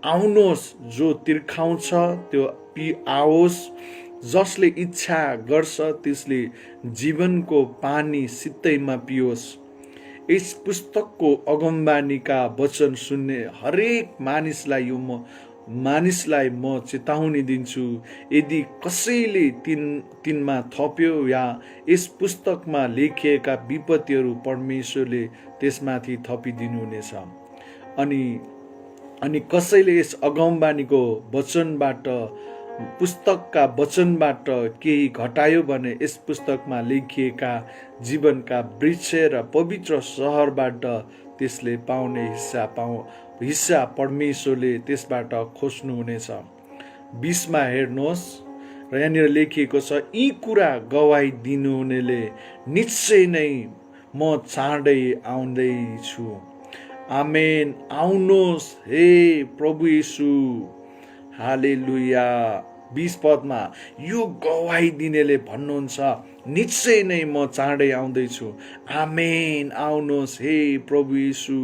आउनुहोस्। जो तिर्खाउँछ त्यो आओस्। जसले इच्छा गर्छ त्यसले जीवनको पानी सित्तैमा पियोस्। यस पुस्तकको अगमबानीका वचन सुन्ने हरेक मानिसलाई म चेतावनी दिन्छु। यदि कसैले तिनमा थप्यो या यस पुस्तकमा लेखिएका विपत्तिहरू परमेश्वरले त्यसमाथि थपिदिनुहुनेछ। अनि कसैले यस अगमबानीको वचनबाट, पुस्तकका वचनबाट केही घटायो भने यस पुस्तकमा लेखिएका जीवनका वृक्ष र पवित्र सहरबाट त्यसले पाउने हिस्सा परमेश्वरले त्यसबाट खोज्नुहुनेछ। 20 मा हेर्नुहोस्, र यहाँनिर लेखिएको छ, यी कुरा गवाही दिनुहुनेले निश्चय नै म चाँडै आउँदैछु। आमेन। आउनुहोस् हे प्रभु येशू। हालेलुया। 20 पदमा यो गवाही दिनेले भन्नुहुन्छ, निश्चय नै म चाँडै आउँदैछु। आमेन। आउनुहोस् हे प्रभु येशू।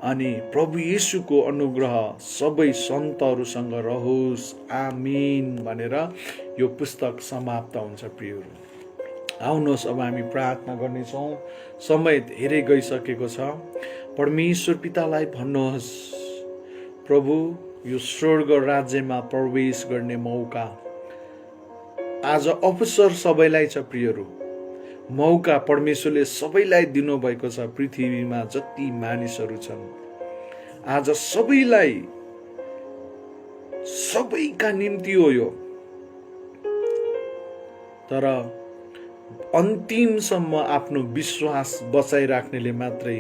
अनि प्रभु येशूको अनुग्रह सबै सन्तहरूसँग रहोस्। आमीन भनेर यो पुस्तक समाप्त हुन्छ प्रियहरू। आउनुहोस्, अब हामी प्रार्थना गर्नेछौँ। समय धेरै गइसकेको छ। परमेश्वर पितालाई भन्नुहोस्, प्रभु यो स्वर्ग राज्यमा प्रवेश गर्ने मौका आज अवसर सबैलाई छ प्रियहरू। मौका परमेश्वरले सबैलाई दिनुभएको छ। पृथ्वीमा जति मानिसहरू छन् आज सबैका निम्ति हो यो। तर अन्तिमसम्म आफ्नो विश्वास बचाइराख्नेले मात्रै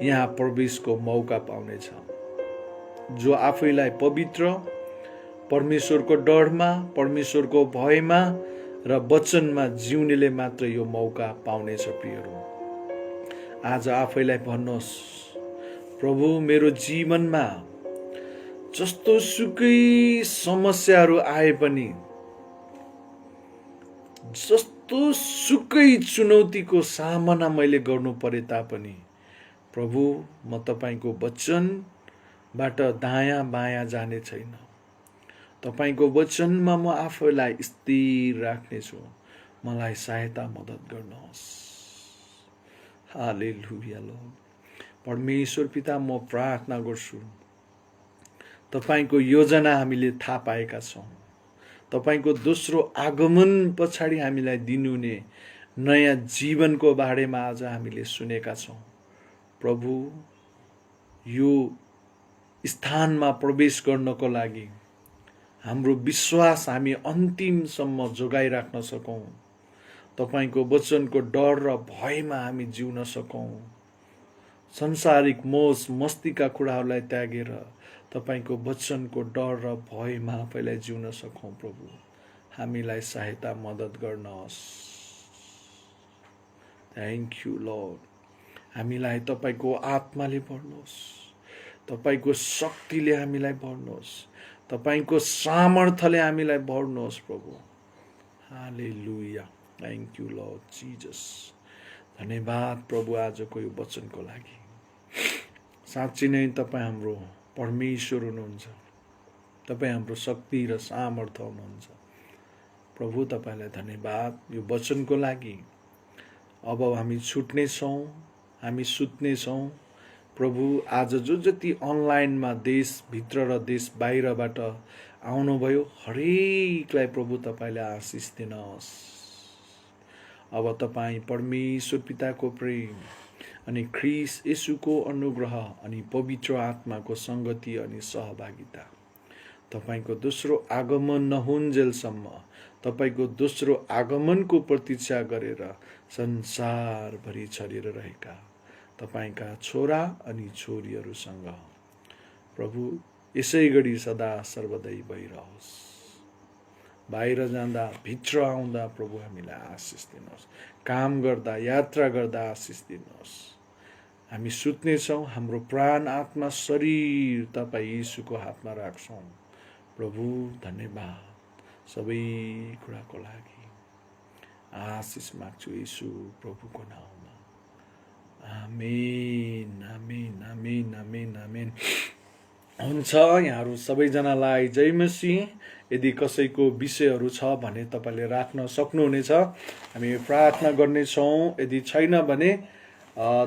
यहाँ प्रवेशको मौका पाउनेछ। जो आफैलाई पवित्र, परमेश्वरको डरमा, परमेश्वरको भयमा र वचनमा जिउनेले मात्र यो मौका पाउनेछ। प्रियहरू, आज आफैलाई भन्नुहोस्, प्रभु मेरो जीवनमा जस्तो सुकै समस्याहरू आए पनि, जस्तो सुकै चुनौतीको सामना मैले गर्नु परे तापनि, प्रभु म तपाईको वचनबाट दायाँ बायाँ जाने छैन। तपाईको वचनमा म आफैलाई स्थिर राख्नेछु। मलाई सहायता मद्दत गर्नुहोस्। हालेलुया लर्ड। परमेश्वर पिता, म प्रार्थना गर्छु, तपाईको योजना हामीले थाहा पाएका छौँ। तपाईको दोस्रो आगमन पछाडि हामीलाई दिनुहुने नयाँ जीवनको बारेमा आज हामीले सुनेका छौँ। प्रभु, यो स्थानमा प्रवेश गर्नको लागि हाम्रो विश्वास हामी अन्तिमसम्म जोगाइराख्न सकौँ। तपाईको वचनको डर र भयमा हामी जिउन सकौँ। संसारिक मोज मस्तीका कुराहरूलाई त्यागेर तपाईको वचनको डर र भयमा आफैलाई जिउन सकौँ। प्रभु, हामीलाई सहायता मद्दत गर्नुहोस्। Thank you lord. हामीलाई तपाईको आत्माले भर्नुहोस्, तपाईको शक्तिले हामीलाई भर्नुहोस्, तपाईको सामर्थ्यले हामीलाई भर्नुहोस्। प्रभु, hallelujah. Thank you Lord Jesus. धन्यवाद प्रभु आजको यो वचनको लागि। साँच्चै नै तपाईँ हाम्रो परमेश्वर हुनुहुन्छ। तपाईँ हाम्रो शक्ति र सामर्थ्य हुनुहुन्छ। प्रभु, तपाईलाई धन्यवाद यो वचनको लागि। अब हामी छुट्नेछौँ, हामी सुत्नेछौँ। प्रभु, आज जो जति अनलाइनमा देशभित्र र देश बाहिरबाट आउनुभयो, हरेकलाई प्रभु तपाईँले आशिष दिनुहोस्। अब तपाईँ परमेश्वर पिताको प्रेम अनि ख्रीष्ट येशूको अनुग्रह अनि पवित्र आत्माको संगति अनि सहभागिता, तपाईको दोस्रो आगमन नहुन्जेलसम्म, तपाईको दोस्रो आगमनको प्रतीक्षा गरेर संसारभरि छरिएर रहेका तपाईका छोरा अनि छोरीहरूसँग प्रभु यसै गरी सदा सर्वदै भइरहोस्। बाहिर जाँदा भित्र आउँदा प्रभु हामीलाई आशिष दिनुहोस्। काम गर्दा यात्रा गर्दा आशिष दिनुहोस्। हामी सुत्नेछौँ, हाम्रो प्राण आत्मा शरीर तपाईँ यीशुको हातमा राख्छौँ। प्रभु धन्यवाद सबै कुराको लागि। आशिष माग्छु यीशु प्रभुको नाममा। आमेन आमेन आमेन आमेन आमेन। हुन्छ, यहाँहरू सबैजनालाई जय मसीह। यदि कसैको विषयहरू छ भने तपाईँले राख्न सक्नुहुनेछ। हामी प्रार्थना गर्नेछौँ। यदि छैन भने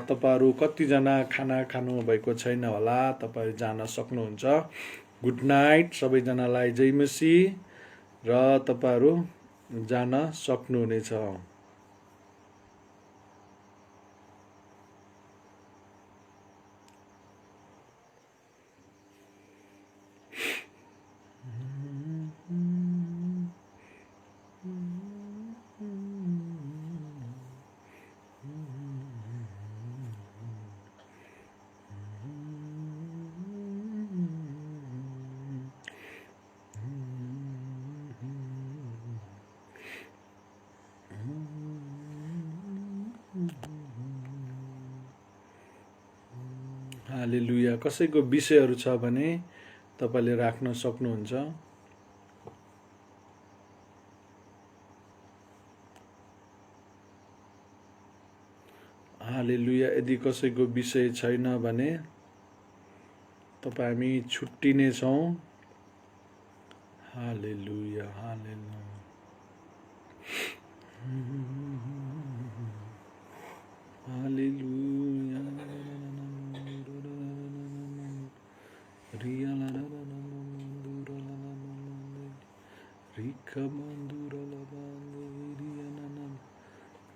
तपाईँहरू कतिजना खाना खानुभएको छैन होला, तपाईँ जान सक्नुहुन्छ। गुड नाइट सबैजनालाई जय मसीह र तपाईँहरू जान सक्नुहुनेछ। हालेलुया। कसैको विषयहरू छ भने तपाईले राख्न सक्नुहुन्छ। हालेलुया। यदि कसैको विषय छैन भने तपाईँ हामी छुट्टिने छौँ। Hallelujah hallelujah. हालेलुया।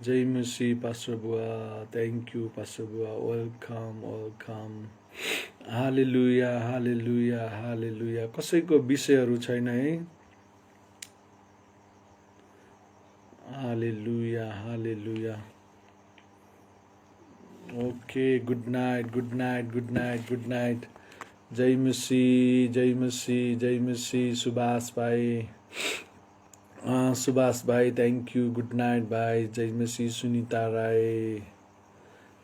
जय मसीह पास्टर बुआ। थ्याङ्क यू पास्टर बुआ। Welcome welcome. Hallelujah hallelujah hallelujah. कसैको विषयहरू छैन है? Hallelujah okay good night good night good night good night जय मसीह जय मसीह जय मसीह सुभाष भाइ थ्याङ्क यू गुड नाइट भाइ जय मसीह Sunita Rai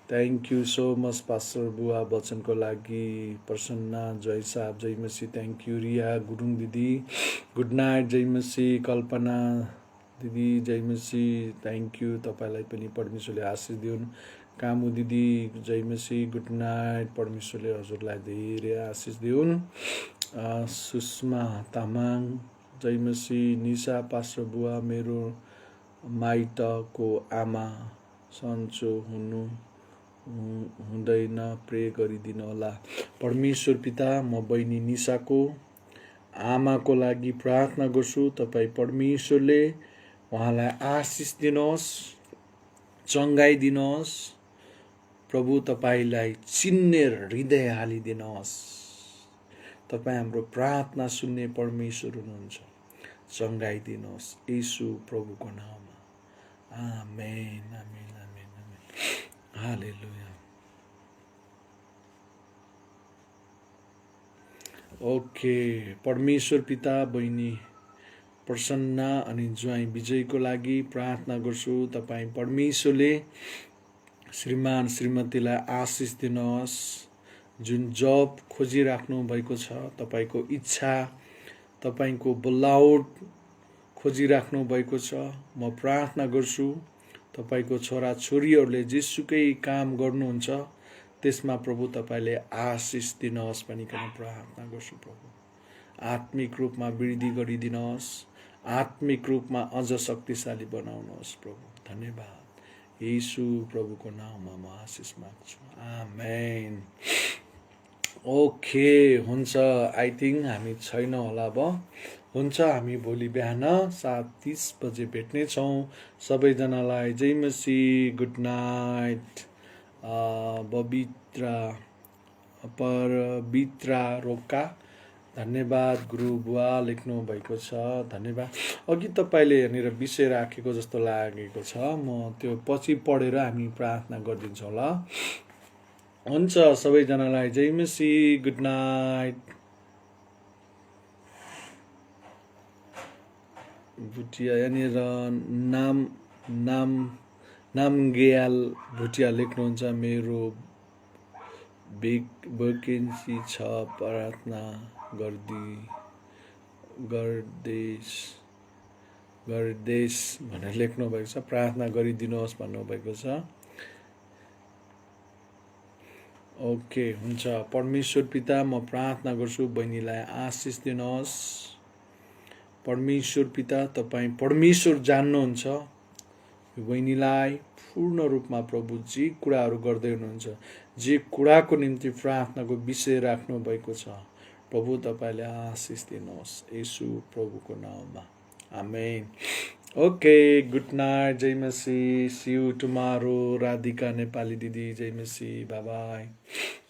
thank you so much pastor बुवा वचनको लागि प्रसन्ना जय साहब जय मसीह थ्याङ्क यू रिया गुरुङ दिदी गुड नाइट जय मसीह कल्पना दिदी जय मसीह थ्याङ्क यू तपाईँलाई पनि परमेश्वरले आशिष दिउन् कामु दिदी जय मसीह गुड नाइट परमेश्वरले हजुरलाई धेरै आशिष दिउन् सुषमा तामाङ जय मसीह निशा पास्टर बुवा मेरो माइतको आमा सन्चो हुँदैन प्रे गरिदिनु होला परमेश्वर पिता म बहिनी निशाको आमाको लागि प्रार्थना गर्छु तपाईँ परमेश्वरले उहाँलाई आशिष दिनुहोस् चङ्गाइ दिनुहोस् प्रभु तपाईलाई चिन्ने हृदय हालिदिनुहोस् तपाईँ हाम्रो प्रार्थना सुन्ने परमेश्वर हुनुहुन्छ चङ्गाइ दिनुहोस् येशू प्रभुको नाममा आमेन आमेन आमेन आमेन हालेलुया ओके परमेश्वर पिता बहिनी प्रसन्ना अनि ज्वाइँ विजयको लागि प्रार्थना गर्छु तपाईँ परमेश्वरले श्रीमान श्रीमतीलाई आशिष दिनुहोस् जुन जब खोजिराख्नु भएको छ तपाईको इच्छा तपाईको बोलाउट खोजिराख्नु भएको छ म प्रार्थना गर्छु तपाईको छोरा छोरीहरूले जेसुकै काम गर्नुहुन्छ त्यसमा प्रभु तपाईले आशिष दिनुहोस् भनिकन प्रार्थना गर्छु प्रभु आत्मिक रूपमा वृद्धि गरिदिनुहोस् आत्मिक रूपमा अझ शक्तिशाली बनाउनुहोस् प्रभु धन्यवाद येशू प्रभुको नाममा म आशिष माग्छु आमेन ओके हुन्छ आई थिङ्क हामी छैन होला अब हुन्छ हामी भोलि बिहान 7:30 बजे भेट्नेछौँ सबैजनालाई जय मसीह गुड नाइट पवित्रा रोका धन्यवाद गुरु बुवा लेख्नु भएको छ धन्यवाद अघि तपाईँले यहाँनिर विषय राखेको जस्तो लागेको छ म त्यो पछि पढेर हामी प्रार्थना गरिदिन्छौँ ल हुन्छ सबैजनालाई जय मसीह गुड नाइट भुटिया यहाँनिर नामगेयाल भुटिया लेख्नुहुन्छ मेरो भ्याकेन्सी छ प्रार्थना गर्देश भनेर लेख्नु भएको छ प्रार्थना गरिदिनुहोस् भन्नुभएको छ ओके हुन्छ परमेश्वर पिता म प्रार्थना गर्छु बहिनीलाई आशिष दिनुहोस् परमेश्वर पिता तपाईँ परमेश्वर जान्नुहुन्छ बहिनीलाई पूर्ण रूपमा प्रभु जे कुराहरू गर्दै हुनुहुन्छ जे कुराको निम्ति प्रार्थनाको विषय राख्नु भएको छ प्रभु तपाईले आशिष दिनुहोस् येशू प्रभुको नाममा आमेन ओके गुड नाइट जय मसीह see you tomorrow Radhika Nepali दिदी जय मसीह बाय बाय